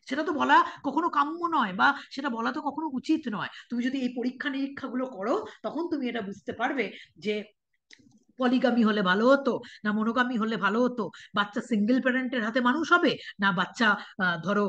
সেটা তো বলা কখনো কাম্য নয়, বা সেটা বলা তো কখনো উচিত নয়। তুমি যদি এই পরীক্ষা নিরীক্ষা গুলো করো, তখন তুমি এটা বুঝতে পারবে যে পলিগামি হলে ভালো হতো, না মনোগামি হলে ভালো হতো, বাচ্চা সিঙ্গেল প্যারেন্টের হাতে মানুষ হবে, না বাচ্চা ধরো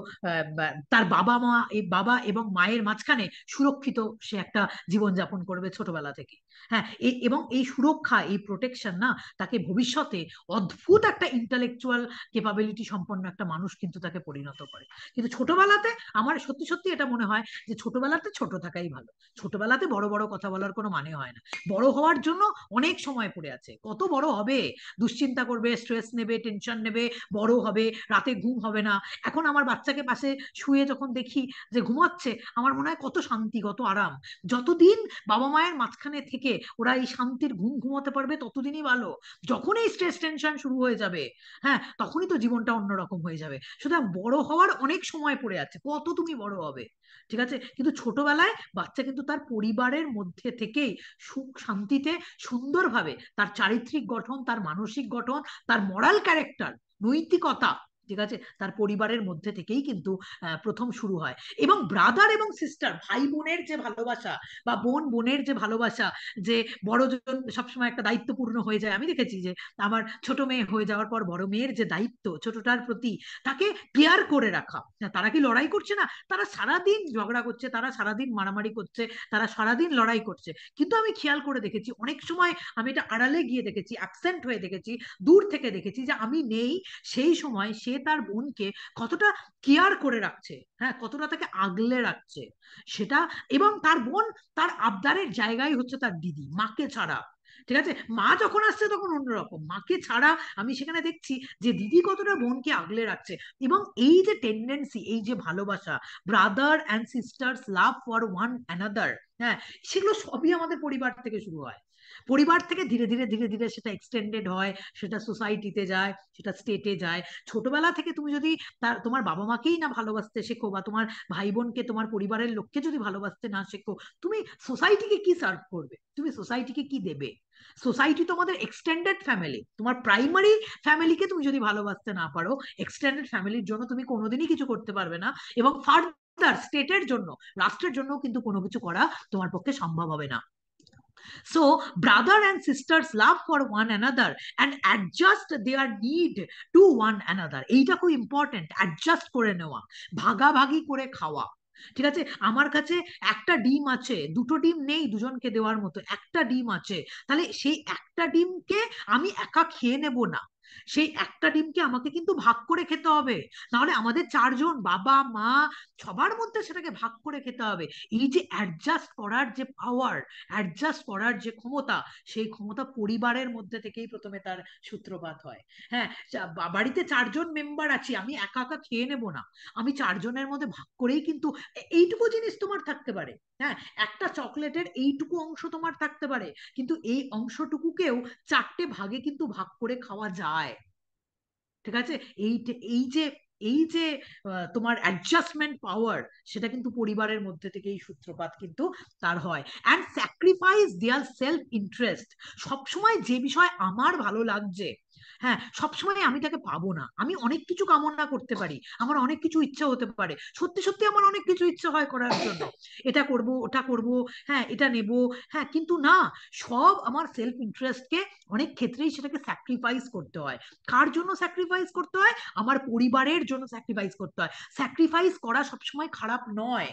তার বাবা মা, এই বাবা এবং মায়ের মাঝখানে সুরক্ষিত সে একটা জীবনযাপন করবে ছোটবেলা থেকে। হ্যাঁ, এবং এই সুরক্ষা, এই প্রোটেকশন না তাকে ভবিষ্যতে অদ্ভুত একটা ইন্টালেকচুয়াল ক্যাপাবিলিটি সম্পন্ন একটা মানুষ কিন্তু তাকে পরিণত করে। কিন্তু ছোটবেলাতে আমার সত্যি সত্যি এটা মনে হয় যে ছোটবেলাতে ছোট থাকাই ভালো। ছোটবেলাতে বড় বড় কথা বলার কোনো মানে হয় না। বড় হওয়ার জন্য অনেক সময় পড়ে আছে। কত বড় হবে, দুশ্চিন্তা করবে, স্ট্রেস নেবে, টেনশন নেবে, বড় হবে, রাতে ঘুম হবে না। এখন আমার বাচ্চাকে পাশে শুয়ে যখন দেখি যে ঘুমাচ্ছে, আমার মনে হয় কত শান্তি, কত আরাম। যতদিন বাবা মায়ের মাঝখানে থেকে ওরা এই শান্তির ঘুম ঘুমোতে পারবে ততদিনই ভালো। যখন এই স্ট্রেস টেনশন শুরু হয়ে যাবে, হ্যাঁ, তখনই তো জীবনটা অন্যরকম হয়ে যাবে। সুতরাং বড় হওয়ার অনেক সময় পড়ে আছে, কত তুমি বড় হবে, ঠিক আছে? কিন্তু ছোটবেলায় বাচ্চা কিন্তু তার পরিবারের মধ্যে থেকেই সুখ শান্তিতে সুন্দরভাবে তার চারিত্রিক গঠন, তার মানসিক গঠন, তার মরাল ক্যারেক্টার, নৈতিকতা, ঠিক আছে, তার পরিবারের মধ্যে থেকেই কিন্তু প্রথম শুরু হয়। এবং ব্রাদার এবং সিস্টার, ভাই বোনের যে ভালোবাসা বা বোন বোনের যে ভালোবাসা, যে বড়জন সবসময় একটা দায়িত্বপূর্ণ হয়ে যায়। আমি দেখেছি যে আমার ছোট মেয়ে হয়ে যাওয়ার পর বড় মেয়ের যে দায়িত্ব ছোটটার প্রতি, তাকে কেয়ার করে রাখা। তারা কি লড়াই করছে না, তারা সারাদিন ঝগড়া করছে, তারা সারাদিন মারামারি করছে, তারা সারাদিন লড়াই করছে, কিন্তু আমি খেয়াল করে দেখেছি অনেক সময়, আমি এটা আড়ালে গিয়ে দেখেছি, অ্যাবসেন্ট হয়ে দেখেছি, দূর থেকে দেখেছি যে আমি নেই সেই সময় সে তার বোনকে কতটা কেয়ার করে রাখছে, হ্যাঁ, কতটা তাকে আগলে রাখছে সেটা। এবং তার বোন, তার আবদারের জায়গায় হচ্ছে তার দিদি, মাকে ছাড়া, ঠিক আছে? মা যখন আসছে তখন অন্যরকম, মাকে ছাড়া আমি সেখানে দেখছি যে দিদি কতটা বোনকে আগলে রাখছে। এবং এই যে টেন্ডেন্সি, এই যে ভালোবাসা, brother and sisters love for one another, হ্যাঁ, সেগুলো সবই আমাদের পরিবার থেকে শুরু হয়। পরিবার থেকে ধীরে ধীরে ধীরে ধীরে সেটা এক্সটেন্ডেড হয়, সেটা সোসাইটিতে যায়, সেটা স্টেটে যায়। ছোটবেলা থেকে তুমি যদি তোমার বাবা মাকেই না ভালোবাসতে শেখো, বা তোমার ভাই বোনকে, তোমার পরিবারের লোককে যদি ভালোবাসতে না শেখো, তুমি সোসাইটিকে কি সার্ভ করবে, তুমি সোসাইটিকে কি দেবে? সোসাইটি তোমাদের এক্সটেন্ডেড ফ্যামিলি, তোমার প্রাইমারি ফ্যামিলিকে তুমি যদি ভালোবাসতে না পারো, এক্সটেন্ডেড ফ্যামিলির জন্য তুমি কোনোদিনই কিছু করতে পারবে না। এবং ফার্দার স্টেটের জন্য, রাষ্ট্রের জন্য কিন্তু কোনো কিছু করা তোমার পক্ষে সম্ভব হবে না। So, brother and sisters love for one another and adjust their need to one another. এইটা খুব ইম্পর্টেন্ট, অ্যাডজাস্ট করে নেওয়া, ভাগাভাগি করে খাওয়া। ঠিক আছে, আমার কাছে একটা ডিম আছে, দুটো ডিম নেই দুজনকে দেওয়ার মতো, একটা ডিম আছে, তাহলে সেই একটা ডিমকে আমি একা খেয়ে নেব না, সেই একটা ডিমকে আমাকে কিন্তু ভাগ করে খেতে হবে। নাহলে আমাদের চারজন, বাবা মা, সবার মধ্যে সেটাকে ভাগ করে খেতে হবে। এই যে অ্যাডজাস্ট করার যে পাওয়ার, অ্যাডজাস্ট করার যে ক্ষমতা, সেই ক্ষমতা পরিবারের মধ্যে থেকেই প্রথমে তার সূত্রপাত হয়। হ্যাঁ, বাড়িতে চারজন মেম্বার আছি, আমি একা একা খেয়ে নেব না, আমি চারজনের মধ্যে ভাগ করেই কিন্তু, এইটুকু জিনিস তোমার থাকতে পারে, হ্যাঁ, একটা চকলেটের এইটুকু অংশ তোমার থাকতে পারে, কিন্তু এই অংশটুকুকেও চারটে ভাগে কিন্তু ভাগ করে খাওয়া যায়, ঠিক আছে? এই এই যে এই যে তোমার অ্যাডজাস্টমেন্ট পাওয়ার, সেটা কিন্তু পরিবারের মধ্যে থেকে এই সূত্রপাত কিন্তু তার হয়। And sacrifice their self interest, সবসময় যে বিষয় আমার ভালো লাগছে, হ্যাঁ, সবসময় আমি তাকে পাবো না। আমি অনেক কিছু কামনা করতে পারি, আমার অনেক কিছু ইচ্ছা হতে পারে, সত্যি সত্যি আমার অনেক কিছু ইচ্ছা হয় করার জন্য, এটা করব, ওটা করব, হ্যাঁ, এটা নেব, হ্যাঁ, কিন্তু না, সব আমার সেলফ ইন্টারেস্টকে অনেক ক্ষেত্রেই সেটাকে স্যাক্রিফাইস করতে হয়। কার জন্য স্যাক্রিফাইস করতে হয়? আমার পরিবারের জন্য স্যাক্রিফাইস করতে হয়। স্যাক্রিফাইস করা সবসময় খারাপ নয়,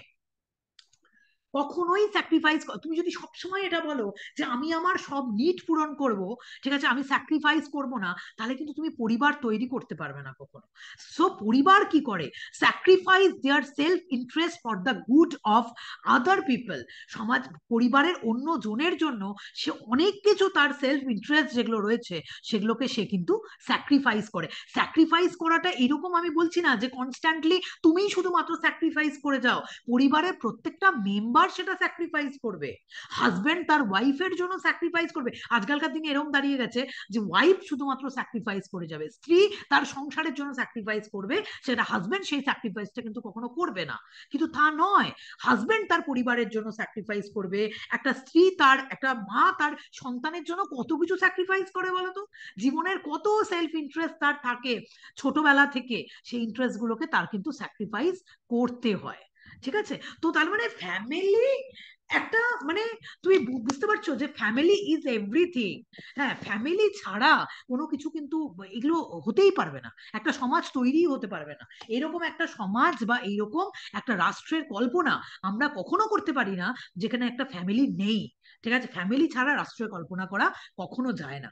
কখনোই স্যাক্রিফাইস, তুমি যদি সবসময় এটা বলো যে আমি আমার সব নিড পূরণ করব, ঠিক আছে, আমি স্যাক্রিফাইস করব না, তাহলে কিন্তু তুমি পরিবার তৈরি করতে পারবে না কখনো। সো পরিবার কি করে? Sacrifice their self interest for the good of other people. সমাজ, পরিবারের অন্য জনের জন্য সে অনেক কিছু, তার সেলফ ইন্টারেস্ট যেগুলো রয়েছে সেগুলোকে সে কিন্তু স্যাক্রিফাইস করে। স্যাক্রিফাইস করাটা এরকম আমি বলছি না যে কনস্ট্যান্টলি তুমিই শুধুমাত্র স্যাক্রিফাইস করে যাও, পরিবারের প্রত্যেকটা মেম্বার সেটা স্যাক্রিফাইস করবে। হাজবেন্ড তার ওয়াইফের জন্য স্যাক্রিফাইস করবে। আজকালকার দিনে এরকম দাঁড়িয়ে গেছে যে ওয়াইফ শুধুমাত্র স্যাক্রিফাইস করে যাবে, স্ত্রী তার সংসারের জন্য স্যাক্রিফাইস করবে, সেটা হাজবেন্ড সেই স্যাক্রিফাইসটা কিন্তু কখনো করবে না। কিন্তু তা নয়, হাজবেন্ড তার পরিবারের জন্য স্যাক্রিফাইস করবে, একটা স্ত্রী, তার একটা মা তার সন্তানের জন্য কত কিছু স্যাক্রিফাইস করে বলতো। জীবনের কত সেলফ ইন্টারেস্ট তার থাকে ছোটবেলা থেকে, সেই ইন্টারেস্ট গুলোকে তার কিন্তু স্যাক্রিফাইস করতে হয়, ঠিক আছে? তো তার মানে ফ্যামিলি একটা মানে তুমি বুঝতে পারছো যে ফ্যামিলি ইজ এভরিথিং। হ্যাঁ, ফ্যামিলি ছাড়া কোনো কিছু কিন্তু এগুলো হতেই পারবে না, একটা সমাজ তৈরি হতে পারবে না। এরকম একটা সমাজ বা এইরকম একটা রাষ্ট্রের কল্পনা আমরা কখনো করতে পারি না যেখানে একটা ফ্যামিলি নেই। ঠিক আছে, ফ্যামিলি ছাড়া রাষ্ট্রের কল্পনা করা কখনো যায় না।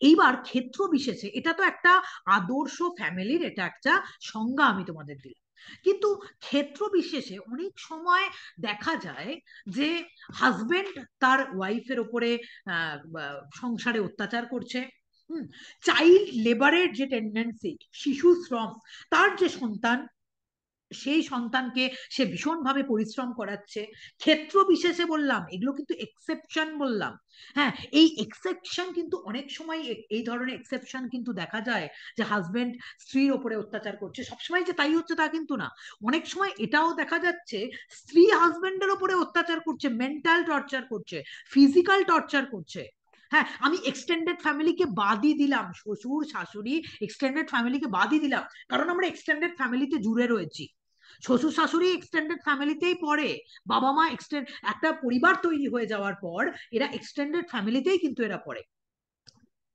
এইবার ক্ষেত্র বিশেষে এটা তো একটা আদর্শ ফ্যামিলির এটা একটা সংজ্ঞা আমি তোমাদের দিলাম, কিন্তু ক্ষেত্র বিশেষে অনেক সময় দেখা যায় যে হাজবেন্ড তার ওয়াইফের ওপরে সংসারে অত্যাচার করছে। হুম, চাইল্ড লেবারের যে টেন্ডেন্সি, শিশু শ্রম, তার যে সন্তান, সেই সন্তানকে সে ভীষণভাবে পরিশ্রম করাচ্ছে। ক্ষেত্র বিশেষে বললাম, এগুলো কিন্তু এক্সেপশন বললাম। হ্যাঁ, এই এক্সেপশন কিন্তু অনেক সময় এই ধরনের এক্সেপশন কিন্তু দেখা যায় যে হাজবেন্ড স্ত্রীর ওপরে অত্যাচার করছে, সবসময় যে তাই হচ্ছে তা কিন্তু না। অনেক সময় এটাও দেখা যাচ্ছে স্ত্রী হাজবেন্ডের ওপরে অত্যাচার করছে, মেন্টাল টর্চার করছে, ফিজিক্যাল টর্চার করছে। হ্যাঁ, আমি এক্সটেন্ডেড ফ্যামিলিকে বাদই দিলাম, শ্বশুর শাশুড়ি এক্সটেন্ডেড ফ্যামিলিকে বাদই দিলাম, কারণ আমরা এক্সটেন্ডেড ফ্যামিলিতে জুড়ে রয়েছি। শ্বশুর শাশুড়ি এক্সটেন্ডেড ফ্যামিলিতেই পড়ে, বাবা মা এক্সটেন্ড, একটা পরিবার তৈরি হয়ে যাওয়ার পর এরা এক্সটেন্ডেড ফ্যামিলিতেই কিন্তু এরা পড়ে।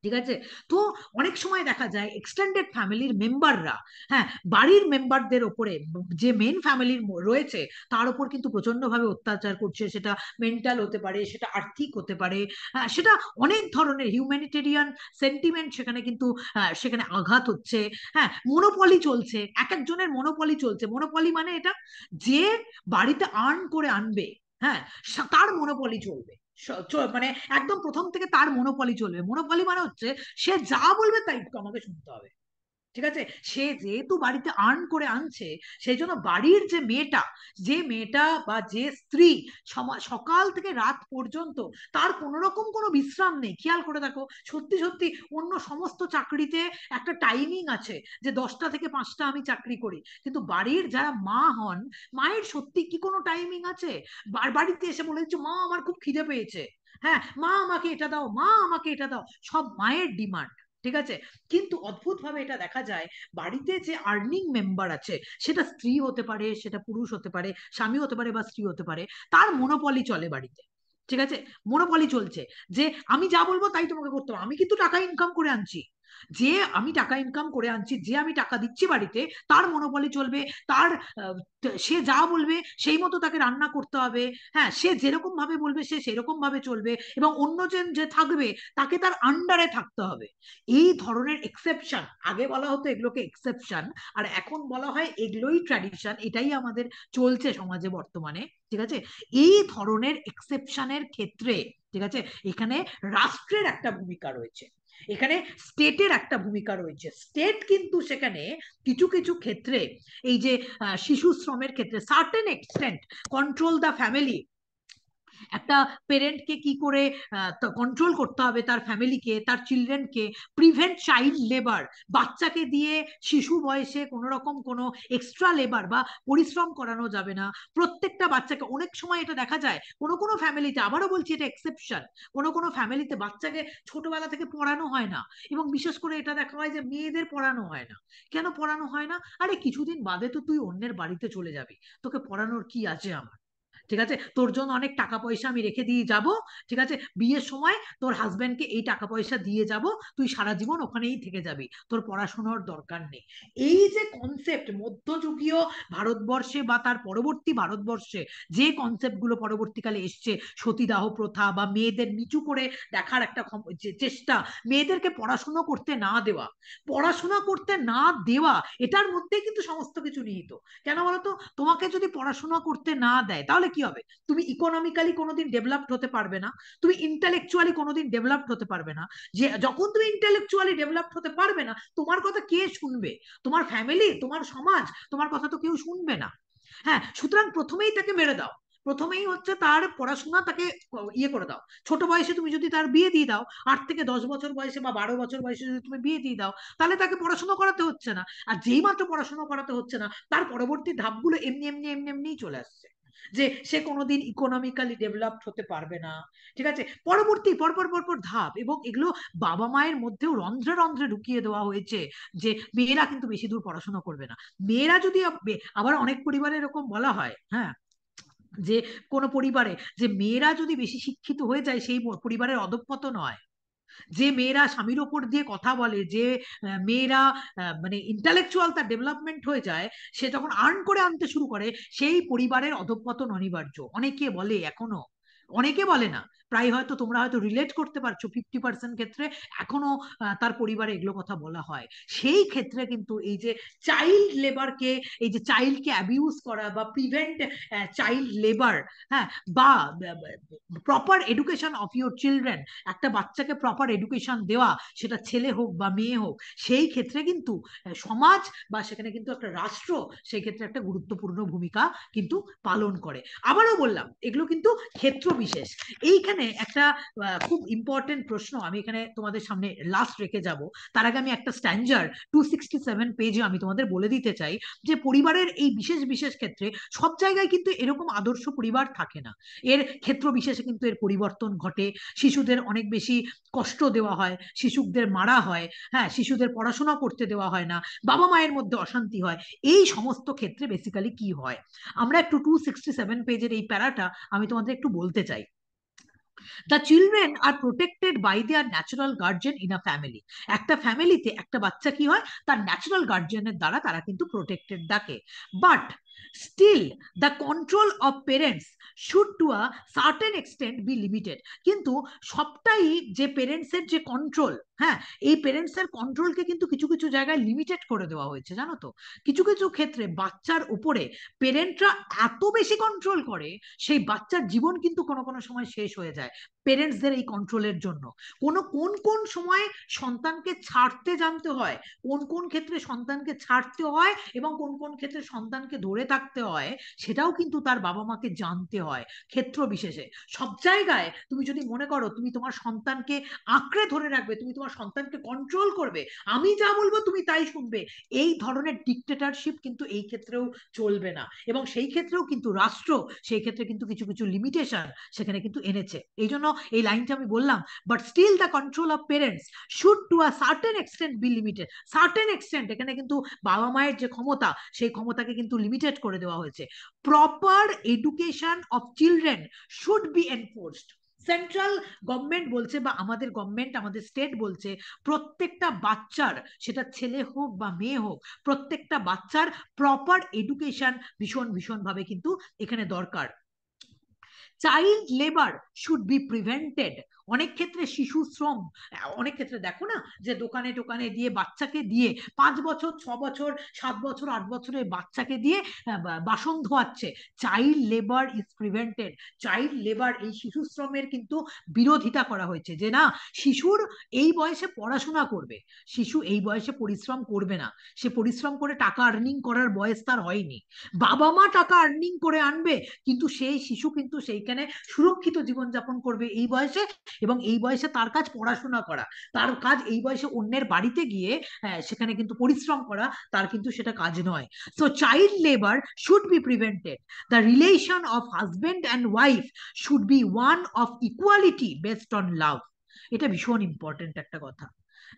ঠিক আছে, তো অনেক সময় দেখা যায় এক্সটেন্ডেড ফ্যামিলির মেম্বাররা, হ্যাঁ, বাড়ির মেম্বারদের ওপরে, যে মেন ফ্যামিলির রয়েছে তার উপর কিন্তু প্রচন্ডভাবে অত্যাচার করছে। সেটা মেন্টাল হতে পারে, সেটা আর্থিক হতে পারে, সেটা অনেক ধরনের হিউম্যানিটেরিয়ান সেন্টিমেন্ট সেখানে কিন্তু সেখানে আঘাত হচ্ছে। হ্যাঁ, মনোপলি চলছে, এক একজনের মনোপলি চলছে। মনোপলি মানে এটা, যে বাড়িতে আর্ন করে আনবে, হ্যাঁ, তার মনোপলি চলবে। মানে একদম প্রথম থেকে তার মনোপলি চলবে। মনোপলি মানে হচ্ছে সে যা বলবে তাই আমাকে শুনতে হবে। ঠিক আছে, সে যেহেতু বাড়িতে আর্ন করে আনছে, সেই জন্য বাড়ির যে মেয়েটা, যে মেয়েটা বা যে স্ত্রী সকাল থেকে রাত পর্যন্ত তার কোন রকম কোনো বিশ্রাম নেই। খেয়াল করে দেখো, সত্যি সত্যি অন্য সমস্ত চাকরিতে একটা টাইমিং আছে যে 10টা থেকে 5টা আমি চাকরি করি, কিন্তু বাড়ির যারা মা হন, মায়ের সত্যি কি কোনো টাইমিং আছে? বাড়িতে এসে বলে দিচ্ছে মা আমার খুব খিদে পেয়েছে, হ্যাঁ মা আমাকে এটা দাও, মা আমাকে এটা দাও, সব মায়ের ডিমান্ড। ঠিক আছে, কিন্তু অদ্ভুত ভাবে এটা দেখা যায় বাড়িতে যে আর্নিং মেম্বার আছে, সেটা স্ত্রী হতে পারে, সেটা পুরুষ হতে পারে, স্বামী হতে পারে বা স্ত্রী হতে পারে, তার মনোপলি চলে বাড়িতে। ঠিক আছে, মনোপলি চলছে যে আমি যা বলবো তাই তোমাকে করতে হবে, আমি কিন্তু টাকা ইনকাম করে আনছি, যে আমি টাকা ইনকাম করে আনছি, যে আমি টাকা দিচ্ছি বাড়িতে, তার মনোপলি চলবে। তার সে যা বলবে সেই মতো তাকে রান্না করতে হবে। হ্যাঁ, সে যেরকম ভাবে বলবে সে সেরকম ভাবে চলবে, এবং অন্যজন যে থাকবে তাকে তার আন্ডারে থাকতে হবে। এই ধরনের এক্সেপশন, আগে বলা হতো এগুলোকে এক্সেপশন, আর এখন বলা হয় এগুলোই ট্র্যাডিশন, এটাই আমাদের চলছে সমাজে বর্তমানে। ঠিক আছে, এই ধরনের এক্সেপশনের ক্ষেত্রে, ঠিক আছে, এখানে রাষ্ট্রের একটা ভূমিকা রয়েছে, এখানে স্টেটের একটা ভূমিকা রয়েছে। স্টেট কিন্তু সেখানে কিছু কিছু ক্ষেত্রে, এই যে শিশু শ্রমের ক্ষেত্রে certain extent control the family, একটা পেরেন্টকে কি করে কন্ট্রোল করতে হবে তার ফ্যামিলিকে, তার চিলড্রেনকে, প্রিভেন্ট চাইল্ড লেবার, বাচ্চাকে দিয়ে শিশু বয়সে কোনো রকম কোনো এক্সট্রা লেবার বা পরিশ্রম করানো যাবে না। প্রত্যেকটা বাচ্চাকে, অনেক সময় এটা দেখা যায় কোনো কোনো ফ্যামিলিতে, আবারও বলছি এটা এক্সেপশন, কোনো কোনো ফ্যামিলিতে বাচ্চাকে ছোটবেলা থেকে পড়ানো হয় না, এবং বিশেষ করে এটা দেখা হয় যে মেয়েদের পড়ানো হয় না। কেন পড়ানো হয় না? আরে কিছুদিন বাদে তো তুই অন্যের বাড়িতে চলে যাবি, তোকে পড়ানোর কি আছে আমার? ঠিক আছে, তোর জন্য অনেক টাকা পয়সা আমি রেখে দিয়ে যাব, ঠিক আছে, বিয়ের সময় তোর হাজবেন্ডকে এই টাকা পয়সা দিয়ে যাব, তুই সারা জীবন ওখানেই থেকে যাবি, তোর পড়াশোনার দরকার নেই। এই যে কনসেপ্ট মধ্যযুগীয় ভারতবর্ষে বা তার পরবর্তী ভারতবর্ষে, যে কনসেপ্ট গুলো পরবর্তীকালে এসছে, সতীদাহ প্রথা বা মেয়েদের নিচু করে দেখার একটা চেষ্টা, মেয়েদেরকে পড়াশোনা করতে না দেওয়া, পড়াশোনা করতে না দেওয়া, এটার মধ্যে কিন্তু সমস্ত কিছু নিহিত। কেন বলতো? তোমাকে যদি পড়াশোনা করতে না দেয় তাহলে কি হবে? তুমি ইকোনমিক্যালি কোনোদিন ডেভেলপড হতে পারবে না, তুমি ইন্টেলেকচুয়ালি কোনোদিন ডেভেলপড হতে পারবে না। যে যখন তুমি ইন্টেলেকচুয়ালি ডেভেলপড হতে পারবে না, তোমার কথা কে শুনবে? তোমার ফ্যামিলি, তোমার সমাজ, তোমার কথা তো কেউ শুনবে না। হ্যাঁ, সুতরাং প্রথমেই তাকে মেরে দাও, প্রথমেই হচ্ছে তার পড়াশোনা তাকে ইয়ে করে দাও। ছোট বয়সে তুমি যদি তার বিয়ে দিয়ে দাও, 8 থেকে 10 বছর বয়সে বা 12 বছর বয়সে যদি তুমি বিয়ে দিয়ে দাও, তাহলে তাকে পড়াশোনা করাতে হচ্ছে না। আর যেই মাত্র পড়াশোনা করাতে হচ্ছে না, তার পরবর্তী ধাপগুলো এমনি এমনি এমনি এমনিই চলে আসছে, যে সে কোনোদিন ইকোনমিক্যালি ডেভেলপড হতে পারবে না। ঠিক আছে, পরবর্তী পরপর পরপর ধাপ, এবং এগুলো বাবা মায়ের মধ্যেও রন্ধ্রে রন্ধ্রে ঢুকিয়ে দেওয়া হয়েছে যে মেয়েরা কিন্তু বেশি দূর পড়াশোনা করবে না। মেয়েরা যদি আবার অনেক পরিবারে এরকম বলা হয়, হ্যাঁ, যে কোনো পরিবারে যে মেয়েরা যদি বেশি শিক্ষিত হয়ে যায় সেই পরিবারের অধঃপতন হয়, যে মেয়েরা স্বামীর ওপর দিয়ে কথা বলে, যে মেয়েরা মানে ইন্টালেকচুয়াল তার ডেভেলপমেন্ট হয়ে যায়, সে যখন আর্ন করে আনতে শুরু করে, সেই পরিবারের অধঃপতন অনিবার্য। অনেকে বলে এখনো, অনেকে বলে না, প্রায় হয়তো তোমরা হয়তো রিলেট করতে পারছো, 50% ক্ষেত্রে এখনো তার পরিবারে এগুলো কথা বলা হয়। সেই ক্ষেত্রে কিন্তু এই যে চাইল্ড লেবারকে, এই যে চাইল্ডকে অ্যাবিউজ করা বা প্রিভেন্ট চাইল্ড লেবার, হ্যাঁ, বা proper education of your children, একটা বাচ্চাকে প্রপার এডুকেশন দেওয়া, সেটা ছেলে হোক বা মেয়ে হোক, সেই ক্ষেত্রে কিন্তু সমাজ বা সেখানে কিন্তু একটা রাষ্ট্র সেই ক্ষেত্রে একটা গুরুত্বপূর্ণ ভূমিকা কিন্তু পালন করে। আবারও বললাম, এগুলো কিন্তু ক্ষেত্র বিশেষ। এইখানে একটা খুব ইম্পর্টেন্ট প্রশ্ন আমি এখানে তোমাদের সামনে লাস্ট রেখে যাব, তার আগে আমি একটা স্ট্যান্ডার্ড 267 পেজে আমি তোমাদের বলে দিতে চাই যে পরিবারের এই বিশেষ বিশেষ ক্ষেত্রে সব জায়গায় কিন্তু এরকম আদর্শ পরিবার থাকে না, এর ক্ষেত্র বিশেষে কিন্তু এর পরিবর্তন ঘটে। শিশুদের অনেক বেশি কষ্ট দেওয়া হয়, শিশুদের মারা হয়, হ্যাঁ, শিশুদের পড়াশোনা করতে দেওয়া হয় না, বাবা মায়ের মধ্যে অশান্তি হয়। এই সমস্ত ক্ষেত্রে বেসিক্যালি কি হয়, আমরা একটু 267 পেজের এই প্যারাটা আমি তোমাদের একটু বলতে চাই। The children are protected by their natural guardian in a family. একটা ফ্যামিলিতে একটা বাচ্চা কি হয়, তার ন্যাচারাল গার্জিয়ানের দ্বারা তারা কিন্তু প্রোটেক্টেড থাকে। But still the control of parents should to a certain extent be limited. কিন্তু সবটাই যে পেরেন্টসের যে কন্ট্রোল, হ্যাঁ, এই পেরেন্টসের কন্ট্রোলকে কিন্তু কিছু কিছু জায়গায় লিমিটেড করে দেওয়া হয়েছে, জানো তো। কিছু কিছু ক্ষেত্রে বাচ্চার উপরে পেরেন্টরা এত বেশি কন্ট্রোল করে, সেই বাচ্চার জীবন কিন্তু কোনো কোনো সময় শেষ হয়ে যায় পেরেন্টসদের এই কন্ট্রোলের জন্য। কোন কোন সময় সন্তানকে ছাড়তে জানতে হয়, কোন কোন ক্ষেত্রে সন্তানকে ছাড়তে হয়, এবং কোন কোন ক্ষেত্রে সন্তানকে ধরে থাকতে হয়, সেটাও কিন্তু তার বাবা মাকে জানতে হয় ক্ষেত্র বিশেষে। সব জায়গায় তুমি যদি মনে করো তুমি তোমার সন্তানকে আঁকড়ে ধরে রাখবে, তুমি তোমার সন্তানকে কন্ট্রোল করবে, আমি যা বলবো তুমি তাই শুনবে, এই ধরনের ডিক্টেটরশিপ কিন্তু এই ক্ষেত্রেও চলবে না। এবং সেই ক্ষেত্রেও কিন্তু রাষ্ট্র সেই ক্ষেত্রে কিন্তু কিছু কিছু লিমিটেশন সেখানে কিন্তু এনেছে। এই জন্য এই লাইনটা আমি বললাম, but still the control of parents should to a certain extent be limited. Certain extent, এখানে কিন্তু বাবা মায়ের যে ক্ষমতা, সেই ক্ষমতাকে কিন্তু লিমিটেড করে দেওয়া হয়েছে। Proper education of children should be enforced. Central government বলছে বা আমাদের গভর্নমেন্ট, আমাদের স্টেট বলছে, প্রত্যেকটা বাচ্চার, সেটা ছেলে হোক বা মেয়ে হোক, প্রত্যেকটা বাচ্চার প্রপার এডুকেশন ভীষণ ভীষণ ভাবে কিন্তু এখানে দরকার। Child labour should be prevented. অনেক ক্ষেত্রে শিশু শ্রম, অনেক ক্ষেত্রে দেখো না যে দোকানে টোকানে দিয়ে বাচ্চাকে দিয়ে 5 বছর 6 বছর 7 বছর 8 বছরের বাচ্চাকে দিয়ে বাসন ধোয়াচ্ছে। Child labour is prevented. Child labour, এই শিশু শ্রমের কিন্তু বিরোধিতা করা হয়েছে যে না, শিশুর এই বয়সে পড়াশোনা করবে, শিশু এই বয়সে পরিশ্রম করবে না, সে পরিশ্রম করে টাকা আর্নিং করার বয়স তার হয়নি। বাবা মা টাকা আর্নিং করে আনবে, কিন্তু সেই শিশু কিন্তু সেইখানে সুরক্ষিত জীবনযাপন করবে এই বয়সে, এবং এই বয়সে তার কাজ পড়াশোনা করা, তার কাজ এই বয়সে অন্যের বাড়িতে গিয়ে সেখানে কিন্তু পরিশ্রম করা, তার কিন্তু সেটা কাজ নয়। So child labour should be prevented. The relation of husband and wife should be one of equality based on love. এটা ভীষণ ইম্পর্টেন্ট একটা কথা।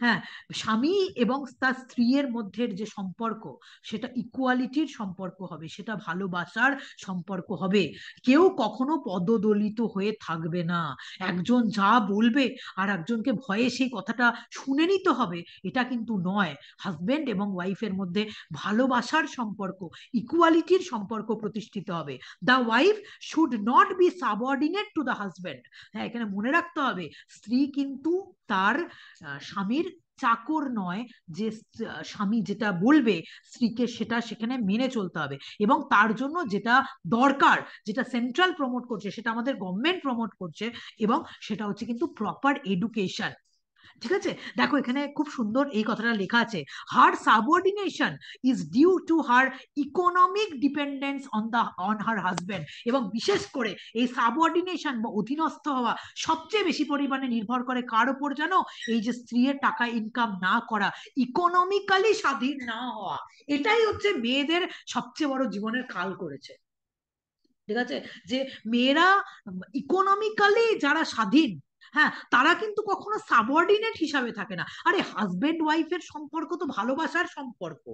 হ্যাঁ, স্বামী এবং তার স্ত্রীর মধ্যে যে সম্পর্ক, সেটা ইকুয়ালিটির সম্পর্ক হবে, সেটা ভালোবাসার সম্পর্ক হবে। কেউ কখনো পদদলিত হয়ে থাকবে না। একজন যা বলবে আর একজনকে ভয়ে সেই কথাটা শুনে নিতে হবে, এটা কিন্তু নয়। হাজবেন্ড এবং ওয়াইফের মধ্যে ভালোবাসার সম্পর্ক, ইকুয়ালিটির সম্পর্ক প্রতিষ্ঠিত হবে। The wife should not be subordinate to the husband. হ্যাঁ, এখানে মনে রাখতে হবে, স্ত্রী কিন্তু তার স্বামীর চাকর নয়, যে স্বামী যেটা বলবে স্ত্রীকে সেটা সেখানে মেনে চলতে হবে। এবং তার জন্য যেটা দরকার, যেটা সেন্ট্রাল প্রমোট করছে, সেটা আমাদের গভর্নমেন্ট প্রমোট করছে, এবং সেটা হচ্ছে কিন্তু প্রপার এডুকেশন। ঠিক আছে, দেখো এখানে খুব সুন্দর এই কথাটা লেখা আছে, her subordination is due to her economic dependence on her husband. এবং বিশেষ করে এই সাবঅর্ডিনেশন বা অধীনস্থ হওয়া সবচেয়ে বেশি পরিমাণে নির্ভর করে কার উপর জানো? এই যে স্ত্রীর টাকা ইনকাম না করা, ইকোনমিক্যালি স্বাধীন না হওয়া, এটাই হচ্ছে মেয়েদের সবচেয়ে বড় জীবনের কাল করেছে। ঠিক আছে, যে মেয়েরা ইকোনমিক্যালি যারা স্বাধীন, হ্যাঁ, তারা কিন্তু কখনো সাবঅর্ডিনেট হিসাবে থাকে না। আরে হাজবেন্ড ওয়াইফের সম্পর্ক তো ভালোবাসার সম্পর্ক,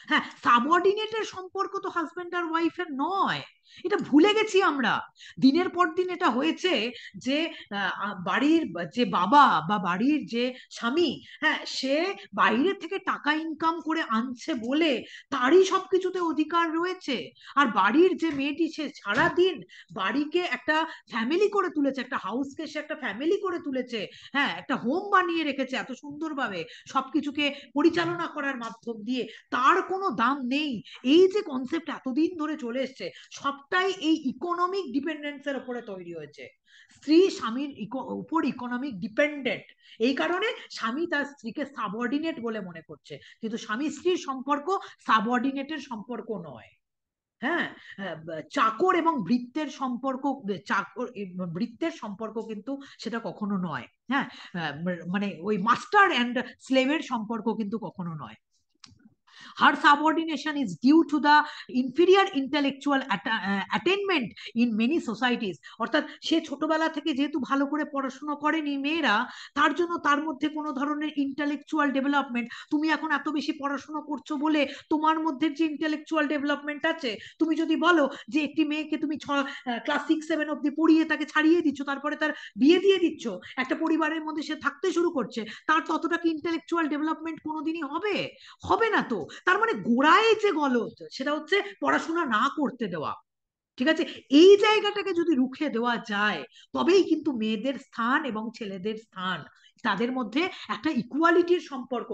হ্যাঁ, সাবঅর্ডিনেটের সম্পর্ক তো হাজবেন্ড আর ওয়াইফের নয়। এটা ভুলে গেছি আমরা। দিনের পর দিন এটা হয়েছে যে বাড়ির যে বাবা বা বাড়ির যে স্বামী, হ্যাঁ, সে বাইরে থেকে টাকা ইনকাম করে আনছে বলে তারই সবকিছুতে অধিকার রয়েছে। আর বাড়ির যে মেয়েটি, সে সারাদিন বাড়িকে একটা ফ্যামিলি করে তুলেছে, একটা হাউসকে সে একটা ফ্যামিলি করে তুলেছে, হ্যাঁ, একটা হোম বানিয়ে রেখেছে এত সুন্দরভাবে সবকিছুকে পরিচালনা করার মাধ্যম দিয়ে, তার কোনো দাম নেই। এই যে কনসেপ্ট এতদিন ধরে চলে এসছে, সবটাই এই ইকোনমিক ডিপেন্ডেন্সের উপরে তৈরি হয়েছে। স্ত্রী স্বামীর উপর ইকোনমিক ডিপেন্ডেন্ট, এই কারণে স্বামী তার স্ত্রীকে সাবঅর্ডিনেট বলে মনে করছে, কিন্তু স্বামী স্ত্রীর সম্পর্ক সাবঅর্ডিনেটের সম্পর্ক নয়। হ্যাঁ, চাকর এবং ভৃত্যের সম্পর্ক, চাকর ভৃত্যের সম্পর্ক কিন্তু সেটা কখনো নয়। হ্যাঁ, মানে ওই মাস্টার অ্যান্ড স্লেভের সম্পর্ক কিন্তু কখনো নয়। Her subordination is due to the inferior intellectual attainment in many societies. অর্থাৎ সে ছোটবেলা থেকে যেহেতু ভালো করে পড়াশোনা করেনি মেয়েরা, তার জন্য তার মধ্যে কোনো ধরনের ইন্টেলেকচুয়াল ডেভেলপমেন্ট, তুমি এখন এত বেশি পড়াশোনা করছো বলে তোমার মধ্যে যে ইন্টেলেকচুয়াল ডেভেলপমেন্ট আছে, তুমি যদি বলো যে একটি মেয়েকে তুমি ক্লাস 6-7 অব্দি পড়িয়ে তাকে ছাড়িয়ে দিচ্ছ, তারপরে তার বিয়ে দিয়ে দিচ্ছ, একটা পরিবারের মধ্যে সে থাকতে শুরু করছে, তার ততটা কি ইন্টেলেকচুয়াল ডেভেলপমেন্ট কোনোদিনই হবে? হবে না তো। তার মানে গোড়ায় যে গলদ, সেটা হচ্ছে পড়াশোনা না করতে দেওয়া। ঠিক আছে, এই জায়গাটাকে যদি রুখে দেওয়া যায়, তবেই কিন্তু মেয়েদের স্থান এবং ছেলেদের স্থান, তাদের মধ্যে একটা ইকুয়ালিটির সম্পর্ক।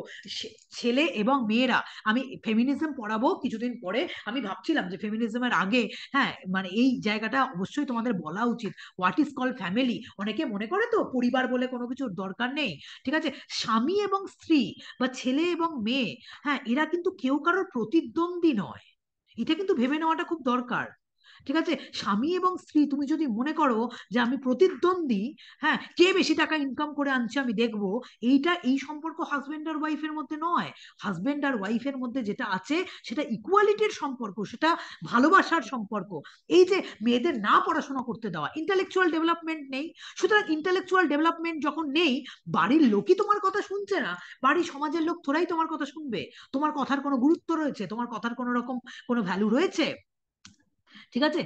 ছেলে এবং মেয়েরা, আমি ফেমিনিজম পড়াবো কিছুদিন পরে, আমি ভাবছিলাম যে ফেমিনিজমের আগে, হ্যাঁ, মানে এই জায়গাটা অবশ্যই তোমাদের বলা উচিত, হোয়াট ইজ কল্ড ফ্যামিলি। অনেকে মনে করে তো পরিবার বলে কোনো কিছুর দরকার নেই। ঠিক আছে, স্বামী এবং স্ত্রী বা ছেলে এবং মেয়ে, হ্যাঁ, এরা কিন্তু কেউ কারোর প্রতিদ্বন্দ্বী নয়। এটা কিন্তু ভেবে নেওয়াটা খুব দরকার। ঠিক আছে, স্বামী এবং স্ত্রী, তুমি যদি মনে করো যে আমি প্রতিদ্বন্দ্বী, হ্যাঁ, কে বেশি টাকা ইনকাম করে আনছে আমি দেখবো, এই সম্পর্ক হাজবেন্ড আর ওয়াইফের মধ্যে নয়। হাজবেন্ড আর ওয়াইফের মধ্যে যেটা আছে সেটা ইকুয়ালিটির সম্পর্ক, সেটা ভালোবাসার সম্পর্ক। এই যে মেয়েদের না পড়াশোনা করতে দেওয়া, ইন্টেলেকচুয়াল ডেভেলপমেন্ট নেই। সুতরাং ইন্টেলেকচুয়াল ডেভেলপমেন্ট যখন নেই, বাড়ির লোকই তোমার কথা শুনছে না, বাড়ির সমাজের লোক থোড়াই তোমার কথা শুনবে? তোমার কথার কোনো গুরুত্ব রয়েছে? তোমার কথার কোনো রকম কোনো ভ্যালু রয়েছে? ঠিক আছে,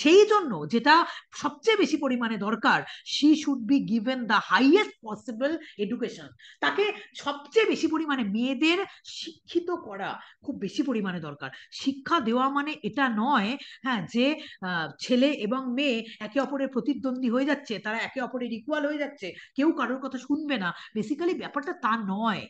সেই জন্য যেটা সবচেয়ে বেশি পরিমাণে দরকার, she should be given the highest possible education. তাকে সবচেয়ে বেশি পরিমাণে মেয়েদের শিক্ষিত করা খুব বেশি পরিমাণে দরকার। শিক্ষা দেওয়া মানে এটা নয়, হ্যাঁ, যে ছেলে এবং মেয়ে একে অপরের প্রতিদ্বন্দ্বী হয়ে যাচ্ছে, তারা একে অপরের ইকুয়াল হয়ে যাচ্ছে, কেউ কারোর কথা শুনবে না। বেসিক্যালি ব্যাপারটা তা নয়।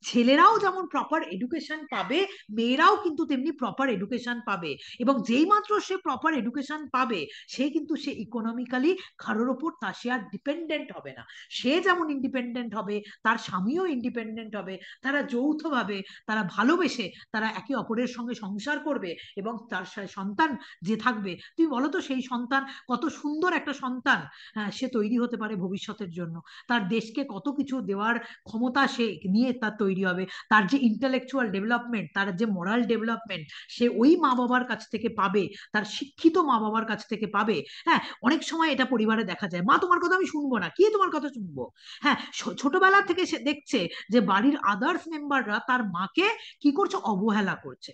ছেলেরাও যেমন প্রপার এডুকেশন পাবে, মেয়েরাও কিন্তু তেমনি প্রপার এডুকেশন পাবে। এবং যেই মাত্র সে প্রপার এডুকেশন পাবে, সে কিন্তু সে ইকোনমিক্যালি কারোর ওপর সে আর ডিপেন্ডেন্ট হবে না। সে যেমন ইন্ডিপেন্ডেন্ট হবে, তার স্বামীও ইন্ডিপেন্ডেন্ট হবে। তারা যৌথভাবে, তারা ভালোবেসে, তারা একে অপরের সঙ্গে সংসার করবে, এবং তার সন্তান যে থাকবে, তুমি বলো তো সেই সন্তান কত সুন্দর একটা সন্তান, হ্যাঁ, সে তৈরি হতে পারে ভবিষ্যতের জন্য। তার দেশকে কত কিছু দেওয়ার ক্ষমতা সে নিয়ে তার তৈরি হবে। তার যে ইন্টেলেকচুয়াল ডেভেলপমেন্ট, তার যে মোরাল ডেভেলপমেন্ট, সে ওই মা বাবার কাছ থেকে পাবে, তার শিক্ষিত মা বাবার কাছ থেকে পাবে। হ্যাঁ, অনেক সময় এটা পরিবারে দেখা যায়, মা তোমার কথা আমি শুনবো না, কি তোমার কথা শুনবো? হ্যাঁ, ছোটবেলা থেকে সে দেখছে যে বাড়ির আদার্স মেম্বাররা তার মাকে কি করছে, অবহেলা করছে।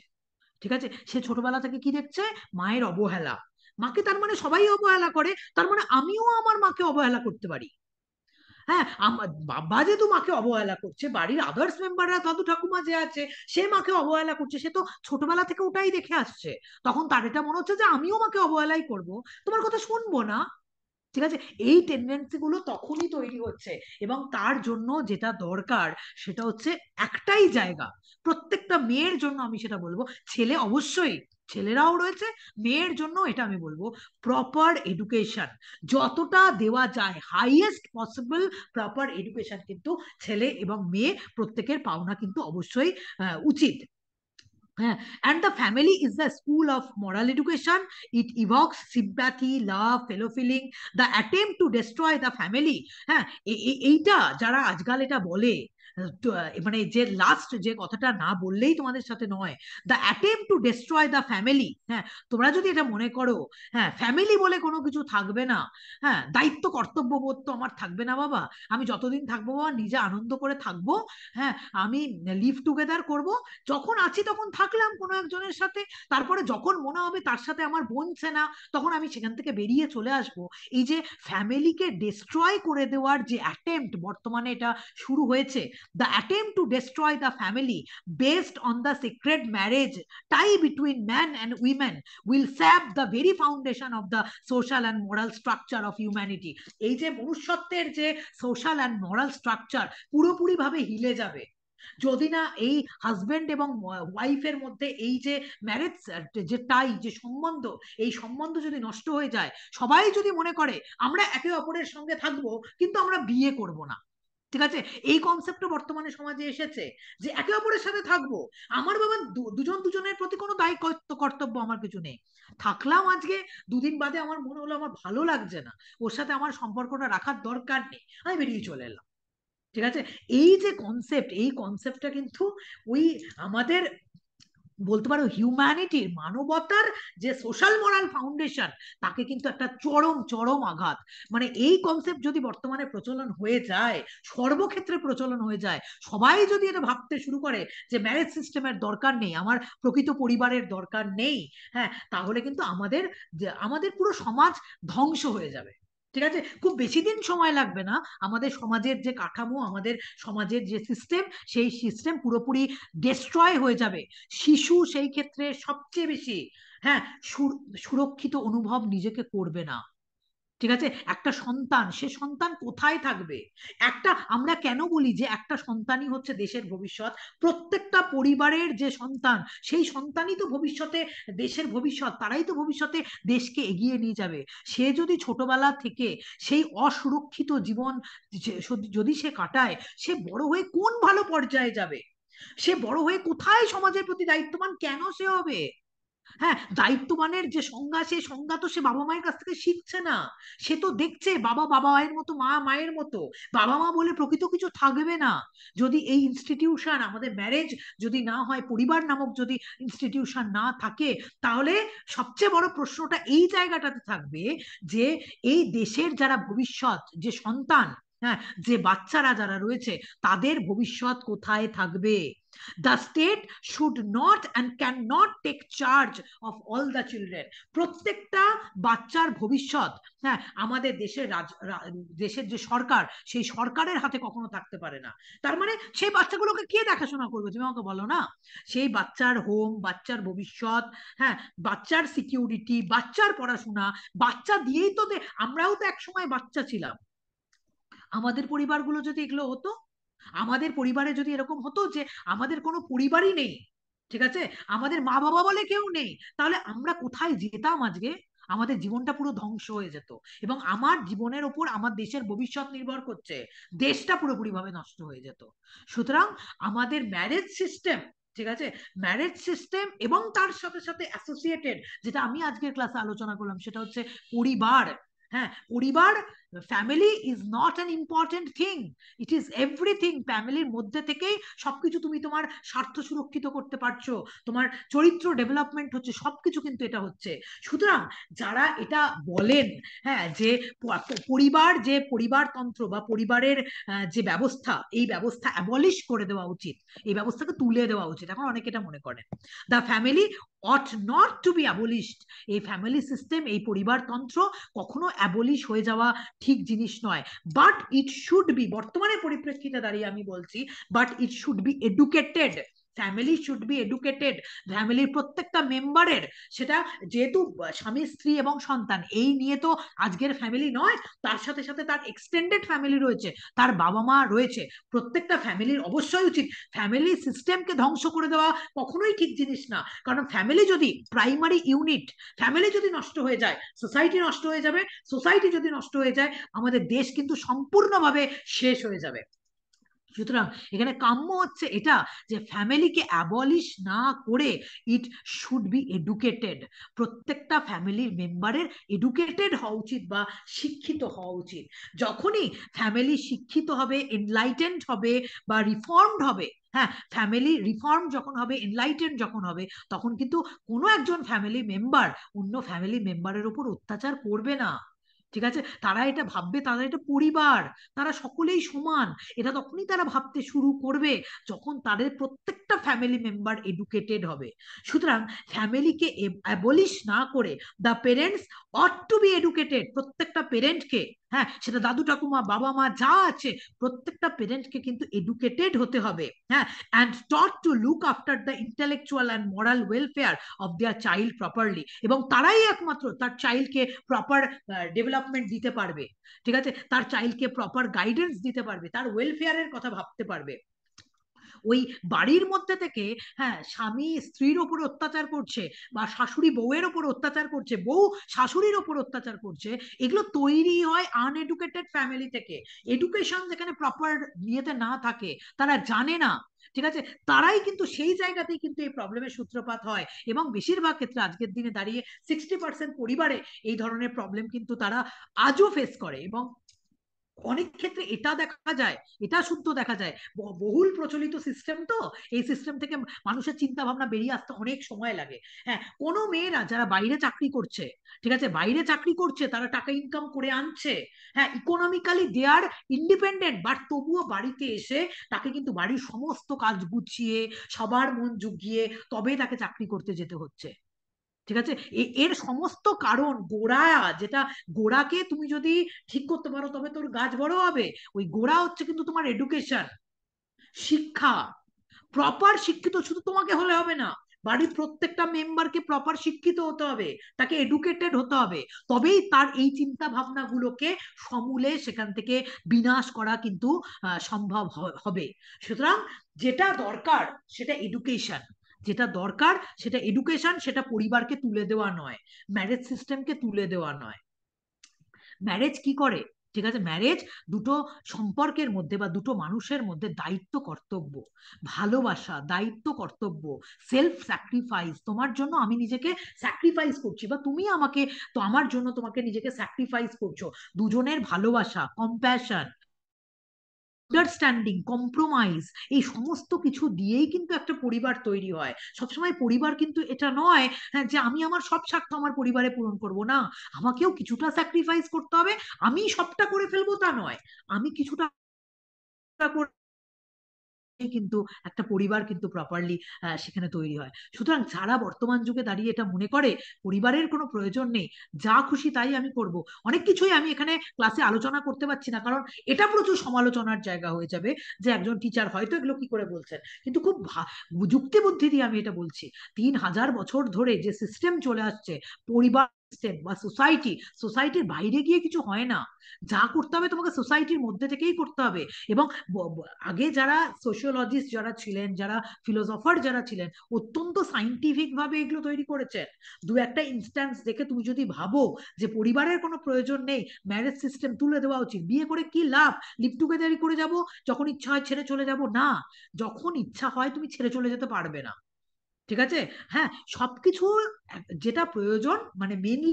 ঠিক আছে, সে ছোটবেলা থেকে কি দেখছে, মায়ের অবহেলা। মাকে তার মানে সবাই অবহেলা করে, তার মানে আমিও আমার মাকে অবহেলা করতে পারি। হ্যাঁ, আমার বাবা যেহেতু মাকে অবহেলা করছে, বাড়ির আদার্স মেম্বাররা, দাদু ঠাকুমা যে আছে, সে মাকে অবহেলা করছে, সে তো ছোটবেলা থেকে ওটাই দেখে আসছে। তখন তার এটা মনে হচ্ছে যে আমিও মাকে অবহেলাই করব, তোমার কথা শুনবো না। ঠিক আছে, এই টেন্ডেন্সি গুলো তখনই তৈরি হচ্ছে। এবং তার জন্য যেটা দরকার, সেটা হচ্ছে একটাই জায়গা, প্রত্যেকটা মেয়ের জন্য আমি সেটা বলবো, ছেলে অবশ্যই, ছেলেরাও রয়েছে, মেয়ের জন্য এটা আমি বলবো, প্রপার এডুকেশন যতটা দেওয়া যায়, হাইয়েস্ট পসিবল প্রপার এডুকেশন কিন্তু ছেলে এবং মেয়ে প্রত্যেকের পাওনা কিন্তু অবশ্যই উচিত। And the family is the school of moral education. It evokes sympathy, love, fellow feeling. The attempt to destroy the family, হ্যাঁ, এইটা যারা আজকাল এটা বলে, মানে যে লাস্ট যে কথাটা না বললেই তোমাদের সাথে নয়, the attempt to destroy the family. হ্যাঁ, তোমরা যদি এটা মনে করো হ্যাঁ ফ্যামিলি বলে কোনো কিছু থাকবে না, হ্যাঁ দায়িত্ব কর্তব্য বোধ তো আমার থাকবে না বাবা, আমি যতদিন থাকবো বাবা নিজে আনন্দ করে থাকবো, হ্যাঁ আমি লিভ টুগেদার করব, যখন আছি তখন থাকলাম কোনো একজনের সাথে, তারপরে যখন মনে হবে তার সাথে আমার বনছে না তখন আমি সেখান থেকে বেরিয়ে চলে আসব। এই যে ফ্যামিলিকে ডিস্ট্রয় করে দেওয়ার যে অ্যাটেম্প্ট বর্তমানে এটা শুরু হয়েছে, the attempt to destroy the family based on the sacred marriage tie between men and women will sap the very foundation of the social and moral structure of humanity। এই যে মনুষ্যত্বের যে সোশ্যাল অ্যান্ড মরাল স্ট্রাকচার পুরোপুরি ভাবে হিলে যাবে যদি না এই হাজবেন্ড এবং ওয়াইফের মধ্যে এই যে ম্যারেজ যে টাই যে সম্বন্ধ, এই সম্বন্ধ যদি নষ্ট হয়ে যায়, সবাই যদি মনে করে আমরা একে অপরের সঙ্গে থাকবো কিন্তু আমরা বিয়ে করব না, ঠিক আছে, এই কনসেপ্টটা বর্তমানে সমাজে এসেছে যে একে অপরের সাথে থাকবো, আমার বাবা দুজন দুজনের প্রতি কোনো দায়িত্ব কর্তব্য আমার কিছু নেই, থাকলাম আজকে দুদিন বাদে আমার মনে হলো আমার ভালো লাগছে না, ওর সাথে আমার সম্পর্কটা রাখার দরকার নেই, আমি বেরিয়ে চলে এলাম, ঠিক আছে। এই যে কনসেপ্ট, এই কনসেপ্টটা কিন্তু ওই আমাদের বলতে পারো হিউম্যানিটির মানবতার যে সোশ্যাল মোরাল ফাউন্ডেশন তাকে কিন্তু একটা চরম চরম আঘাত। মানে এই কনসেপ্ট যদি বর্তমানে প্রচলন হয়ে যায়, সর্বক্ষেত্রে প্রচলন হয়ে যায়, সবাই যদি এটা ভাবতে শুরু করে যে ম্যারেজ সিস্টেমের দরকার নেই, আমার প্রকৃত পরিবারের দরকার নেই, হ্যাঁ তাহলে কিন্তু আমাদের পুরো সমাজ ধ্বংস হয়ে যাবে, ঠিক আছে। খুব বেশি দিন সময় লাগবে না, আমাদের সমাজের যে কাঠামো, আমাদের সমাজের যে সিস্টেম, সেই সিস্টেম পুরোপুরি ডিস্ট্রয় হয়ে যাবে। শিশু সেই ক্ষেত্রে সবচেয়ে বেশি হ্যাঁ সুরক্ষিত অনুভব নিজেকে করবে না, ঠিক আছে। একটা সন্তান, সে সন্তান কোথায় থাকবে? একটা আমরা কেন বলি যে একটা সন্তানই হচ্ছে দেশের ভবিষ্যৎ, প্রত্যেকটা পরিবারের যে সন্তান সেই সন্তানই তো ভবিষ্যতে দেশের ভবিষ্যৎ, তারাই তো ভবিষ্যতে দেশকে এগিয়ে নিয়ে যাবে। সে যদি ছোটবেলা থেকে সেই অসুরক্ষিত জীবন যদি সে কাটায়, সে বড় হয়ে কোন ভালো পর্যায়ে যাবে? সে বড় হয়ে কোথায় সমাজের প্রতি দায়িত্ববান কেন সে হবে? হ্যাঁ, দায়িত্ববানের যে সংজ্ঞা, সেই সংজ্ঞা তো সে বাবা মায়ের কাছ থেকে শিখছে না, সে তো দেখছে বাবা বাবা মায়ের মতো, মা মায়ের মতো, বাবা মা বলে প্রকৃত কিছু থাকবে না। যদি এই ইনস্টিটিউশন, আমাদের ম্যারেজ যদি না হয়, পরিবার নামক যদি ইনস্টিটিউশন না থাকে, তাহলে সবচেয়ে বড় প্রশ্নটা এই জায়গাটাতে থাকবে যে এই দেশের যারা ভবিষ্যৎ যে সন্তান, হ্যাঁ যে বাচ্চারা যারা রয়েছে, তাদের ভবিষ্যৎ কোথায় থাকবে? The state should not and cannot take charge of all the children। প্রত্যেকটা বাচ্চার ভবিষ্যৎ হ্যাঁ আমাদের দেশের যে সরকার, সেই সরকারের হাতে কখনো থাকতে পারে না। তার মানে সেই বাচ্চাগুলোকে কে দেখাশোনা করবে? তুমি আমাকে বলো না। সেই বাচ্চার হোম, বাচ্চার ভবিষ্যৎ, হ্যাঁ বাচ্চার সিকিউরিটি, বাচ্চার পড়াশোনা, বাচ্চা দিয়েই তো আমরাও তো একসময় বাচ্চা ছিলাম। আমাদের পরিবারগুলো যদি এগুলো হতো, আমাদের পরিবারে যদি এরকম হতো যে আমাদের কোনো পরিবারই নেই, ঠিক আছে, আমাদের মা বাবা বলে কেউ নেই, তাহলে আমরা কোথায় যেতাম আজকে? আমাদের জীবনটা পুরো ধ্বংস হয়ে যেত, এবং আমার জীবনের ওপর আমার দেশের ভবিষ্যৎ নির্ভর করছে, দেশটা পুরোপুরি ভাবে নষ্ট হয়ে যেত। সুতরাং আমাদের ম্যারেজ সিস্টেম, ঠিক আছে, ম্যারেজ সিস্টেম এবং তার সাথে সাথে অ্যাসোসিয়েটেড যেটা আমি আজকের ক্লাসে আলোচনা করলাম, সেটা হচ্ছে পরিবার। হ্যাঁ পরিবার, family is not an important thing, it is everything. ফ্যামিলির মধ্যে থেকেই সবকিছু, তুমি তোমার স্বার্থ সুরক্ষিত করতে পারছো, তোমার চরিত্র ডেভেলপমেন্ট হচ্ছে, সবকিছু কিন্তু এটা হচ্ছে। সুতরাং যারা এটা বলেন হ্যাঁ যে পরিবার, যে পরিবারতন্ত্র বা পরিবারের যে ব্যবস্থা, এই ব্যবস্থা অ্যাবলিশ করে দেওয়া উচিত, এই ব্যবস্থাকে তুলে দেওয়া উচিত, এখন অনেকে এটা মনে করেন। The family ought not to be abolished. এই ফ্যামিলি সিস্টেম, এই পরিবারতন্ত্র কখনো অ্যাবলিশ হয়ে যাওয়া ঠিক জিনিস নয়, বাট ইট শুড বি, বর্তমানে পরিপ্রেক্ষিতে দাঁড়িয়ে আমি বলছি, but it should be educated. Family should be educated. ফ্যামিলির প্রত্যেকটা মেম্বারের, সেটা যেহেতু স্বামী স্ত্রী এবং সন্তান, এই নিয়ে তো আজকের ফ্যামিলি নয়, তার সাথে সাথে তার এক্সটেন্ডেড ফ্যামিলি রয়েছে, তার বাবা মা রয়েছে, প্রত্যেকটা ফ্যামিলির অবশ্যই উচিত। ফ্যামিলি সিস্টেমকে ধ্বংস করে দেওয়া কখনোই ঠিক জিনিস না, কারণ ফ্যামিলি যদি প্রাইমারি ইউনিট, ফ্যামিলি যদি নষ্ট হয়ে যায় সোসাইটি নষ্ট হয়ে যাবে, সোসাইটি যদি নষ্ট হয়ে যায় আমাদের দেশ কিন্তু সম্পূর্ণভাবে শেষ হয়ে যাবে। সুতরাং এখানে কাম্য হচ্ছে এটা, যে ফ্যামিলিকে অ্যাবলিশ না করে ইট শুড বি এডুকেটেড। প্রত্যেকটা ফ্যামিলির মেম্বারের এডুকেটেড হওয়া উচিত বা শিক্ষিত হওয়া উচিত। যখনই ফ্যামিলি শিক্ষিত হবে, এনলাইটেন্ড হবে বা রিফর্মড হবে, হ্যাঁ, ফ্যামিলি রিফর্ম যখন হবে, এনলাইটেন্ড যখন হবে, তখন কিন্তু কোনো একজন ফ্যামিলি মেম্বার অন্য ফ্যামিলি মেম্বারের উপর অত্যাচার করবে না। ঠিক আছে, তারা এটা ভাববে, তারা এটা পরিবার, তারা সকলেই সমান। এটা তখনই তারা ভাবতে শুরু করবে যখন তাদের প্রত্যেকটা ফ্যামিলি মেম্বার এডুকেটেড হবে। সুতরাং ফ্যামিলিকে অ্যাবলিশ না করে the parents ought to be educated. প্রত্যেকটা পেরেন্টকে, হ্যাঁ, সেটা দাদু ঠাকুমা বাবা মা যা আছে, প্রত্যেকটা পেরেন্টকে কিন্তু এডুকেটেড হতে হবে, হ্যাঁ, and taught to look after the intellectual and moral welfare of their child properly. এবং তারাই একমাত্র তার চাইল্ডকে প্রপার ডেভেলপমেন্ট দিতে পারবে। ঠিক আছে, তার চাইল্ডকে প্রপার গাইডেন্স দিতে পারবে, তার ওয়েলফেয়ারের কথা ভাবতে পারবে। ওই বাড়ির মধ্যে থেকে, হ্যাঁ, স্বামী স্ত্রীর ওপর অত্যাচার করছে বা শাশুড়ি বউয়ের ওপর অত্যাচার করছে, বউ শাশুড়ির ওপর অত্যাচার করছে, এগুলো তৈরি হয় আনএডুকেটেড ফ্যামিলি থেকে। এডুকেশন যেখানে প্রপার ইয়েতে না থাকে, তারা জানে না, ঠিক আছে, তারাই কিন্তু সেই জায়গাতেই কিন্তু এই প্রবলেমের সূত্রপাত হয়। এবং বেশিরভাগ ক্ষেত্রে আজকের দিনে দাঁড়িয়ে 60% পরিবারে এই ধরনের প্রবলেম কিন্তু তারা আজও ফেস করে। এবং অনেক ক্ষেত্রে এটা দেখা যায়, এটা শুদ্ধ দেখা যায়, বহুল প্রচলিত সিস্টেম তো, এই সিস্টেম থেকে মানুষের চিন্তা ভাবনা বেরিয়ে আসতে অনেক সময় লাগে। হ্যাঁ, কোনো মেয়েরা যারা বাইরে চাকরি করছে, ঠিক আছে, বাইরে চাকরি করছে, তারা টাকা ইনকাম করে আনছে, হ্যাঁ, economically they are independent, but তবুও বাড়িতে এসে তাকে কিন্তু বাড়ির সমস্ত কাজ গুছিয়ে সবার মন জুগিয়ে তবে তাকে চাকরি করতে যেতে হচ্ছে। ঠিক আছে, এর সমস্ত কারণ গোড়া, যেটা গোড়াকে তুমি যদি ঠিক করতে পারো তবে তোর গাছ বড় হবে। ওই গোড়া হচ্ছে কিন্তু তোমার এডুকেশন, শিক্ষা। প্রপার শিক্ষিত শুধু তোমাকে হলে হবে না, বাড়ির প্রত্যেকটা মেম্বারকে প্রপার শিক্ষিত হতে হবে, তাকে এডুকেটেড হতে হবে। তবেই তার এই চিন্তা ভাবনা গুলোকে সমূলে সেখান থেকে বিনাশ করা কিন্তু সম্ভব হবে। সুতরাং যেটা দরকার সেটা এডুকেশন, যেটা দরকার সেটা এডুকেশন, সেটা পরিবারকে তুলে দেওয়া নয়, ম্যারেজ সিস্টেমকে তুলে দেওয়া নয়। ম্যারেজ কি করে, ঠিক আছে, ম্যারেজ দুটো সম্পর্কের মধ্যে বা দুটো মানুষের মধ্যে দায়িত্ব কর্তব্য, ভালোবাসা, দায়িত্ব কর্তব্য, সেলফ স্যাক্রিফাইস। তোমার জন্য আমি নিজেকে স্যাক্রিফাইস করছি বা তুমি আমাকে, তো আমার জন্য তোমাকে নিজেকে স্যাক্রিফাইস করছো। দুজনের ভালোবাসা, কম্প্যাশন, আন্ডারস্ট্যান্ডিং, কম্প্রোমাইজ, এই সমস্ত কিছু দিয়েই কিন্তু একটা পরিবার তৈরি হয়। সবসময় পরিবার কিন্তু এটা নয়, হ্যাঁ, যে আমি আমার সব স্বার্থ আমার পরিবারে পূরণ করব না, আমাকেও কিছুটা স্যাক্রিফাইস করতে হবে। আমি সবটা করে ফেলবো তা নয়, আমি কিছুটা করে কিন্তু একটা পরিবার কিন্তু প্রপারলি সেখানে তৈরি হয়। সুতরাং যারা বর্তমান যুগে দাঁড়িয়ে এটা মনে করে পরিবারের কোনো প্রয়োজন নেই, যা খুশি তাই আমি করব, অনেক কিছুই আমি এখানে ক্লাসে আলোচনা করতে পারছি না, কারণ এটা প্রচুর সমালোচনার জায়গা হয়ে যাবে, যে একজন টিচার হয়তো এগুলো কি করে বলছেন, কিন্তু খুব যুক্তি বুদ্ধি দিয়ে আমি এটা বলছি। 3000 বছর ধরে যে সিস্টেম চলে আসছে, পরিবার সিস্টেম বা সোসাইটি, সোসাইটির বাইরে গিয়ে কিছু হয় না, যা করতে হবে তোমাকে সোসাইটির মধ্যে থেকেই করতে হবে। এবং আগে যারা সোশিওলজিস্ট যারা ছিলেন, যারা ফিলোসফার যারা ছিলেন, অত্যন্ত সাইন্টিফিক ভাবে এগুলো তৈরি করেছেন। দু একটা ইনস্ট্যান্স দেখে তুমি যদি ভাবো যে পরিবারের কোনো প্রয়োজন নেই, ম্যারেজ সিস্টেম তুলে দেওয়া উচিত, বিয়ে করে কি লাভ, লিভ টুগেদারই করে যাব, যখন ইচ্ছা হয় ছেড়ে চলে যাব, না, যখন ইচ্ছা হয় তুমি ছেড়ে চলে যেতে পারবে না। ঠিক আছে, হ্যাঁ, সবকিছু যেটা প্রয়োজন, মানে মেনলি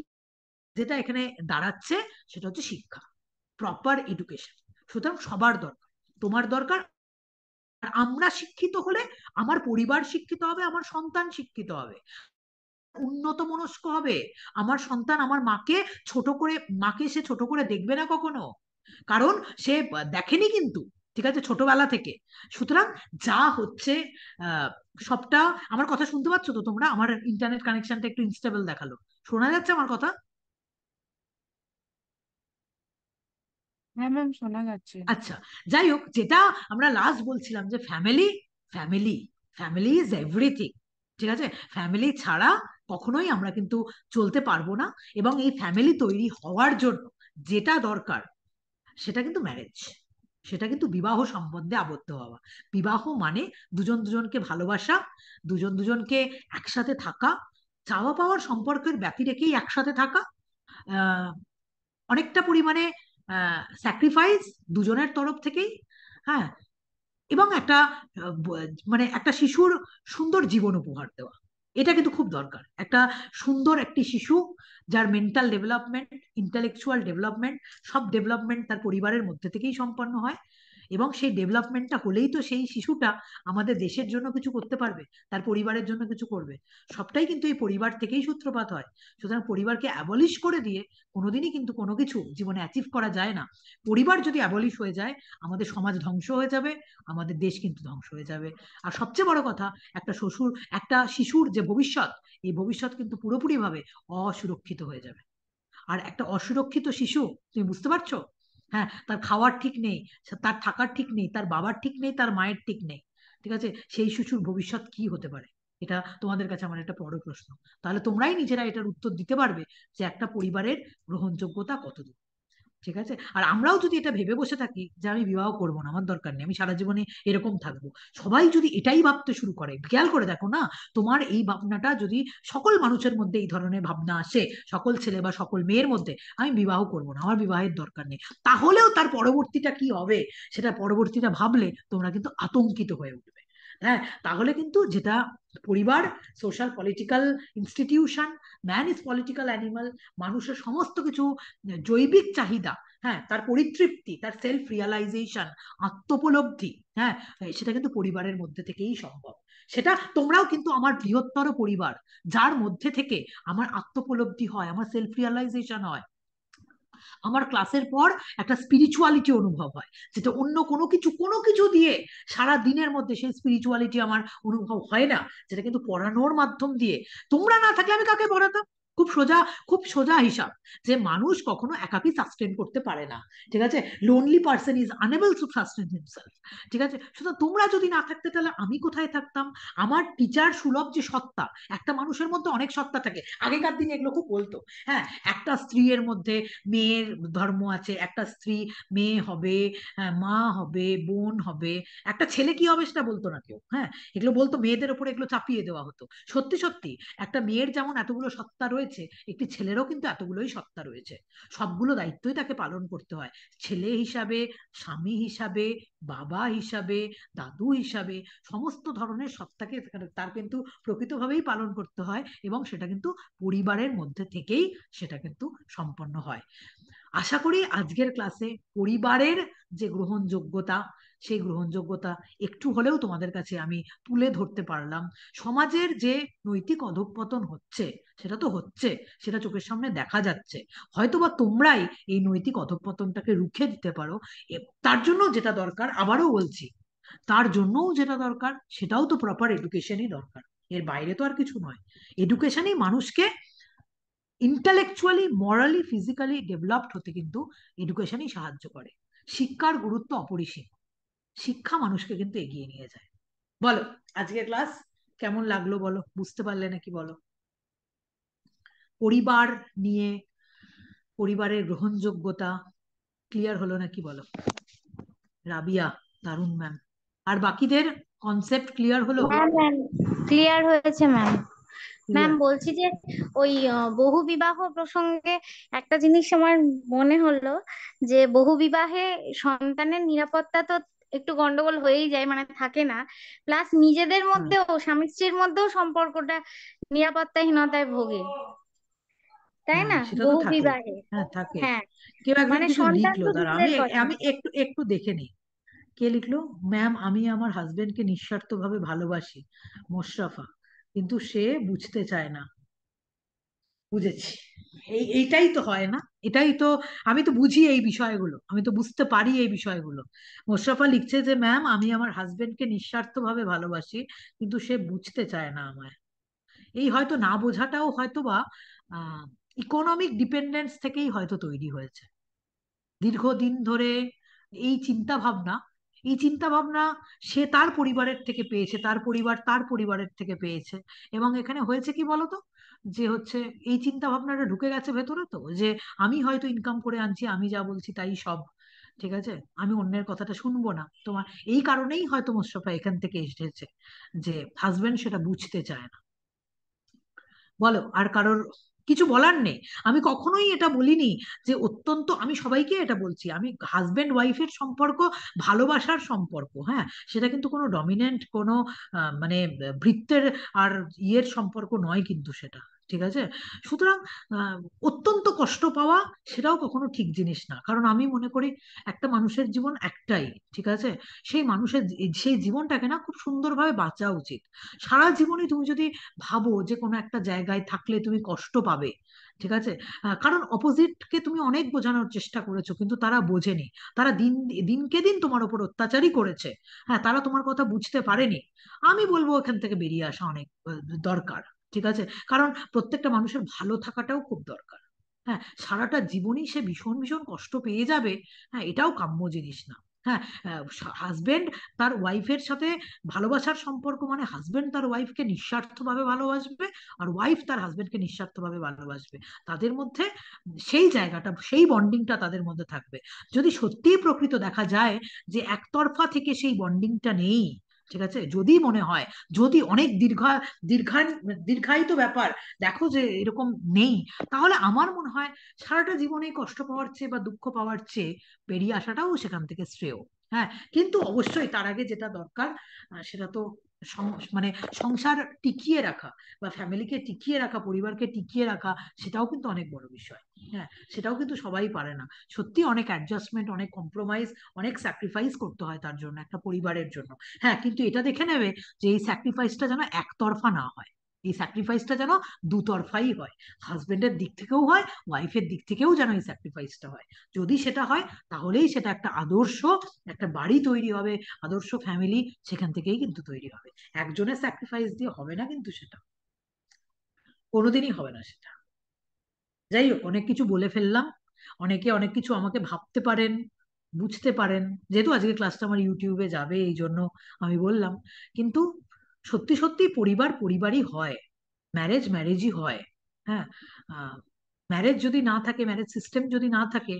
যেটা এখানে দাঁড়াচ্ছে সেটা হচ্ছে শিক্ষা, প্রপার এডুকেশন। সুতরাং সবার দরকার, তোমার দরকার। আর আমরা শিক্ষিত হলে আমার পরিবার শিক্ষিত হবে, আমার সন্তান শিক্ষিত হবে, উন্নত মনস্ক হবে। আমার সন্তান আমার মাকে ছোট করে, মাকে সে ছোট করে দেখবে না কখনো, কারণ সে দেখেনি কিন্তু, ঠিক আছে, ছোটবেলা থেকে। সুতরাং যা হচ্ছে আহ সবটা, আমার কথা শুনতে পাচ্ছ তো তোমরা? আমার ইন্টারনেট কানেকশনটা একটু ইনস্টেবল দেখালো, শোনা যাচ্ছে আমার কথা? হ্যাঁ ম্যাম, শোনা যাচ্ছে। আচ্ছা, যাই হোক, যেটা আমরা লাস্ট বলছিলাম যে family, family family is everything. ঠিক আছে, ফ্যামিলি ছাড়া কখনোই আমরা কিন্তু চলতে পারবো না। এবং এই ফ্যামিলি তৈরি হওয়ার জন্য যেটা দরকার সেটা কিন্তু ম্যারেজ, সেটা কিন্তু বিবাহ সম্বন্ধে আবদ্ধ হওয়া। বিবাহ মানে দুজন দুজনকে ভালোবাসা, দুজন দুজনকে একসাথে থাকা, চাওয়া পাওয়ার সম্পর্কের ব্যতি রেখেই একসাথে থাকা, আহ অনেকটা পরিমাণে স্যাক্রিফাইস দুজনের তরফ থেকেই, হ্যাঁ, এবং একটা মানে একটা শিশুর সুন্দর জীবন উপহার দেওয়া, এটা কিন্তু খুব দরকার। একটা সুন্দর একটি শিশু যার মেন্টাল ডেভেলপমেন্ট, ইন্টালেকচুয়াল ডেভেলপমেন্ট, সব ডেভেলপমেন্ট তার পরিবারের মধ্যে থেকেই সম্পন্ন হয়। এবং সেই ডেভেলপমেন্টটা হলেই তো সেই শিশুটা আমাদের দেশের জন্য কিছু করতে পারবে, তার পরিবারের জন্য কিছু করবে। সবটাই কিন্তু এই পরিবার থেকেই সূত্রপাত হয়। সুতরাং পরিবারকে অ্যাবলিশ করে দিয়ে কোনোদিনই কিন্তু কোনো কিছু জীবনে অ্যাচিভ করা যায় না। পরিবার যদি অ্যাবলিশ হয়ে যায়, আমাদের সমাজ ধ্বংস হয়ে যাবে, আমাদের দেশ কিন্তু ধ্বংস হয়ে যাবে। আর সবচেয়ে বড় কথা, একটা শিশুর যে ভবিষ্যৎ, এই ভবিষ্যৎ কিন্তু পুরোপুরিভাবে অসুরক্ষিত হয়ে যাবে। আর একটা অসুরক্ষিত শিশু, তুমি বুঝতে পারছো? হ্যাঁ, তার খাওয়ার ঠিক নেই, তার থাকার ঠিক নেই, তার বাবার ঠিক নেই, তার মায়ের ঠিক নেই। ঠিক আছে, সেই শিশুর ভবিষ্যৎ কি হতে পারে? এটা তোমাদের কাছে আমার একটা বড় প্রশ্ন। তাহলে তোমরাই নিজেরা এটার উত্তর দিতে পারবে যে একটা পরিবারের গ্রহণযোগ্যতা কতদূর। ঠিক আছে, আর আমরাও যদি এটা ভেবে বসে থাকি যে আমি বিবাহ করবো না, আমার দরকার নেই, আমি সারা জীবনে এরকম থাকবো, সবাই যদি এটাই ভাবতে শুরু করে, খেয়াল করে দেখো না, তোমার এই ভাবনাটা যদি সকল মানুষের মধ্যে এই ধরনের ভাবনা আসে, সকল ছেলে বা সকল মেয়ের মধ্যে, আমি বিবাহ করবো না, আমার বিবাহের দরকার নেই, তাহলেও তার পরবর্তীটা কি হবে, সেটা পরবর্তীটা ভাবলে তোমরা কিন্তু আতঙ্কিত হয়ে উঠবে। হ্যাঁ, তাহলে কিন্তু যেটা পরিবার, social political institution, man is political animal, মানুষের সমস্ত কিছু জৈবিক চাহিদা, হ্যাঁ, তার পরিতৃপ্তি, তার সেলফ রিয়ালাইজেশন, আত্মোপলব্ধি, হ্যাঁ, সেটা কিন্তু পরিবারের মধ্যে থেকেই সম্ভব। সেটা তোমরাও কিন্তু আমার বৃহত্তর পরিবার, যার মধ্যে থেকে আমার আত্মোপলব্ধি হয়, আমার সেলফ রিয়ালাইজেশন হয়, আমার ক্লাসের পর একটা স্পিরিচুয়ালিটি অনুভব হয়, যেটা অন্য কোনো কিছু দিয়ে সারা দিনের মধ্যে সেই স্পিরিচুয়ালিটি আমার অনুভব হয় না, যেটা কিন্তু পড়ানোর মাধ্যম দিয়ে। তোমরা না থাকলে আমি কাকে পড়াতাম? খুব সোজা, খুব সোজা হিসাব, যে মানুষ কখনো একাকী সাস্টেন করতে পারে না। ঠিক আছে, lonely person is unable to sustain himself. ঠিক আছে, সুতরাং তোমরা যদি না থাকতে তাহলে আমি কোথায় থাকতাম? আমার টিচার সুলভ যে সত্তা, একটা মানুষের মধ্যে অনেক সত্তা থাকে, আগেকার দিনে এগুলো খুব বলতো। হ্যাঁ, একটা স্ত্রীর মধ্যে মেয়ের ধর্ম আছে, একটা স্ত্রী মেয়ে হবে, হ্যাঁ, মা হবে, বোন হবে, একটা ছেলে কি হবে সেটা বলতো না কেউ। হ্যাঁ, এগুলো বলতো, মেয়েদের উপরে এগুলো চাপিয়ে দেওয়া হতো। সত্যি সত্যি একটা মেয়ের যেমন এতগুলো সত্তা রয়েছে, একটি ছেলেরও কিন্তু এতগুলোই সত্তা রয়েছে। সবগুলো দায়িত্বই তাকে পালন করতে হয়, ছেলে হিসাবে, স্বামী হিসাবে, বাবা হিসাবে, দাদু হিসাবে, সমস্ত ধরনের সত্তাকে তার কিন্তু প্রকৃতভাবেই পালন করতে হয়, এবং সেটা কিন্তু পরিবারের মধ্যে থেকেই সেটা কিন্তু সম্পন্ন হয়। আশা করি আজকের ক্লাসে পরিবারের যে গ্রহণযোগ্যতা, সেই গ্রহণযোগ্যতা একটু হলেও তোমাদের কাছে আমি তুলে ধরতে পারলাম। সমাজের যে নৈতিক অধঃপতন হচ্ছে, সেটা তো হচ্ছে, সেটা চোখের সামনে দেখা যাচ্ছে। হয়তোবা তোমরাই এই নৈতিক অধঃপতনটাকে রুখে দিতে পারো। তার জন্য যেটা দরকার, আবারও বলছি, তার জন্যও যেটা দরকার সেটাও তো প্রপার এডুকেশনই দরকার। এর বাইরে তো আর কিছু নয়। এডুকেশনই মানুষকে ইন্টালেকচুয়ালি, মরালি, ফিজিক্যালি ডেভেলপড হতে কিন্তু এডুকেশনই সাহায্য করে। শিক্ষার গুরুত্ব অপরিসীম, শিক্ষা মানুষকে কিন্তু এগিয়ে নিয়ে যায়। বলো, আজকের ক্লাস কেমন লাগলো বলো, বুঝতে পারলে নাকি বলো? পরিবার নিয়ে, পরিবারের গ্রহণযোগ্যতা ক্লিয়ার হলো নাকি বলো? রাবিয়া, দারুণ ম্যাম। আর বাকিদের কনসেপ্ট ক্লিয়ার হলো? হ্যাঁ ম্যাম, ক্লিয়ার হয়েছে ম্যাম। Ma'am clear. বলছি যে ওই বহু বিবাহ প্রসঙ্গে একটা জিনিস আমার মনে হলো, যে বহু বিবাহে সন্তানের নিরাপত্তা তো একটু গন্ডগোল হয়েই যায়, মানে থাকে না। প্লাস নিজেদের হ্যাঁ, মধ্যেও, স্বামী স্ত্রীর মধ্যেও সম্পর্কটা নিরাপত্তাহীনতায় ভোগে, তাই হ্যাঁ, না, সেটা তো বহু থাকে। বিবাহে। হ্যাঁ, থাকে। হ্যাঁ, কেউ একজন মানে কিছু সন্তান লিখলো, তো দাঁড়া, আমি দূরের কথা। আমি একটু একটু দেখে নিই। কে লিখলো? ম্যাম, আমি আমার হাজবেন্ডকে নিঃস্বার্থভাবে ভালোবাসি, মোশরাফা, কিন্তু সে বুঝতে চায় না। বুঝেছি। এইটাই তো হয় না, এটাই তো, আমি তো বুঝি এই বিষয়গুলো, আমি তো বুঝতে পারি এই বিষয়গুলো। মোশরাফা লিখছে যে ম্যাম, আমি আমার হাজবেন্ডকে নিঃস্বার্থভাবে ভালোবাসি, কিন্তু সে বুঝতে চায় না আমায়। এই হয়তো না বোঝাটাও হয়তো বা ইকোনমিক ডিপেন্ডেন্স থেকেই হয়তো তৈরি হয়েছে দীর্ঘদিন ধরে। এই চিন্তা ভাবনা, এই চিন্তা ভাবনা সে তার পরিবারের থেকে পেয়েছে, তার পরিবার তার পরিবারের থেকে পেয়েছে। এবং এখানে হয়েছে কি বলতো, যে হচ্ছে এই চিন্তা ভাবনাটা ঢুকে গেছে ভেতরে, তো যে আমি হয়তো ইনকাম করে আনছি, আমি যা বলছি তাই সব। ঠিক আছে, আমি অন্যের কথাটা শুনবো না তোমার। এই কারণেই হয়তো মোস্তফা এখান থেকে এসেছে, যে হাজবেন্ড সেটা বুঝতে চায় না। বলো, আর কারোর কিছু বলার নেই। আমি কখনোই এটা বলিনি যে অত্যন্ত, আমি সবাইকে এটা বলছি, আমি হাজবেন্ড ওয়াইফের সম্পর্ক ভালোবাসার সম্পর্ক, হ্যাঁ, সেটা কিন্তু কোনো ডমিনেন্ট কোনো মানে ভৃত্যের আর ইয়ের সম্পর্ক নয় কিন্তু সেটা, ঠিক আছে? সুতরাং আহ, অত্যন্ত কষ্ট পাওয়া সেটাও কখনো ঠিক জিনিস না, কারণ আমি মনে করি একটা মানুষের জীবন একটাই, ঠিক আছে? সেই মানুষের সেই জীবনটাকে না খুব সুন্দরভাবে বাঁচা উচিত। সারা জীবনে তুমি যদি ভাবো যে কোনো একটা জায়গায় থাকলে তুমি কষ্ট পাবে, ঠিক আছে, কারণ অপোজিটকে তুমি অনেক বোঝানোর চেষ্টা করেছো কিন্তু তারা বোঝেনি, তারা দিনকে দিন তোমার উপর অত্যাচারই করেছে, হ্যাঁ, তারা তোমার কথা বুঝতে পারেনি, আমি বলবো এখান থেকে বেরিয়ে আসা অনেক দরকার, ঠিক আছে? কারণ প্রত্যেকটা মানুষের ভালো থাকাটাও খুব দরকার। হ্যাঁ, সারাটা জীবনই সে ভীষণ ভীষণ কষ্ট পেয়ে যাবে, হ্যাঁ, এটাও কাম্য জিনিস না। হ্যাঁ, হাজবেন্ড তার ওয়াইফের সাথে ভালোবাসার সম্পর্ক মানে হাজবেন্ড তার ওয়াইফকে নিঃস্বার্থভাবে ভালোবাসবে, আর ওয়াইফ তার হাজবেন্ডকে নিঃস্বার্থভাবে ভালোবাসবে। তাদের মধ্যে সেই জায়গাটা, সেই বন্ডিংটা তাদের মধ্যে থাকবে। যদি সত্যিই প্রকৃত দেখা যায় যে একতরফা থেকে সেই বন্ডিংটা নেই, ঠিক আছে, যদি মনে হয়, যদি অনেক দীর্ঘায়িত ব্যাপার দেখো যে এরকম নেই, তাহলে আমার মনে হয় সারাটা জীবনে কষ্ট পাওয়ার চেয়ে বা দুঃখ পাওয়ার চেয়ে বেরিয়ে আসাটাও সেখান থেকে শ্রেয়। হ্যাঁ, কিন্তু অবশ্যই তার আগে যেটা দরকার সেটা তো মানে সংসার টিকিয়ে রাখা বা ফ্যামিলিকে টিকিয়ে রাখা, পরিবারকে টিকিয়ে রাখা, সেটাও কিন্তু অনেক বড় বিষয়। হ্যাঁ, সেটাও কিন্তু সবাই পারে না। সত্যি অনেক অ্যাডজাস্টমেন্ট, অনেক কম্প্রোমাইজ, অনেক স্যাক্রিফাইস করতে হয় তার জন্য, একটা পরিবারের জন্য। হ্যাঁ, কিন্তু এটা দেখে নেবে যে এই স্যাক্রিফাইসটা যেন একতরফা না হয়, এই স্যাক্রিফাইসটা যেন দুতরফাই হয়, হাজবেন্ডের দিক থেকেও হয়, ওয়াইফের দিক থেকেও যেন এই স্যাক্রিফাইসটা হয়। যদি সেটা হয় তাহলেই সেটা একটা আদর্শ, একটা বাড়ি তৈরি হবে, আদর্শ ফ্যামিলি সেখান থেকেই কিন্তু তৈরি হবে। একজনের স্যাক্রিফাইস দিয়ে হবে না কিন্তু সেটা, কোনোদিনই হবে না সেটা। যাই হোক, অনেক কিছু বলে ফেললাম, অনেকে অনেক কিছু আমাকে ভাবতে পারেন, বুঝতে পারেন, যেহেতু আজকে ক্লাসটা আমার ইউটিউবে যাবে এই জন্য আমি বললাম। কিন্তু সত্যি সত্যি পরিবার পরিবারই হয়, ম্যারেজ ম্যারেজই হয়। হ্যাঁ, ম্যারেজ যদি না থাকে, ম্যারেজ সিস্টেম যদি না থাকে,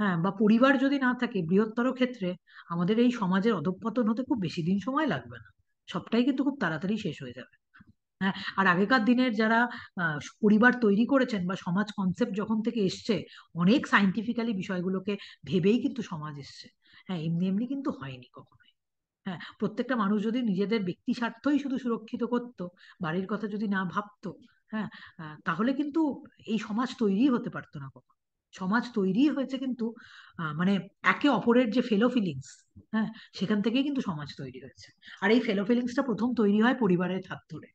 হ্যাঁ, বা পরিবার যদি না থাকে বৃহত্তর ক্ষেত্রে, আমাদের এই সমাজের অধঃপতন হতে খুব বেশি দিন সময় লাগবে না, সবটাই কিন্তু খুব তাড়াতাড়ি শেষ হয়ে যাবে। হ্যাঁ, আর আগেকার দিনের যারা পরিবার তৈরি করেছেন বা সমাজ কনসেপ্ট যখন থেকে এসছে, অনেক সাইন্টিফিক্যালি বিষয়গুলোকে ভেবেই কিন্তু সমাজ এসছে। হ্যাঁ, এমনি এমনি কিন্তু হয়নি কখনোই। হ্যাঁ, প্রত্যেকটা মানুষ যদি নিজেদের ব্যক্তি স্বার্থই শুধু সুরক্ষিত করতো, বাড়ির কথা যদি না ভাবতো, হ্যাঁ, তাহলে কিন্তু এই সমাজ তৈরি হতে পারতো না কখনো। সমাজ তৈরি হয়েছে কিন্তু মানে একে অপরের যে ফেলো ফিলিংস, হ্যাঁ, সেখান থেকেই কিন্তু সমাজ তৈরি হয়েছে। আর এই ফেলো ফিলিংসটা প্রথম তৈরি হয় পরিবারের হাত ধরে।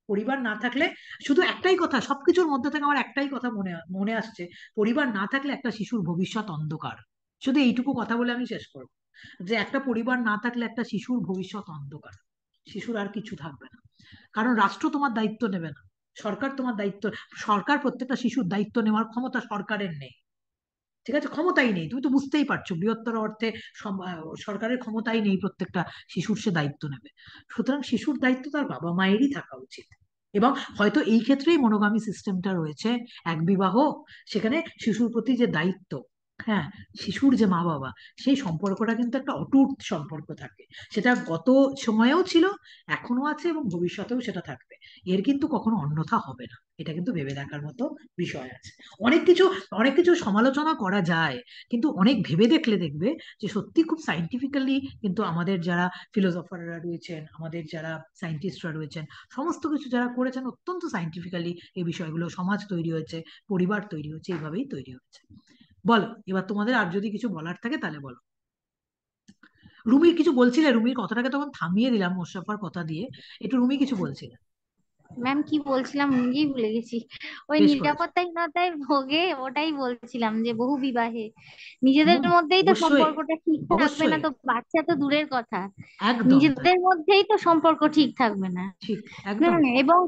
পরিবার না থাকলে, শুধু একটাই কথা, সবকিছুর মধ্যে থেকে আমার একটাই কথা মনে মনে আসছে, পরিবার না থাকলে একটা শিশুর ভবিষ্যৎ অন্ধকার। শুধু এইটুকু কথা বলে আমি শেষ করবো, যে একটা পরিবার না থাকলে একটা শিশুর ভবিষ্যৎ অন্ধকার, শিশুর আর কিছু থাকবে না। কারণ রাষ্ট্র তোমার দায়িত্ব নেবে না, সরকার তোমার দায়িত্ব, সরকার প্রত্যেকটা শিশুর দায়িত্ব নেওয়ার ক্ষমতা সরকারের নেই, ঠিক আছে, ক্ষমতাই নেই, তুমি তো বুঝতেই পারছো বৃহত্তর অর্থে সরকারের ক্ষমতাই নেই প্রত্যেকটা শিশুর সে দায়িত্ব নেবে। সুতরাং শিশুর দায়িত্ব তার বাবা মায়েরই থাকা উচিত। এবং হয়তো এই ক্ষেত্রেই মনোগামী সিস্টেমটা রয়েছে, এক বিবাহ, সেখানে শিশুর প্রতি যে দায়িত্ব, হ্যাঁ, শিশুর যে মা বাবা, সেই সম্পর্কটা কিন্তু একটা অটুট সম্পর্ক থাকে। সেটা গত সময়েও ছিল, এখনো আছে, এবং ভবিষ্যতেও সেটা থাকবে। এর কিন্তু কখনো অন্যথা হবে না, এটা কিন্তু ভেবে দেখার মতো বিষয় আছে। অনেক কিছু, অনেক কিছু সমালোচনা করা যায়, কিন্তু অনেক ভেবে দেখলে দেখবে যে সত্যি খুব সাইন্টিফিক্যালি কিন্তু আমাদের যারা ফিলোসফাররা রয়েছেন, আমাদের যারা সায়েন্টিস্টরা রয়েছেন, সমস্ত কিছু যারা করেছেন অত্যন্ত সাইন্টিফিক্যালি এই বিষয়গুলো, সমাজ তৈরি হয়েছে, পরিবার তৈরি হয়েছে, এইভাবেই তৈরি হয়েছে। বলো এবার তোমাদের আর যদি কিছু বলার থাকে তাহলে বলো। রুমির কিছু বলছিলে, রুমির কথাটাকে তখন থামিয়ে দিলাম মোশাররফার কথা দিয়ে, একটু রুমি কিছু বলছিলে। ম্যাম কি বলছিলাম নিজেই ভুলে গেছি। ওই বেশ করেছো। নিরাপত্তাহীনতায় ভোগে, ওটাই বলছিলাম যে বহু বিবাহে নিজেদের হুম, মধ্যেই তো অবশ্যই, সম্পর্কটা ঠিক থাকবে না, অবশ্যই, তো বাচ্চা তো দূরের কথা, একদম তাই, নিজেদের মধ্যেই তো সম্পর্ক ঠিক থাকবে না। ঠিক, একদমই তাই। এবং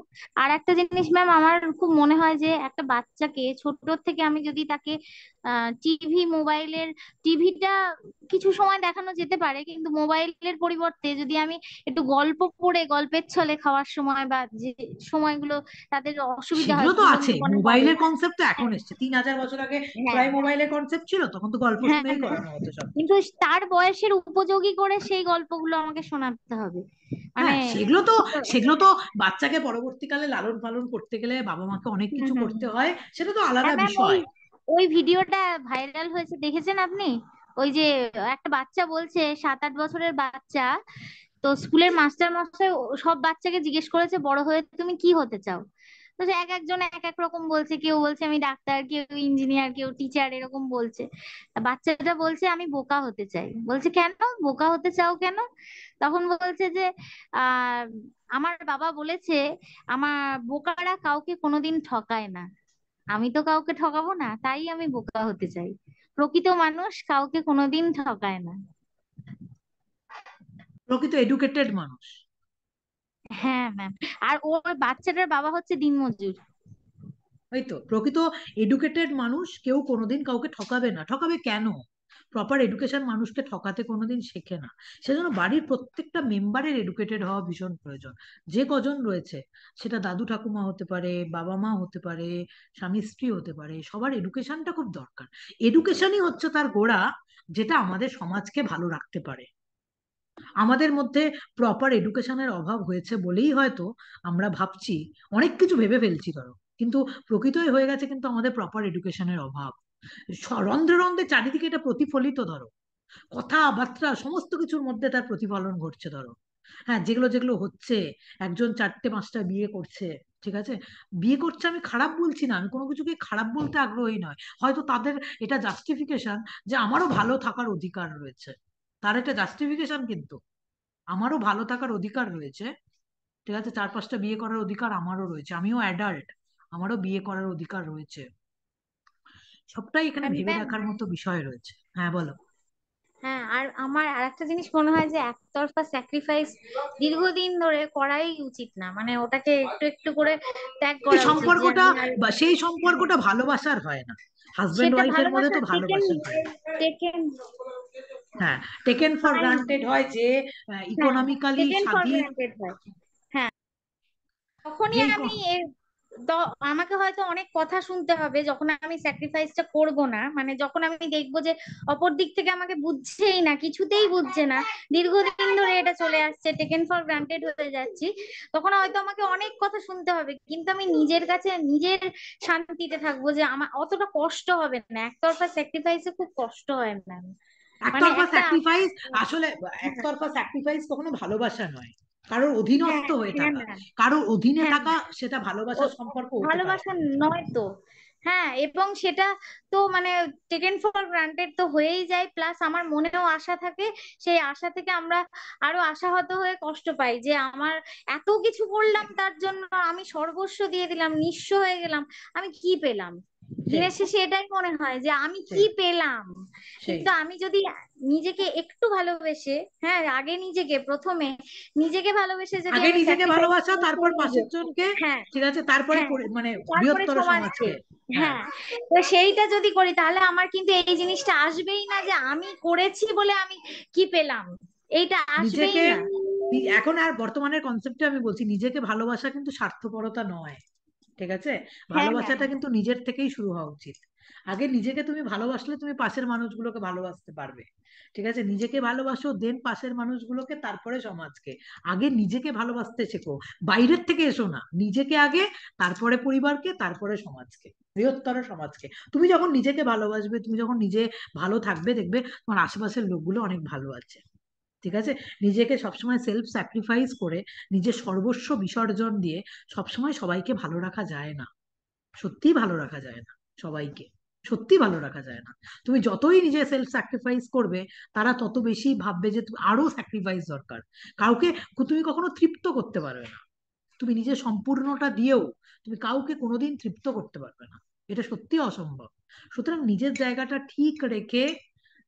আর একটা জিনিস ম্যাম, আমার খুব মনে হয় যে একটা বাচ্চাকে ছোট থেকে আমি যদি তাকে টিভি, মোবাইলের, টিভিটা কিছু সময় দেখানো যেতে পারে, কিন্তু মোবাইলের পরিবর্তে যদি আমি একটু গল্প পড়ে, গল্পের ছলে খাওয়ার সময় বা যে সময়গুলো তাদের অসুবিধা হয় সেগুলো তো আছে, বিনোদীকরণ ভাবে। মোবাইলের কনসেপ্ট তো এখন হ্যাঁ, এসছে, 3000 বছর আগে হ্যাঁ, প্রায় মোবাইলের কনসেপ্ট ছিল, তখন তো গল্প হ্যাঁ, শুনেই হ্যাঁ, করানো হতো সবকিছু। কিন্তু তার বয়সের উপযোগী করে সেই গল্পগুলো আমাকে শোনাতে হবে। মানে হ্যাঁ, সেগুলো তো বাচ্চাকে পরবর্তীকালে লালন পালন করতে গেলে বাবা মাকে অনেক হুম কিছু হুম করতে হুম। হয়, সেটা তো আলাদা হ্যাঁ ম্যাম, ওই বিষয়। ওই ভিডিওটা ভাইরাল হয়েছে, দেখেছেন আপনি? ওই যে একটা বাচ্চা বলছে, 7-8 বছরের বাচ্চা, তো স্কুলের মাস্টার মশাই সব বাচ্চাকে জিজ্ঞেস করেছে বড় হয়ে তুমি কি হতে চাও। তো সে এক একজন এক এক রকম বলছে, কেউ বলছে আমি ডাক্তার, কেউ ইঞ্জিনিয়ার, কেউ টিচার, এরকম বলছে। তা বাচ্চাটা বলছে আমি বোকা হতে চাই। বলছে কেন বোকা হতে চাও কেন? তখন বলছে যে আহ আমার বাবা বলেছে আমার বোকারা কাউকে কোনোদিন ঠকায় না, আমি তো কাউকে ঠকাবো না, তাই আমি বোকা হতে চাই। প্রকৃত মানুষ কাউকে কোনোদিন ঠকায় না। প্রকৃত এডুকেটেড মানুষ। হ্যাঁ ম্যাম। আর ওর বাচ্চাটার বাবা হচ্ছে দিনমজুর। ওই তো প্রকৃত এডুকেটেড মানুষ কেউ কোনোদিন কাউকে ঠকাবে না। ঠকাবে কেন? প্রপার এডুকেশন মানুষকে ঠকাতে কোনোদিন শেখে না। সেজন্য বাড়ির প্রত্যেকটা মেম্বারের এডুকেটেড হওয়া ভীষণ প্রয়োজন। যে কজন রয়েছে, সেটা দাদু ঠাকুমা হতে পারে, বাবা মা হতে পারে, স্বামী স্ত্রী হতে পারে, সবার এডুকেশনটা খুব দরকার। এডুকেশনই হচ্ছে তার গোড়া, যেটা আমাদের সমাজকে ভালো রাখতে পারে। আমাদের মধ্যে প্রপার এডুকেশনের অভাব হয়েছে বলেই হয়তো আমরা ভাবছি, অনেক কিছু ভেবে ফেলছি ধরো, কিন্তু প্রকৃতই হয়ে গেছে কিন্তু আমাদের প্রপার এডুকেশনের অভাব। রন্ধ্রে রন্ধ্রে চারিদিকে এটা প্রতিফলিত ধরো, কথাবার্তা সমস্ত কিছুর মধ্যে তার প্রতিফলন ঘটছে ধরো। হ্যাঁ, যেগুলো যেগুলো হচ্ছে, একজন 4টে 5টা বিয়ে করছে, ঠিক আছে, বিয়ে করছে, আমি খারাপ বলছি না, আমি কোনো কিছুকে খারাপ বলতে আগ্রহী নয়, হয়তো তাদের এটা জাস্টিফিকেশন যে আমারও ভালো থাকার অধিকার রয়েছে। তার একটা জাস্টিফিকেশন কিন্তু, আমারও ভালো থাকার অধিকার রয়েছে, ঠিক আছে, 4 5টা বিয়ে করার অধিকার আমারও রয়েছে, আমিও অ্যাডাল্ট, আমারও বিয়ে করার অধিকার রয়েছে। সবটাই এখানে ভেবে ম্যাম, দেখার মতো বিষয় রয়েছে। হ্যাঁ, বলো। হ্যাঁ, আর আমার আরেকটা জিনিস মনে হয় যে একতরফা স্যাক্রিফাইস দীর্ঘদিন ধরে করাই উচিত না, মানে ওটাকে একটু একটু করে ত্যাগ সেই করা উচিত, যে সম্পর্কটা, আমি আর বা সেই সম্পর্কটা ভালোবাসার হয় না। হাজবেন্ড সেটা ওয়াইফের মধ্যে ভালোবাসা তো টেকেন ভালোবাসার হয় না। টেকেন হ্যাঁ, টেকেন ফর ফাইন। গ্রান্টেড হয় যে হ্যাঁ, ইকোনমিক্যালি টেকেন ফর স্বাধীন। গ্রান্টেড হয়। হ্যাঁ, তখনই যে আমি আমাকে হয়তো অনেক কথা শুনতে হবে যখন আমি স্যাক্রিফাইসটা করব না, মানে যখন আমি দেখবো যে অপর দিক থেকে আমাকে বুঝছেই না, কিছুতেই বুঝছে না, দীর্ঘদিন ধরে এটা চলে আসছে, টেকেন ফর গ্রান্টেড হয়ে যাচ্ছি, তখন হয়তো আমাকে অনেক কথা শুনতে হবে, কিন্তু আমি নিজের কাছে নিজের শান্তিতে থাকবো, যে আমার অতটা কষ্ট হবে না। একতরফা স্যাক্রিফাইসে খুব কষ্ট হয় না, মানে একতরফা একটা স্যাক্রিফাইস, আসলে একতরফা স্যাক্রিফাইস কখনো ভালোবাসা নয়, কারোর হ্যাঁ অধীনস্থ হয়ে হ্যাঁ থাকা, ম্যাম, কারোর অধীনে হ্যাঁ থাকা, সেটা ভালোবাসার সম্পর্ক হতে পারে ভালোবাসা না। নয় তো। হ্যাঁ, এবং সেটা তো মানে টেকেন ফর গ্রান্টেড তো হয়েই যায়, প্লাস আমার মনেও আশা থাকে, সেই আশা থেকে আমরা আরো আশাহত হয়ে কষ্ট পাই, যে আমার এত কিছু করলাম তার জন্য, আমি সর্বস্ব দিয়ে দিলাম, নিঃস্ব হয়ে গেলাম, আমি কি পেলাম? সেই দিনের শেষে এটাই মনে হয় যে আমি কি সেই পেলাম। সেই কিন্তু আমি যদি নিজেকে একটু ভালোবেসে, হ্যাঁ আগে নিজেকে প্রথমে নিজেকে ভালোবেসে যদি আগে আমি নিজেকে স্যাক্রিফাইস ভালোবাসা, করি তারপর শরীরে, পাশের জনকে, হ্যাঁ ঠিক আছে, তারপরে হ্যাঁ, মানে তারপরে বৃহত্তর সমাজকে, সমাজকে। হ্যাঁ, হ্যাঁ, তো সেইটা যদি করি তাহলে আমার কিন্তু এই জিনিসটা আসবেই না যে আমি করেছি বলে আমি কি পেলাম, এইটা আসবেই নিজেকে না। এখন আর বর্তমানের কনসেপ্টে আমি বলছি, নিজেকে ভালোবাসা কিন্তু স্বার্থপরতা নয়, ঠিক আছে, হ্যাঁ ম্যাম। ভালোবাসাটা কিন্তু নিজের থেকেই শুরু হওয়া উচিত। আগে নিজেকে তুমি ভালোবাসলে তুমি পাশের মানুষগুলোকে ভালোবাসতে পারবে, ঠিক আছে, নিজেকে ভালোবাসো, দেন পাশের মানুষগুলোকে, তারপরে সমাজকে। আগে নিজেকে ভালোবাসতে শেখো, বাইরের থেকে এসো না, নিজেকে আগে, তারপরে পরিবারকে, তারপরে সমাজকে, বৃহত্তর সমাজকে। তুমি যখন নিজেকে ভালোবাসবে, তুমি যখন নিজে ভালো থাকবে, দেখবে তোমার আশেপাশের লোকগুলো অনেক ভালো আছে, ঠিক আছে। নিজেকে সবসময় সেলফ স্যাক্রিফাইস করে, নিজের সর্বস্ব বিসর্জন দিয়ে সবসময় সবাইকে ভালো রাখা যায় না, সত্যিই ভালো রাখা যায় না সবাইকে, সত্যি ভালো রাখা যায় না। তুমি যতই নিজে সেলফ স্যাক্রিফাইস করবে, তারা তত বেশি ভাববে যে আরো স্যাক্রিফাইস দরকার। কাউকে তুমি কখনো তৃপ্ত করতে পারবে না, তুমি নিজের সম্পূর্ণটা দিয়েও তুমি কাউকে কোনোদিন তৃপ্ত করতে পারবে না, এটা সত্যি অসম্ভব। সুতরাং নিজের জায়গাটা ঠিক রেখে,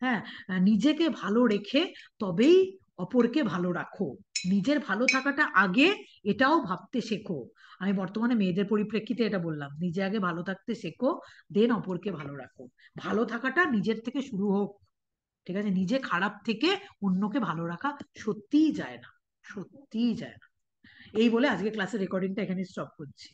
হ্যাঁ, নিজেকে ভালো রেখে তবেই অপরকে ভালো রাখো। নিজের ভালো থাকাটা আগে, এটাও ভাবতে শেখো। আমি বর্তমানে মেয়েদের পরিপ্রেক্ষিতে এটা বললাম, নিজে আগে ভালো থাকতে শেখো, দেন অপরকে ভালো রাখো। ভালো থাকাটা নিজের থেকে শুরু হোক, ঠিক আছে, নিজে খারাপ থেকে অন্যকে ভালো রাখা সত্যিই যায় না, সত্যিই যায় না। এই বলে আজকে ক্লাসের রেকর্ডিংটা এখানে স্টপ করছি।